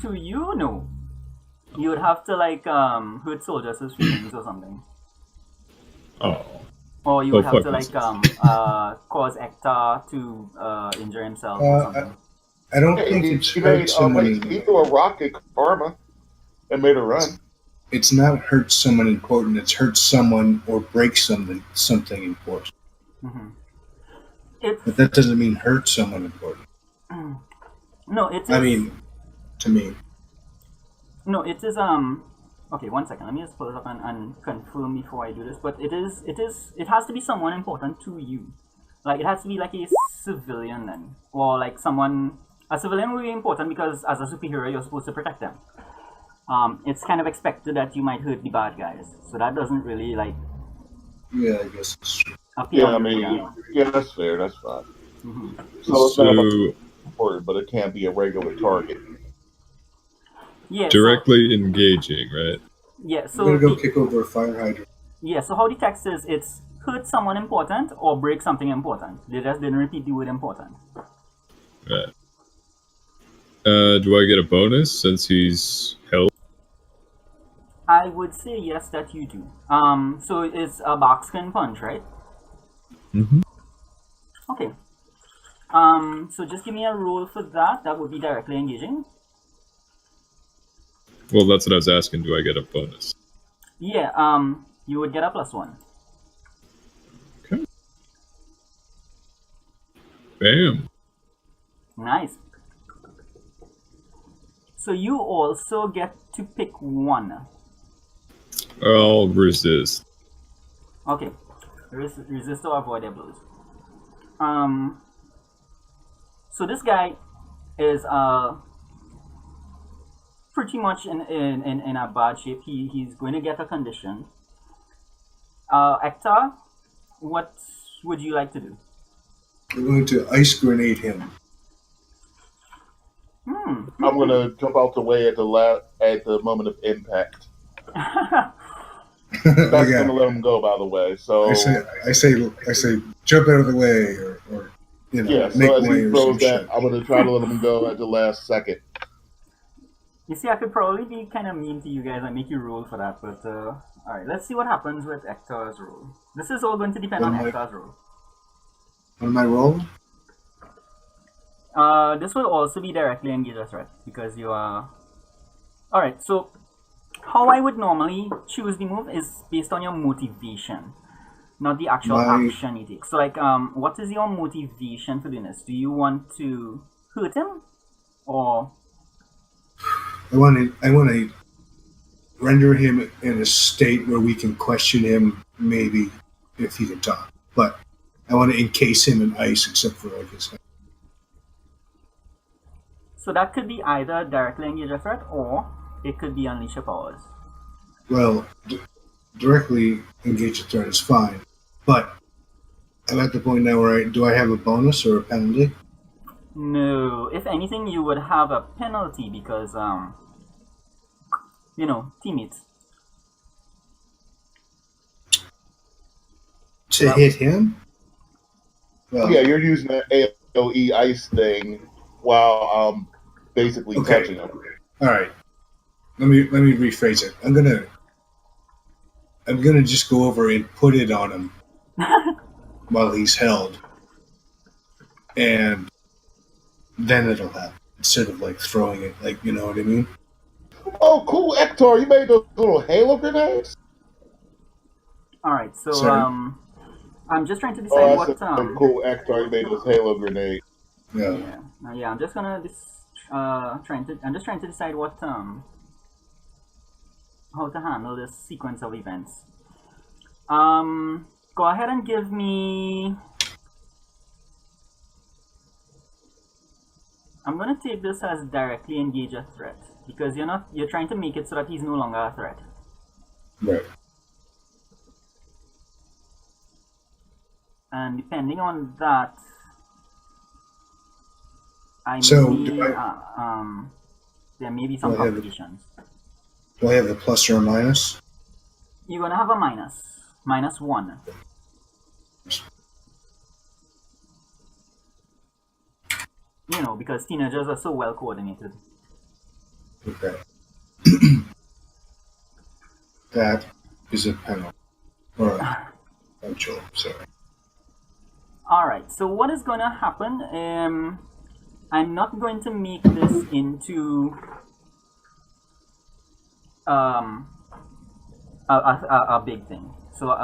To you, no. You would have to like hurt Soldiers' feelings or something. Oh. Or you would have to like this. cause Hector to injure himself or something. I don't think it's hurt someone. He threw a rock at Karma and made a run. It's not hurt someone important. It's hurt someone or break something important. Mm-hmm. But that doesn't mean hurt someone important. No, it is. I mean, to me. No, it is. Okay, one second. Let me just pull it up and confirm before I do this. But it has to be someone important to you. Like it has to be like a civilian then, or like someone. A civilian will be important because as a superhero, you're supposed to protect them. It's kind of expected that you might hurt the bad guys, so that doesn't really like. Yeah, I guess it's true. Yeah, I mean, yeah, that's fair. That's fine. Mm-hmm. So it's not important, but it can't be a regular target. Yeah. Directly engaging, right? Yeah. So I'm gonna go kick over a fire hydrant. Yeah. So how the text is, it's hurt someone important or break something important. They just didn't repeat the word important. Right. Do I get a bonus since he's held? I would say yes that you do. So it's a barkskin punch, right? Mm-hmm. Okay. So just give me a roll for that. That would be directly engaging. Well, that's what I was asking. Do I get a bonus? Yeah. You would get a +1. Okay. Bam. Nice. So you also get to pick 1. I'll resist. Okay. Resist or avoid their blows. So this guy is pretty much in a bad shape. He's going to get a condition. Hector, what would you like to do? I'm going to ice grenade him. I'm gonna jump out the way at the moment of impact. That's gonna let him go, by the way. So I say, jump out of the way, or yeah. make So as way he or throws some that, shit. I'm gonna try to let him go at the last second. You see, I could probably be kind of mean to you guys and make you roll for that, but alright, let's see what happens with Hector's roll. This is all going to depend on Hector's roll. What am I rolling? This will also be directly engage a threat because you are Alright, so how I would normally choose the move is based on your motivation, not the actual action you take. So, like, what is your motivation for doing this? Do you want to hurt him, or I want to render him in a state where we can question him, maybe if he can talk. But I want to encase him in ice, except for like his head. so that could be either directly engage a threat, or it could be unleash your powers. Well, directly engage a threat is fine, but I'm at the point now where do I have a bonus or a penalty? No, if anything, you would have a penalty because teammates. To Well- hit him? Well, Yeah, you're using that AoE ice thing while basically Okay. touching him. all right. Let me rephrase it. I'm gonna just go over and put it on him while he's held, and then it'll happen instead of like throwing it. Like, you know what I mean? Oh, cool, Ector! You made those little Halo grenades. Alright, so Sorry. I'm just trying to decide Oh, what that's a cool, Ector! You made those Halo grenades. Yeah. yeah, I'm just gonna I'm just trying to decide what how to handle this sequence of events. Go ahead and give me. I'm gonna take this as directly engage a threat because you're trying to make it so that he's no longer a threat. Right. And depending on that, So, there may be some Do I have- complications. Do I have the plus or a minus? You're gonna have a -1. Because teenagers are so well coordinated. Okay. That is a penalty. Or a joke, sorry. Alright, so what is gonna happen? I'm not going to make this into a big thing. So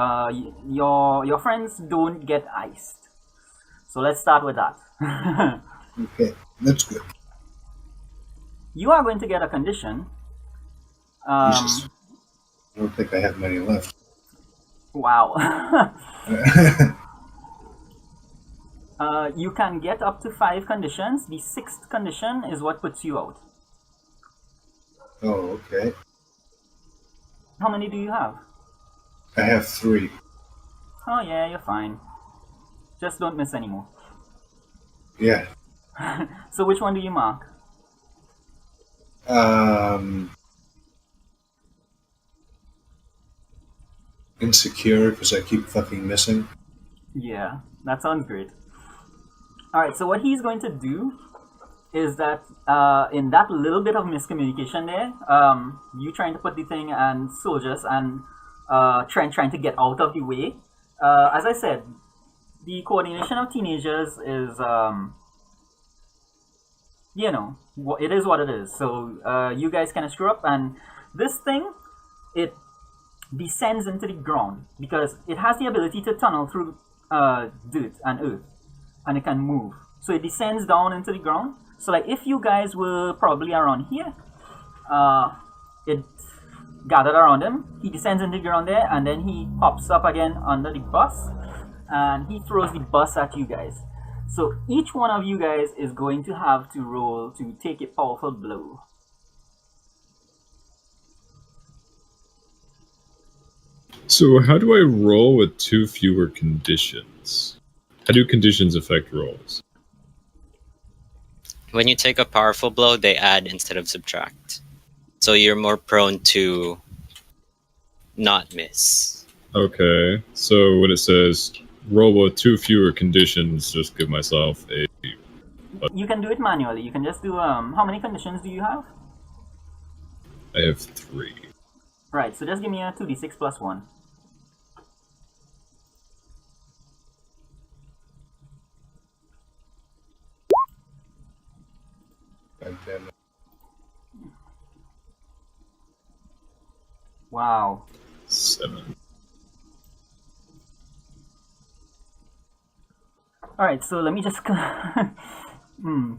your friends don't get iced. So let's start with that. Okay, that's good. You are going to get a condition. Jesus. I don't think I have many left. Wow. You can get up to 5 conditions. The 6th condition is what puts you out. Oh, okay. How many do you have? I have 3. Oh yeah, you're fine. Just don't miss anymore. Yeah. So which one do you mark? Insecure because I keep fucking missing. Yeah, that sounds great. Alright, so what he's going to do is that in that little bit of miscommunication there, you trying to put the thing and soldiers and trying to get out of the way. As I said, the coordination of teenagers is, it is what it is. So you guys kind of screw up, and this thing, it descends into the ground because it has the ability to tunnel through dirt and earth, and it can move. So it descends down into the ground. So like if you guys were probably around here, it gathered around him. He descends into the ground there, and then he pops up again under the bus, and he throws the bus at you guys. So each one of you guys is going to have to roll to take a powerful blow. So how do I roll with 2 fewer conditions? How do conditions affect rolls? When you take a powerful blow, they add instead of subtract. So you're more prone to not miss. Okay, so when it says roll with 2 fewer conditions, just give myself a... You can do it manually. You can just do how many conditions do you have? I have 3. Right, so just give me a 2d6 plus 1. God damn it. Wow. 7. All right, so let me just. hmm.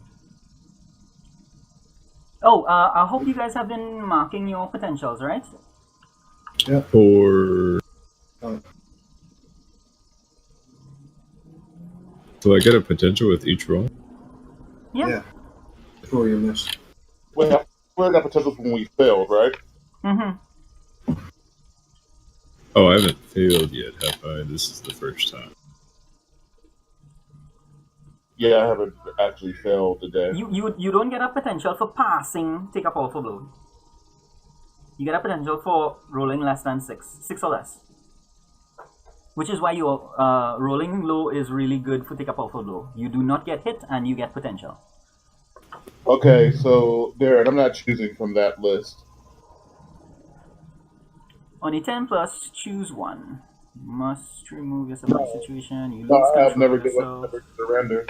Oh, I hope you guys have been marking your potentials, right? For. Oh, Do I get a potential with each roll? Yeah. yeah. Before you missed. Well, we got potential when we failed, right? Mm-hmm. Oh, I haven't failed yet, have I? This is the first time. Yeah, I haven't actually failed today. You don't get a potential for passing. Take a powerful blow. You get a potential for rolling less than 6 or less. Which is why your rolling low is really good for take a powerful blow. You do not get hit and you get potential. Okay, so Darren, I'm not choosing from that list. On a 10 plus, choose one. You must remove yourself from the situation. You No, lose I have control never of give up, yourself. never surrender,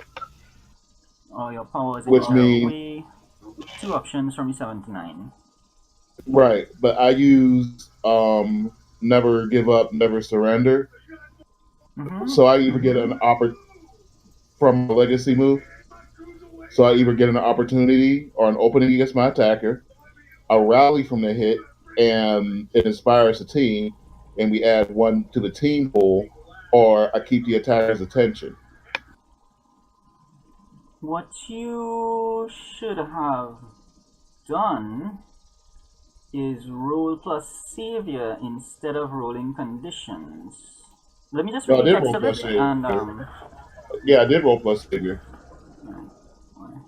Or your power is able which to drive means away. 2 options from 7 to 9. right. But I use never give up, never surrender. Mm-hmm. So I either get an from a legacy move. So I either get an opportunity or an opening against my attacker, a rally from the hit, and it inspires the team, and we add 1 to the team pool, or I keep the attacker's attention. What you should have done is roll plus savior instead of rolling conditions. Let me just No, I read the did text roll of it plus and savior. Yeah, I did roll plus savior.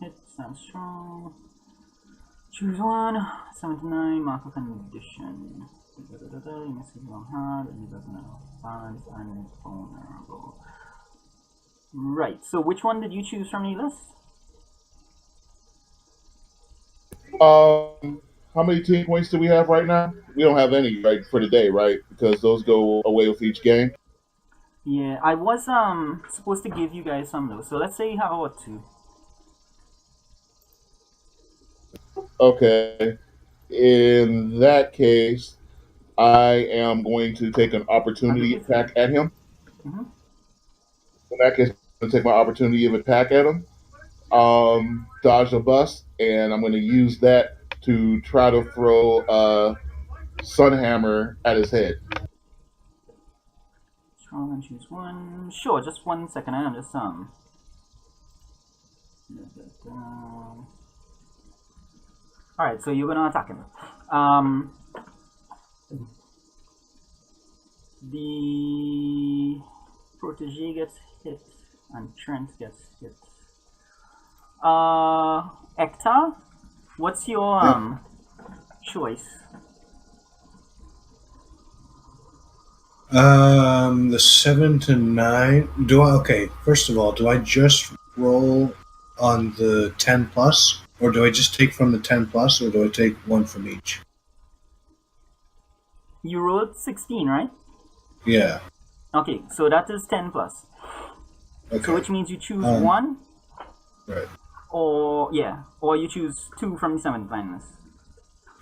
hit, stand strong. Choose one. 79, mark a condition. You must keep on hard and it doesn't have funds and it's vulnerable. Right, so which one did you choose from the list? How many team points do we have right now? We don't have any right for today, right? Because those go away with each game. Yeah, I was supposed to give you guys some though. So let's say you have what 2. Okay. In that case, I am going to take an I'll give opportunity you 3. attack at him. Mm-hmm. In that case, I'm going to take my opportunity of attack at him. Dodge a bust, and I'm going to use that to try to throw a Sunhammer at his head. Strong and choose one. Sure, just 1 second. I am just Alright, so you're gonna attack him. The protege gets hit and Trent gets hit. Ekta, what's your choice? The 7 to 9. Okay, first of all, do I just roll on the 10 plus? Or do I just take from the 10 plus, or do I take one from each? You rolled 16, right? Yeah. Okay, so that is 10 plus. Okay. So which means you choose one, Right. or you choose 2 from the 7th blindness.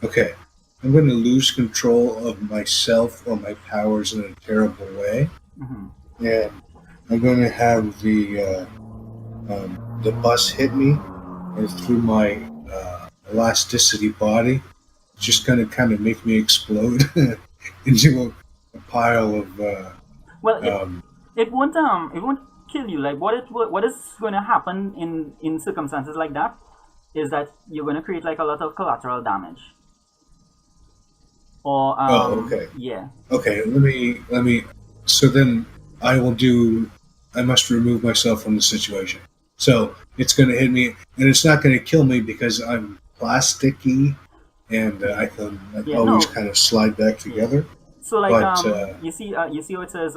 Okay. I'm going to lose control of myself or my powers in a terrible way. Mm-hmm. And I'm going to have the bus hit me, and through my elasticity body, it's just going to kind of make me explode into a pile of. Well, it won't kill you. Like what is going to happen in circumstances like that is that you're going to create like a lot of collateral damage. Or okay. yeah. Okay, let me. So then I will do. I must remove myself from the situation. So it's going to hit me, and it's not going to kill me because I'm plasticky, and I can always No. kind of slide back together. So like But you see how it says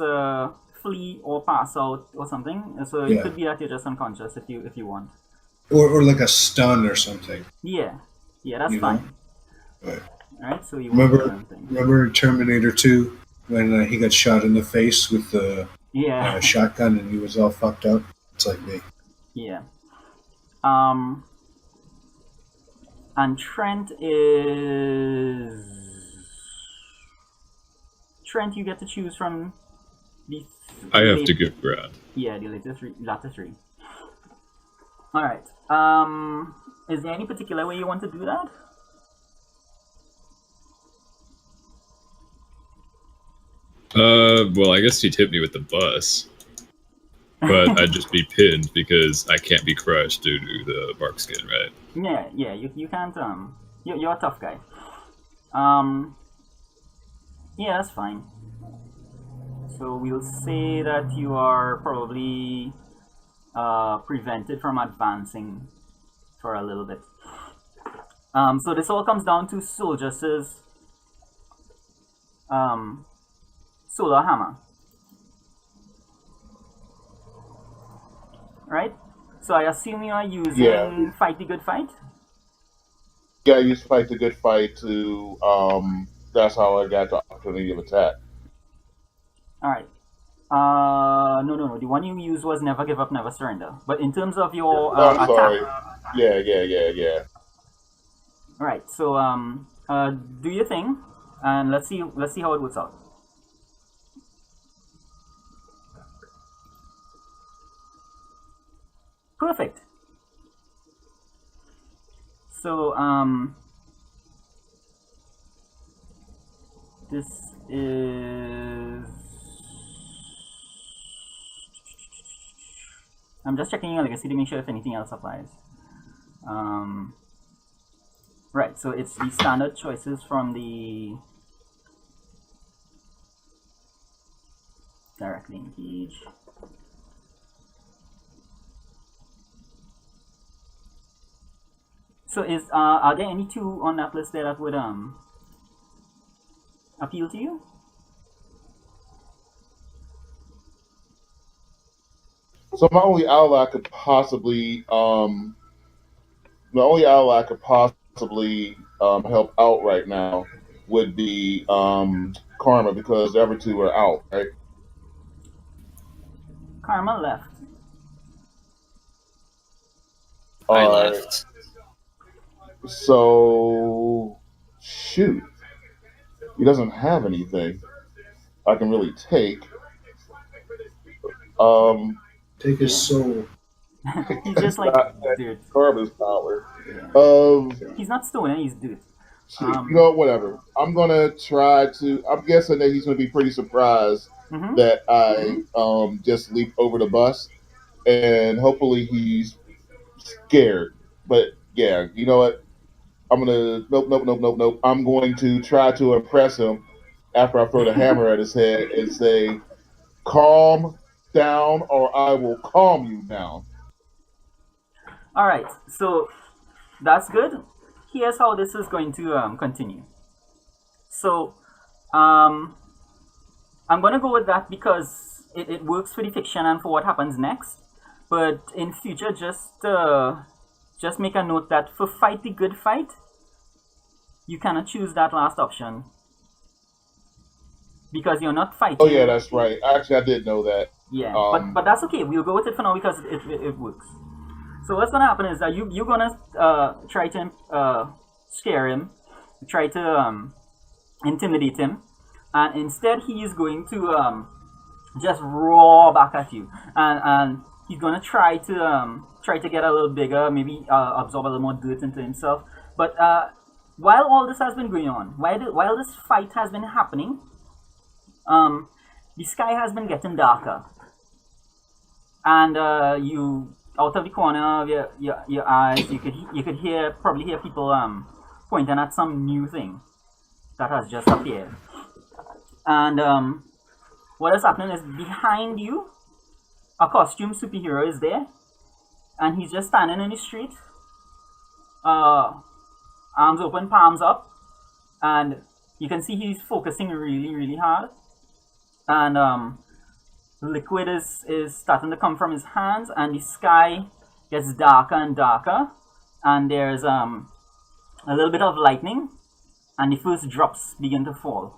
flee or pass out or something. So it yeah, could be that you're just unconscious if you want. or like a stun or something. Yeah, that's You know? fine. Right. All right, so you won't do anything. Remember Terminator 2 when he got shot in the face with the Yeah. shotgun and he was all fucked up? It's like me. Yeah. And Trent is Trent, you get to choose from the. I have to give Brad. Yeah, the latter three. All right. Is there any particular way you want to do that? Well, I guess he'd hit me with the bus, but I'd just be pinned because I can't be crushed due to the bark skin, right? Yeah. You can't. You're a tough guy. Yeah, that's fine. So we'll say that you are probably prevented from advancing for a little bit. So this all comes down to Soldiers' solar hammer. Right? So I assume you are using Fight the Good Fight? Yeah, I used to fight the good fight to. That's how I got the opportunity of attack. Alright. No. The one you used was Never Give Up, Never Surrender. But in terms of your No, I'm attack. sorry. Yeah. Alright, so do your thing and let's see how it works out. Perfect. So this is. I'm just checking your legacy to make sure if anything else applies. Right, so it's the standard choices from the directly engage. So are there any two on that list there that would appeal to you? So my only ally could possibly help out right now would be Karma, because the other two are out, right? Karma left. I Alright. left. So shoot. He doesn't have anything I can really take. Take his soul. He's just like dude. Karma's power. He's not stolen, he's dude. Shoot, you know, whatever. I'm gonna try to. I'm guessing that he's gonna be pretty surprised that I just leaped over the bus, and hopefully he's scared. But yeah, you know what? I'm gonna nope. I'm going to try to impress him after I throw the hammer at his head and say, "Calm down, or I will calm you down." All right, so that's good. Here's how this is going to continue. So I'm gonna go with that because it works for the fiction and for what happens next. But in future, just make a note that for Fight the Good Fight, you cannot choose that last option because you're not fighting. Oh yeah, that's right. Actually, I did know that. Yeah, but that's okay. We'll go with it for now because it works. So what's gonna happen is that you're gonna try to scare him, try to intimidate him, and instead he is going to just roar back at you, and he's gonna try to get a little bigger, maybe absorb a little more dirt into himself. But while all this has been going on, while this fight has been happening, the sky has been getting darker, and you, out of the corner of your eyes, you could probably hear people pointing at some new thing that has just appeared. And what is happening is behind you, a costumed superhero is there, and he's just standing in the street, arms open, palms up, and you can see he's focusing really, really hard. And liquid is starting to come from his hands, and the sky gets darker and darker, and there's a little bit of lightning, and the first drops begin to fall.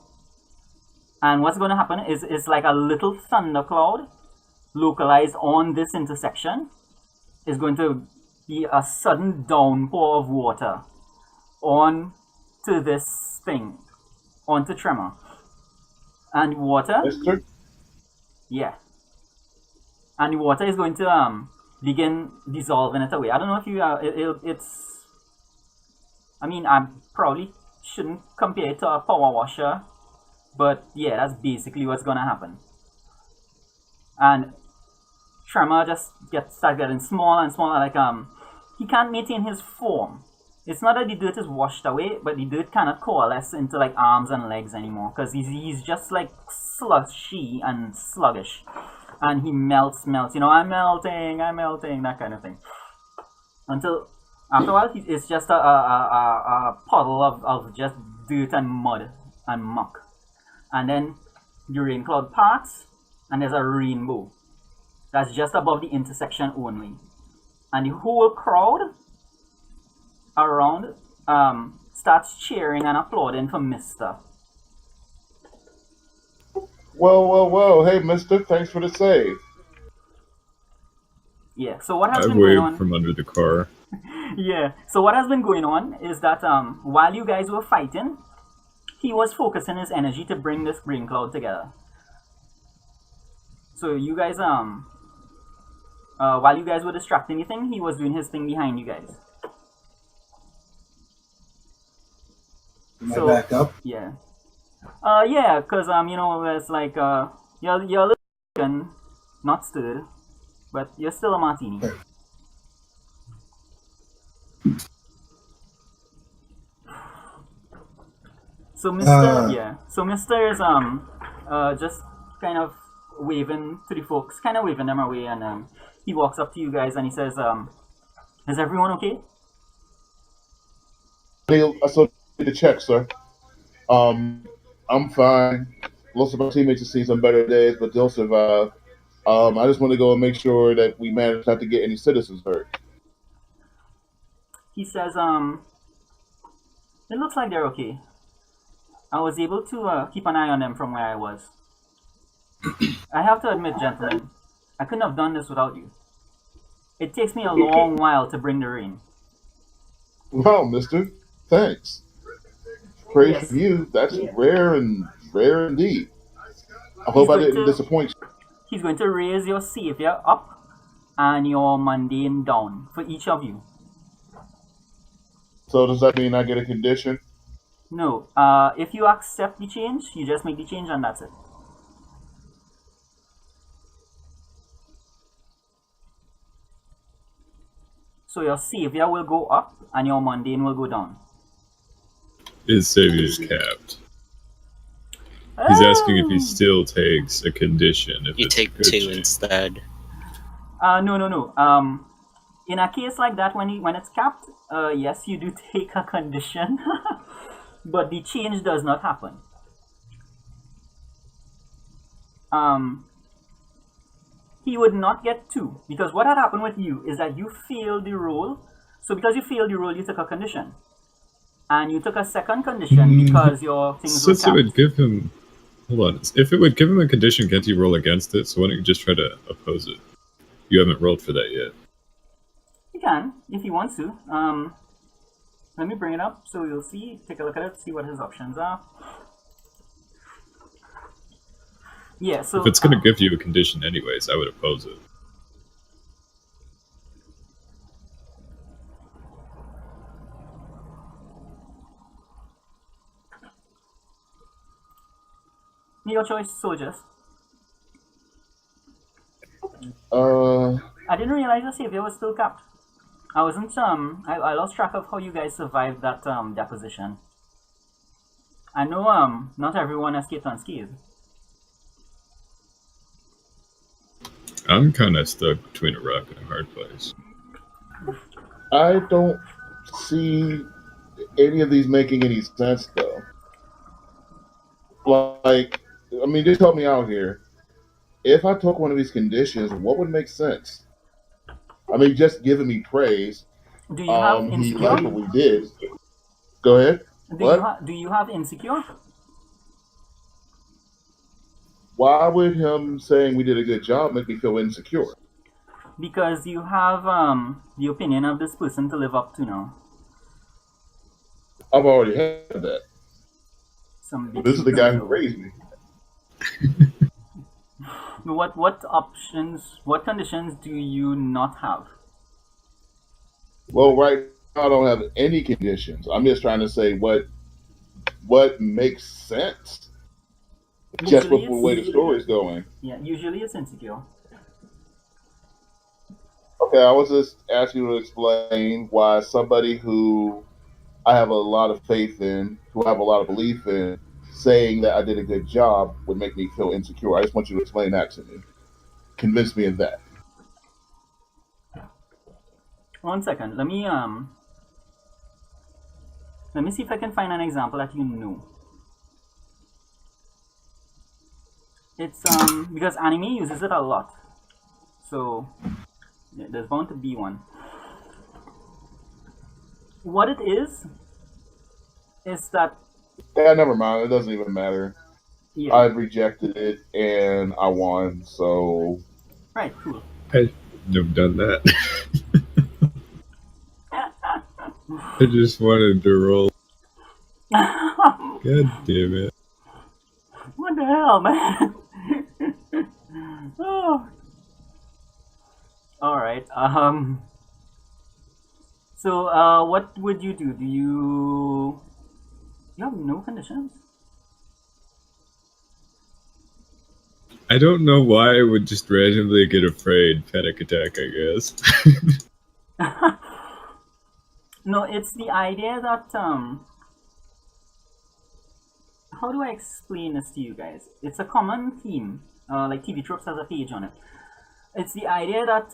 And what's going to happen is like a little thundercloud localized on this intersection is going to be a sudden downpour of water onto this thing, onto Tremor. And water, Mister? yeah, and the water is going to begin dissolving it away. I don't know if you it's. I mean, I probably shouldn't compare it to a power washer, but yeah, that's basically what's gonna happen. And Tremor just starts getting smaller and smaller. Like he can't maintain his form. It's not that the dirt is washed away, but the dirt cannot coalesce into like arms and legs anymore because he's just like slushy and sluggish, and he melts. You know, I'm melting, that kind of thing. Until after a while, it's just a puddle of just dirt and mud and muck, and then the rain cloud parts, and there's a rainbow that's just above the intersection only, and the whole crowd around starts cheering and applauding for Mister. Well. Hey, Mister, thanks for the save. Yeah. So what has I been going waved on? from under the car. Yeah. So what has been going on is that while you guys were fighting, he was focusing his energy to bring this rain cloud together. So you guys while you guys were distracting anything, he was doing his thing behind you guys. Am So- I back up? Yeah. Yeah, cause you know, it's like you're a little not stirred, but you're still a martini. Okay. So Mister is just kind of waving to the folks, kind of waving them away, and he walks up to you guys and he says, "Is everyone okay?" I still need to check, sir. I'm fine. Most of my teammates have seen some better days, but they'll survive. I just want to go and make sure that we manage not to get any citizens hurt. He says, "It looks like they're okay. I was able to keep an eye on them from where I was. I have to admit, gentlemen, I couldn't have done this without you. It takes me a long while to bring the rain." Wow, Mister, thanks. Praise Yes. from you. That's rare indeed. I hope He's I going didn't to- disappoint you. He's going to raise your savior up and your mundane down for each of you. So does that mean I get a condition? No, if you accept the change, you just make the change and that's it. So your savior will go up and your mundane will go down. His savior's capped. He's asking if he Oh! still takes a condition. If You it's take a good 2 change. instead. No. In a case like that, when it's capped, yes, you do take a condition, but the change does not happen. He would not get 2 because what had happened with you is that you failed the roll. So because you failed the roll, you took a condition, and you took a second condition because your things were Since it would capped. give him. Hold on. If it would give him a condition, can't he roll against it? So why don't you just try to oppose it? You haven't rolled for that yet. He can if he wants to. Let me bring it up so you'll see. Take a look at it, see what his options are. Yeah, so If it's going to give you a condition anyways, I would oppose it. your choice, soldiers. I didn't realize the savior was still capped. I wasn't I lost track of how you guys survived that deposition. I know not everyone escaped unscathed. I'm kind of stuck between a rock and a hard place. I don't see any of these making any sense, though. Like, I mean, just help me out here. If I took one of these conditions, what would make sense? I mean, just giving me praise. Do you have He insecure? liked what we did. Go ahead. What? Do you have insecure? Why would him saying we did a good job make me feel insecure? Because you have the opinion of this person to live up to now. I've already had that. Some big This is the guy who ego. raised me. What options, what conditions do you not have? Well, right now I don't have any conditions. I'm just trying to say what makes sense just with Usually the way the it's story's going. yeah, usually it's insecure. Okay, I was just asking you to explain why somebody who I have a lot of faith in, who I have a lot of belief in, saying that I did a good job would make me feel insecure. I just want you to explain that to me. Convince me of that. One second. Let me see if I can find an example that you know. It's because anime uses it a lot. So yeah, there's bound to be one. What it is that Yeah, never mind. It doesn't even matter. yeah, I rejected it and I won. So right, cool. I have done that. I just wanted to roll. God damn it. What the hell, man? Oh, all right. So, what would you do? You have no conditions? I don't know why I would just randomly get afraid. Panic attack, I guess. No, it's the idea that how do I explain this to you guys? It's a common theme. Like TV Tropes has a page on it. It's the idea that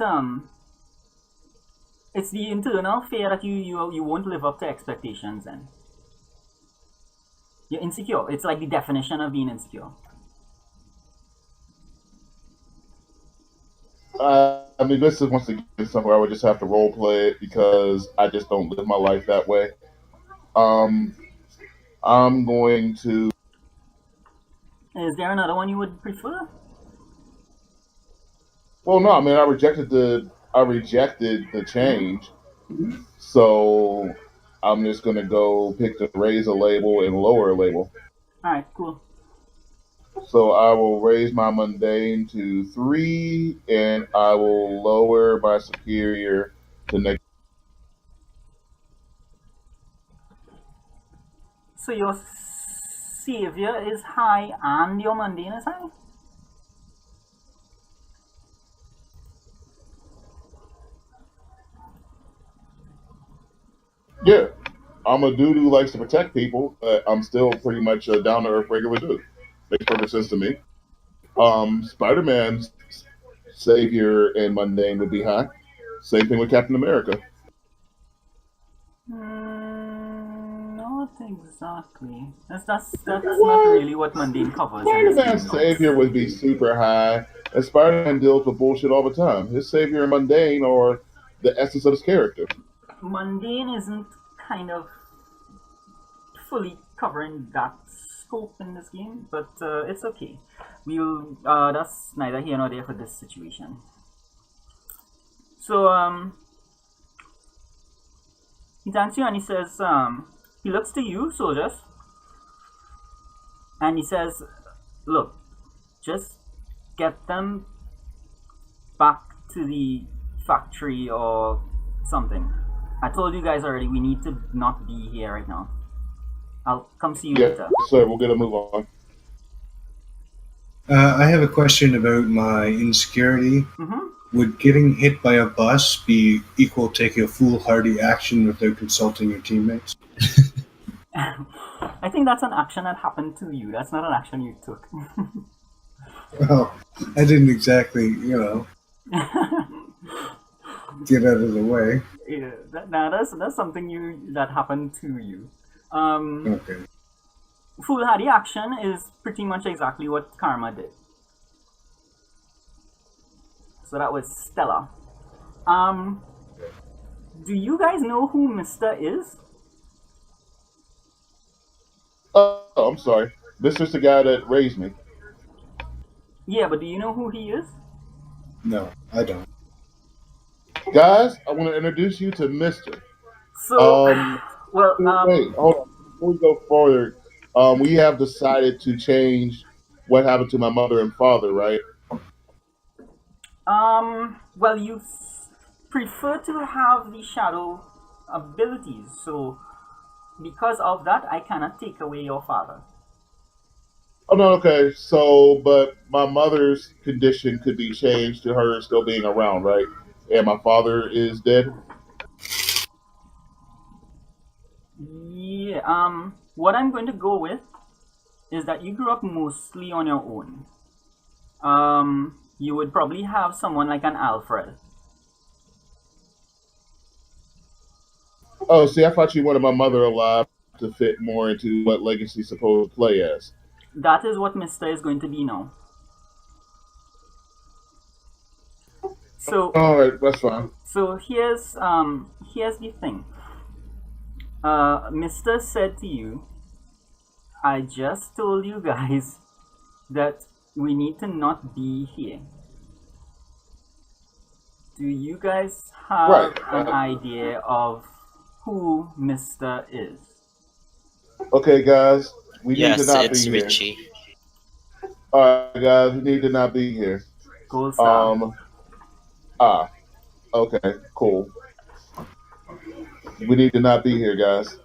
it's the internal fear that you won't live up to expectations and you're insecure. It's like the definition of being insecure. I mean, this is once again somewhere I would just have to role play it because I just don't live my life that way. Um, I'm going to. Is there another one you would prefer? Well, no, I mean I rejected the change, so I'm just gonna go pick the raise a label and lower a label. Alright, cool. So I will raise my mundane to 3, and I will lower my superior to negative. So your savior is high and your mundane is high? Yeah, I'm a dude who likes to protect people, but I'm still pretty much a down to earth regular dude. Makes perfect sense to me. Spider Man's savior and mundane would be high. Same thing with Captain America. Not exactly. That's not really what mundane covers in Spider this Man's game, though. savior would be super high, and Spider Man deals with bullshit all the time. His savior and mundane are the essence of his character. Mundane isn't kind of fully covering that scope in this game, but it's okay. We'll that's neither here nor there for this situation. So he thanks you and he says he looks to you, soldiers, and he says, "Look, just get them back to the factory or something. I told you guys already. We need to not be here right now. I'll come see you Yeah, later." sir, we'll get a move on. I have a question about my insecurity. Mm-hmm. Would getting hit by a bus be equal to taking a foolhardy action without consulting your teammates? I think that's an action that happened to you. That's not an action you took. Well, I didn't exactly, get out of the way. Yeah, that's something that happened to you. Okay. Foolhardy action is pretty much exactly what Karma did. So that was Stella. Do you guys know who Mister is? Oh, I'm sorry. This is the guy that raised me. Yeah, but do you know who he is? No, I don't. Guys, I want to introduce you to Mister. So, well, Wait, hold on. Before we go forward, we have decided to change what happened to my mother and father, right? Well, you prefer to have the shadow abilities, so because of that, I cannot take away your father. Oh no, okay. So, but my mother's condition could be changed to her still being around, right? And my father is dead. Yeah, what I'm going to go with is that you grew up mostly on your own. You would probably have someone like an Alfred. Oh, see, I thought you wanted my mother alive to fit more into what Legacy's supposed to play as. That is what Mister is going to be now. So, All right, that's fine. here's the thing. Mister said to you, I just told you guys that we need to not be here. Do you guys Right. have an idea of who Mister is? Okay, guys, we need to Yes, not be it's here. Richie. All right, guys, we need to not be here. Gold star. Ah, okay, cool. We need to not be here, guys.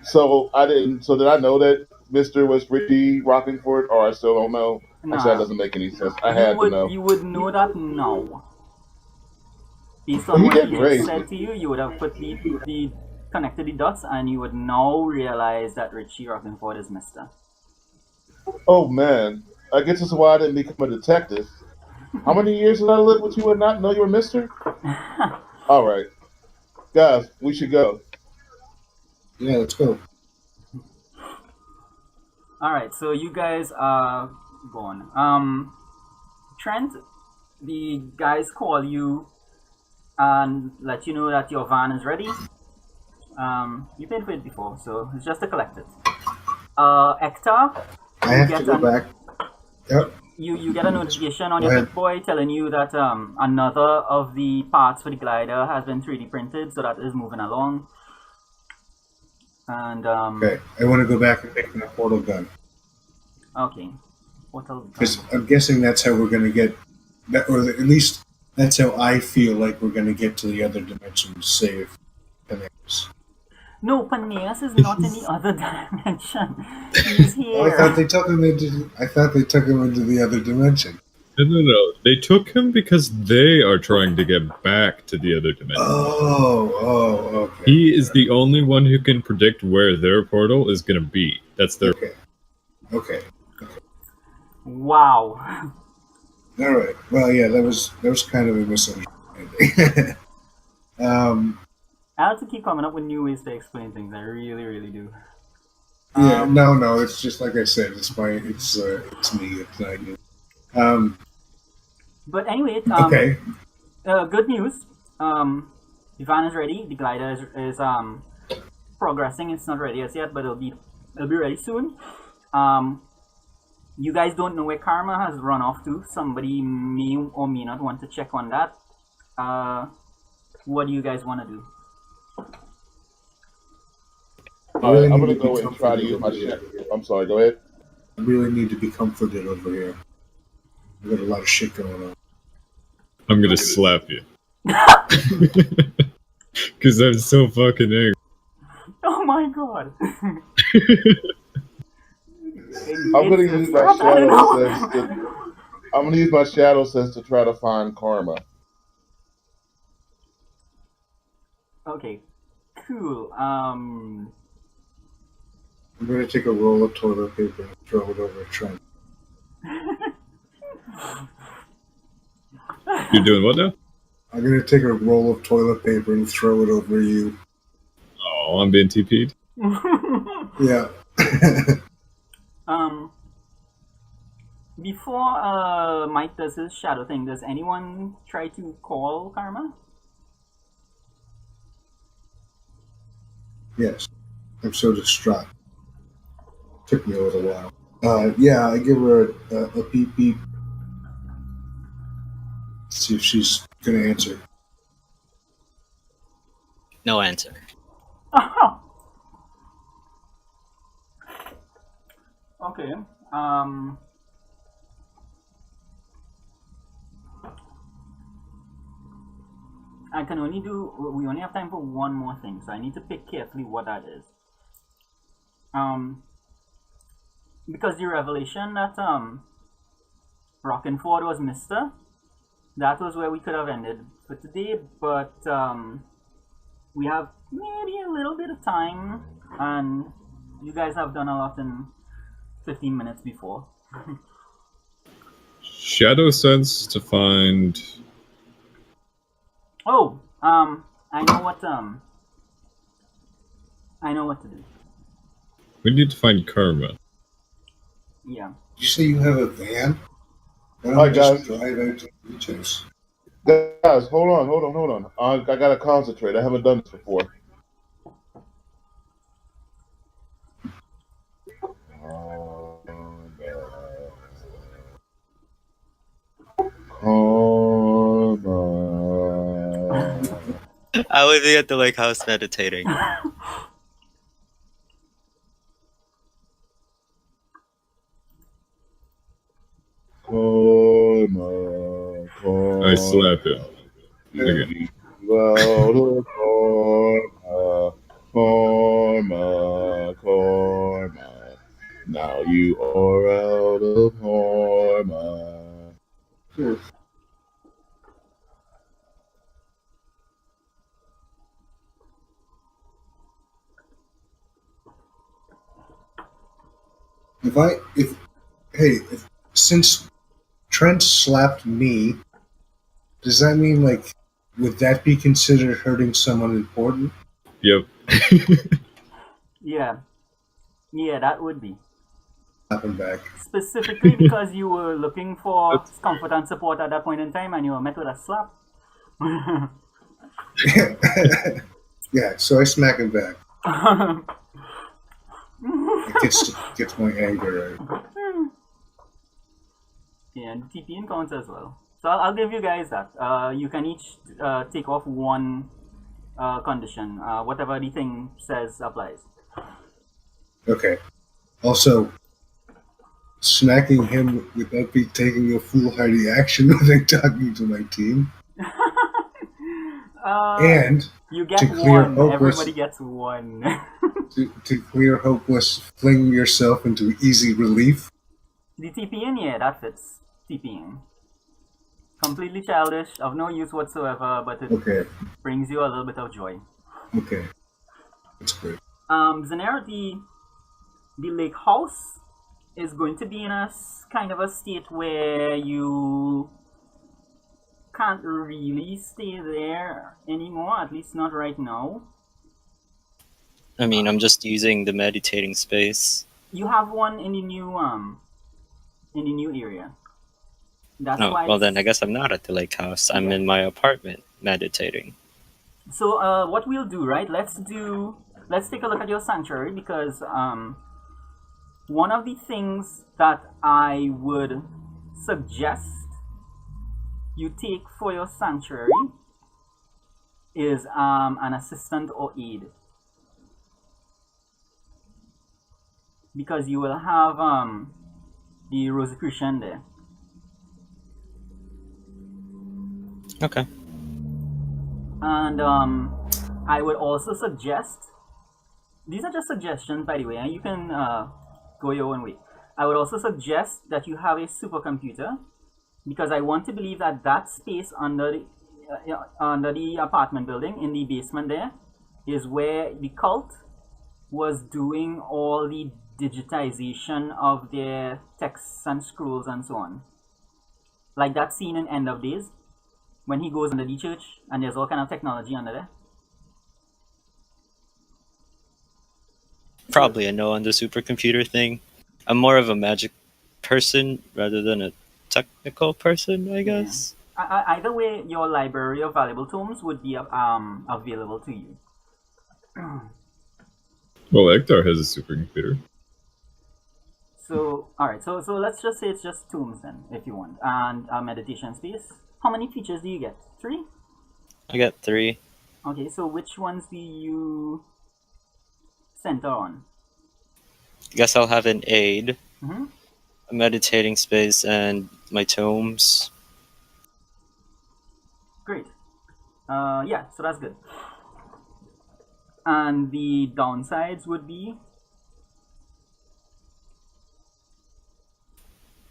So I didn't. So did I know that Mister was Richie Rockingford, or I still don't know? Actually, that Nah, doesn't make any sense. I had to know. you would know that now. Based Well, on he what he did just raise said me. to you, you would have put the connected the dots, and you would now realize that Richie Rockingford is Mister. Oh man, I guess that's why I didn't become a detective. How many years did I live with you and not know you were Mister? All right, guys, we should go. Yeah, let's go. All right, so you guys are gone. Trent, the guys call you and let you know that your van is ready. You paid for it before, so it's just to collect it. Hector, I you have to get go back. Yep. you get a notification on Go your ahead. Big Boy telling you that another of the parts for the glider has been 3D printed, so that is moving along. And Okay. I want to go back and make my portal gun. okay, what else? Because I'm guessing that's how we're going to get that, or at least that's how I feel like we're going to get to the other dimension to save Paneas. No, Paneas is not in the other dimension. He's Oh, I thought here. they took him into. I thought they took him into the other dimension. No. They took him because they are trying to get back to the other dimension. Oh, okay. He is the only one who can predict where their portal is going to be. That's their. Okay. Wow. All right. Well, yeah, that was kind of a misunderstanding. I have to keep coming up with new ways to explain things. I really, really do. Yeah, no. It's just like I said. It's me. It's not you. But anyway, Okay. good news. The van is ready. The glider is progressing. It's not ready as yet, but it'll be ready soon. You guys don't know where Karma has run off to. Somebody may or may not want to check on that. What do you guys want to do? All right, I'm gonna go and try to use my check. I'm sorry. Go ahead. I really need to be comforted over here. I've got a lot of shit going on. I'm going to slap you. Because I'm so fucking angry. Oh my god. I'm gonna use my shadow sense to. I'm gonna use my shadow sense to try to find Karma. Okay, cool. I'm going to take a roll of toilet paper and throw it over a Trent. You're doing what now? I'm going to take a roll of toilet paper and throw it over you. Oh, I'm being TP'd. Yeah. Before Mike does his shadow thing, does anyone try to call Karma? Yes. I'm so distraught. Took me a little while. Yeah, I give her a beep beep. See if she's going to answer. No answer. Okay. Um, I can only do. We only have time for one more thing, so I need to pick carefully what that is. Um, because the revelation that Rockenford was Mister, that was where we could have ended for today. But we have maybe a little bit of time, and you guys have done a lot in 15 minutes before. Shadow sense to find. Oh, I know what to do. We need to find Karma. Yeah. You say you have a van? Why don't Alright, we just guys. drive out to the beaches? Guys, hold on. I gotta concentrate. I haven't done this before. I would be at the lake house meditating. I slap him. Okay. Karma. Now you are out of karma. Since Trent slapped me, does that mean, like, would that be considered hurting someone important? Yep. Yeah. Yeah, that would be. Slap him back. Specifically because you were looking for comfort and support at that point in time and you were met with a slap. Yeah, so I smack him back. It gets my anger out. Yeah, and TP encounter as well. So I'll give you guys that. You can each take off one condition. Whatever the thing says applies. Okay. Also, smacking him without me taking a foolhardy action without talking to my team. And you get to clear one. hopeless, Everybody gets one. to clear hopeless, fling yourself into easy relief. The TPing, yeah, that fits. TPing. Completely childish, of no use whatsoever, but it brings you a little bit of joy. Okay. That's great. Zanera, the lake house is going to be in a kind of a state where you can't really stay there anymore, at least not right now. I mean, I'm just using the meditating space. You have one in the new area. That's why. Well then I guess I'm not at the lake house. I'm in my apartment meditating. So what we'll do, right? Let's take a look at your sanctuary, because one of the things that I would suggest you take for your sanctuary is an assistant or aide, because you will have the Rosicrucian there. Okay. And I would also suggest, these are just suggestions by the way, and you can go your own way. I would also suggest that you have a supercomputer, because I want to believe that that space under the apartment building in the basement there is where the cult was doing all the digitization of their texts and scrolls and so on. Like that scene in End of Days, when he goes under the church and there's all kind of technology under there. Probably a no on the supercomputer thing. I'm more of a magic person rather than a technical person, I guess. Either way, your library of valuable tomes would be available to you. Well, Ektar has a supercomputer. So, alright, so let's just say it's just tombs then, if you want, and a meditation space. How many features do you get? 3? I got 3. Okay, so which ones do you center on? I guess I'll have an aid. Mm-hmm. a meditating space and my tomes. Great. Yeah, so that's good. And the downsides would be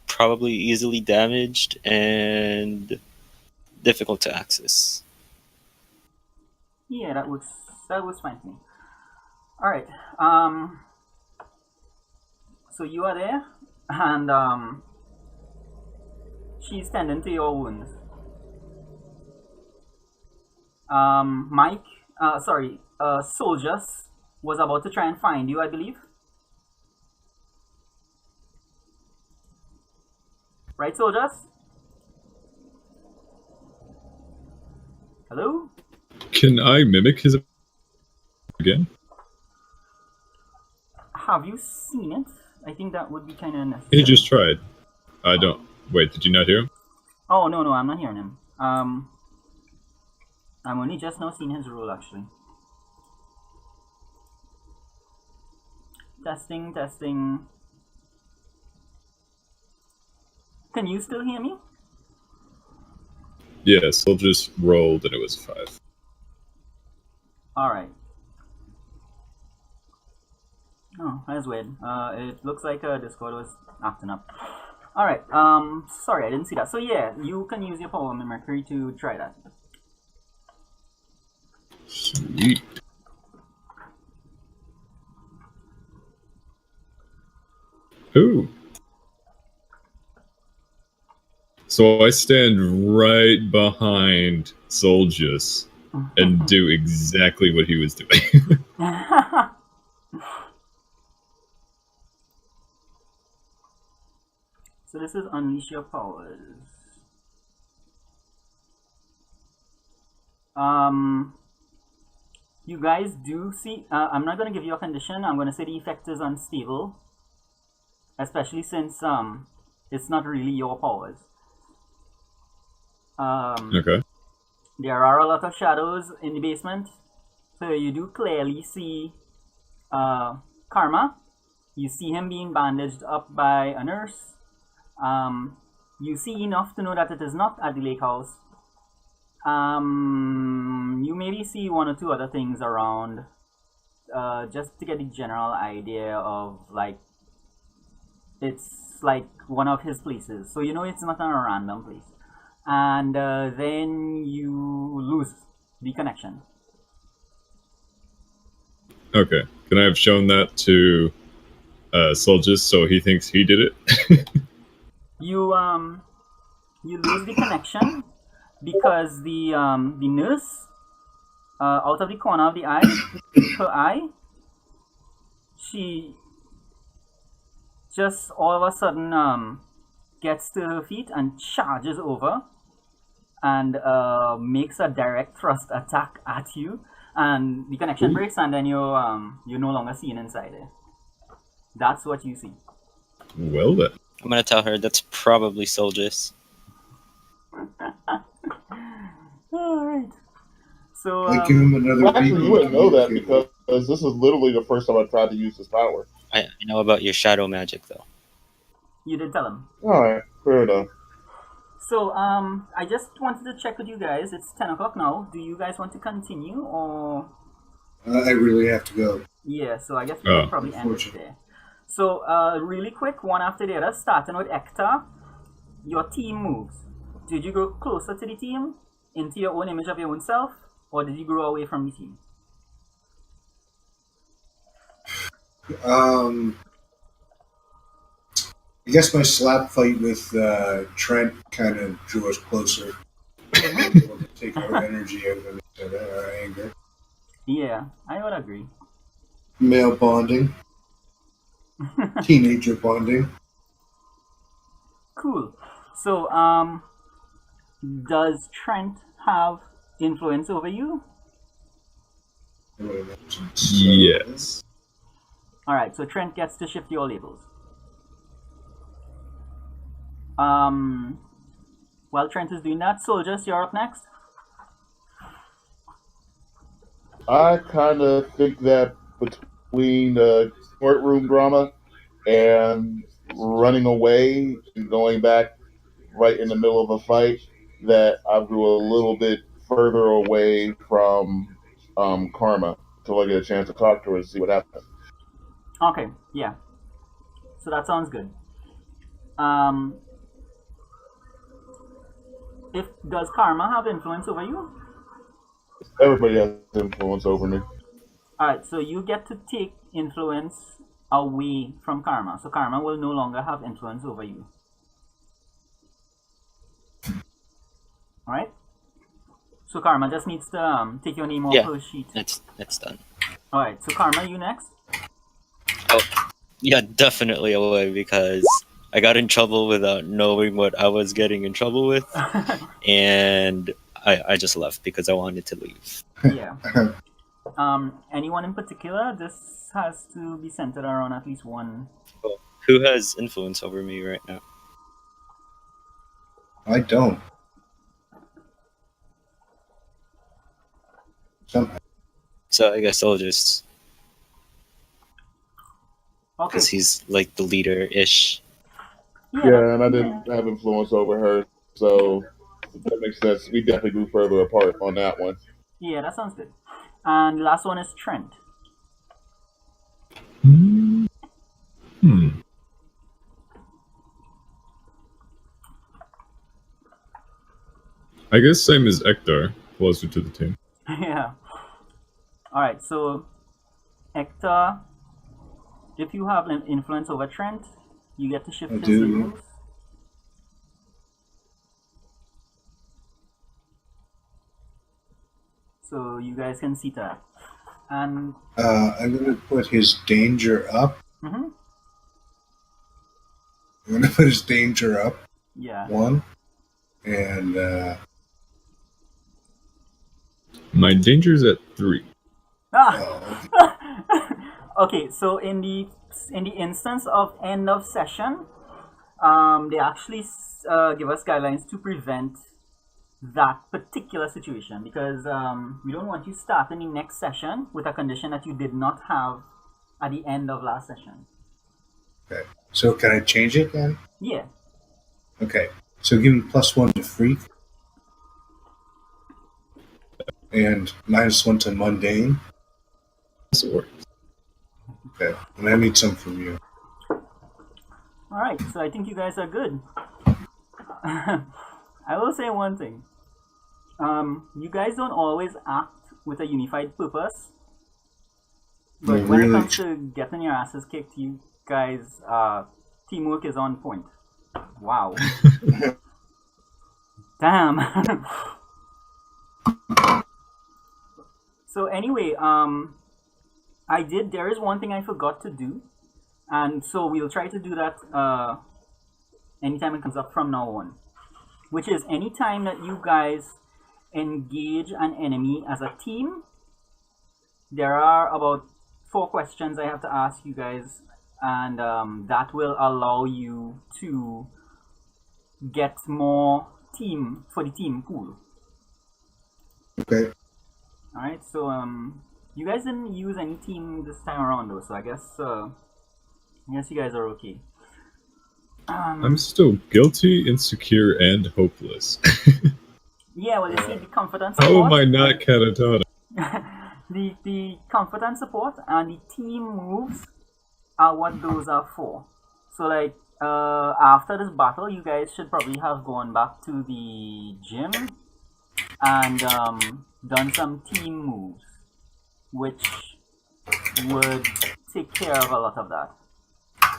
Probably easily damaged and difficult to access. yeah, that was fine to me. All right. So you are there, and she's tending to your wounds. Mike, Soldiers was about to try and find you, I believe. Right, Soldiers? Hello? Can I mimic his again? Have you seen it? I think that would be kind of necessary. He just tried. I don't. Wait, did you not hear him? Oh, no, I'm not hearing him. I'm only just now seeing his roll, actually. Testing. Can you still hear me? Yes, I'll just rolled and it was 5. Alright. Oh, that's weird. It looks like Discord was acting up. Alright, sorry, I didn't see that. So yeah, you can use your power mimicry to try that. Sweet. Ooh. So I stand right behind Soldius and do exactly what he was doing. So this is Unleash Your Powers. You guys do see, I'm not going to give you a condition, I'm going to say the effect is unstable. Especially since it's not really your powers. Okay. There are a lot of shadows in the basement. So you do clearly see Karma. You see him being bandaged up by a nurse. You see enough to know that it is not at the lake house. You maybe see one or two other things around, just to get the general idea of like, it's like one of his places, so you know it's not a random place. And then you lose the connection. Okay. Can I have shown that to Soldius so he thinks he did it? You lose the connection because the nurse, out of the corner of the eye, her eye, she just all of a sudden gets to her feet and charges over and makes a direct thrust attack at you, and the connection breaks, and then you're no longer seen inside it. That's what you see. Well then. I'm gonna tell her that's probably Soldius. Alright. So I give him another Well, actually, beacon you wouldn't to know that communicate because this is literally the first time I tried to use this power. I know about your shadow magic though. you did tell him. Alright, fair enough. So I just wanted to check with you guys. It's 10 o'clock now. Do you guys want to continue or? I really have to go. Yeah, so I guess we'll Oh, probably end it unfortunate. there. So really quick, one after the other, starting with Ekta. Your team moves. Did you go closer to the team, into your own image of your own self, or did you grow away from the team? I guess my slap fight with Trent kind of drew us closer. Able to take our energy out of each other, our anger. Yeah, I would agree. Male bonding, teenager bonding. Cool. So, does Trent have influence over you? I would imagine. Yes. Alright, so Trent gets to shift your labels. While Trent is doing that, Soldiers, you're up next. I kind of think that between courtroom drama and running away and going back right in the middle of a fight that I grew a little bit further away from Karma until I get a chance to talk to her and see what happens. Okay, yeah. So that sounds good. Um, does Karma have influence over you? Everybody has influence over me. Alright, so you get to take influence away from Karma. So Karma will no longer have influence over you. Alright? So Karma just needs to take your name off Yeah. her sheet. That's done. Alright, so Karma, you next? Oh, yeah, definitely away because I got in trouble without knowing what I was getting in trouble with, and I just left because I wanted to leave. Yeah. Anyone in particular? This has to be centered around at least one. Who has influence over me right now? I don't. Somehow. So I guess I'll just, Okay. because he's like the leader-ish. Yeah, and I didn't have influence over her, so that makes sense. We definitely grew further apart on that one. Yeah, that sounds good. And last one is Trent. Hmm. I guess same as Ektar, closer to the team. Yeah. Alright, so Hector, if you have an influence over Trent, you get to shift I his do. signals. So you guys can see that. And I'm going to put his danger up. mhm, I'm going to put his danger up. yeah. 1. And My danger's at 3. Ah! Okay, so in the instance of end of session, they actually give us guidelines to prevent that particular situation because we don't want you starting the next session with a condition that you did not have at the end of last session. okay. So can I change it then? Yeah. Okay. So give him +1 to freak. And -1 to mundane. This works. Okay. And I need some from you. Alright, so I think you guys are good. I will say one thing. You guys don't always act with a unified purpose. But No, when really. it comes to getting your asses kicked, you guys, teamwork is on point. Wow. Damn. So anyway, there is one thing I forgot to do. And so we'll try to do that anytime it comes up from now on. Which is anytime that you guys engage an enemy as a team, there are about 4 questions I have to ask you guys, and that will allow you to get more team for the team pool. Okay. Alright, so you guys didn't use any team this time around though, so I guess you guys are okay. I'm still guilty, insecure, and hopeless. Yeah, well, you see, the comfort and How support. am I not catatonic? the comfort and support and the team moves are what those are for. So, like, after this battle, you guys should probably have gone back to the gym and done some team moves, which would take care of a lot of that.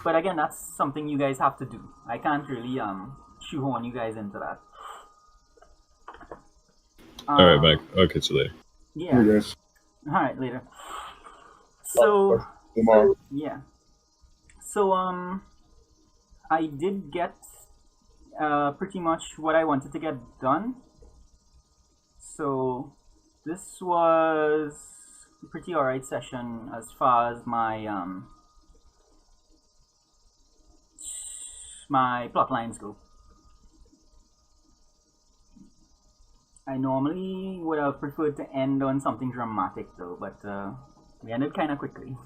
But again, that's something you guys have to do. I can't really shoehorn you guys into that. Alright, Mike. I'll catch you later. Yeah. Here, guys. Alright, later. So, Tomorrow. yeah. So, I did get pretty much what I wanted to get done. So, this was a pretty alright session as far as my my plot lines go. I normally would have preferred to end on something dramatic though, but we ended kind of quickly.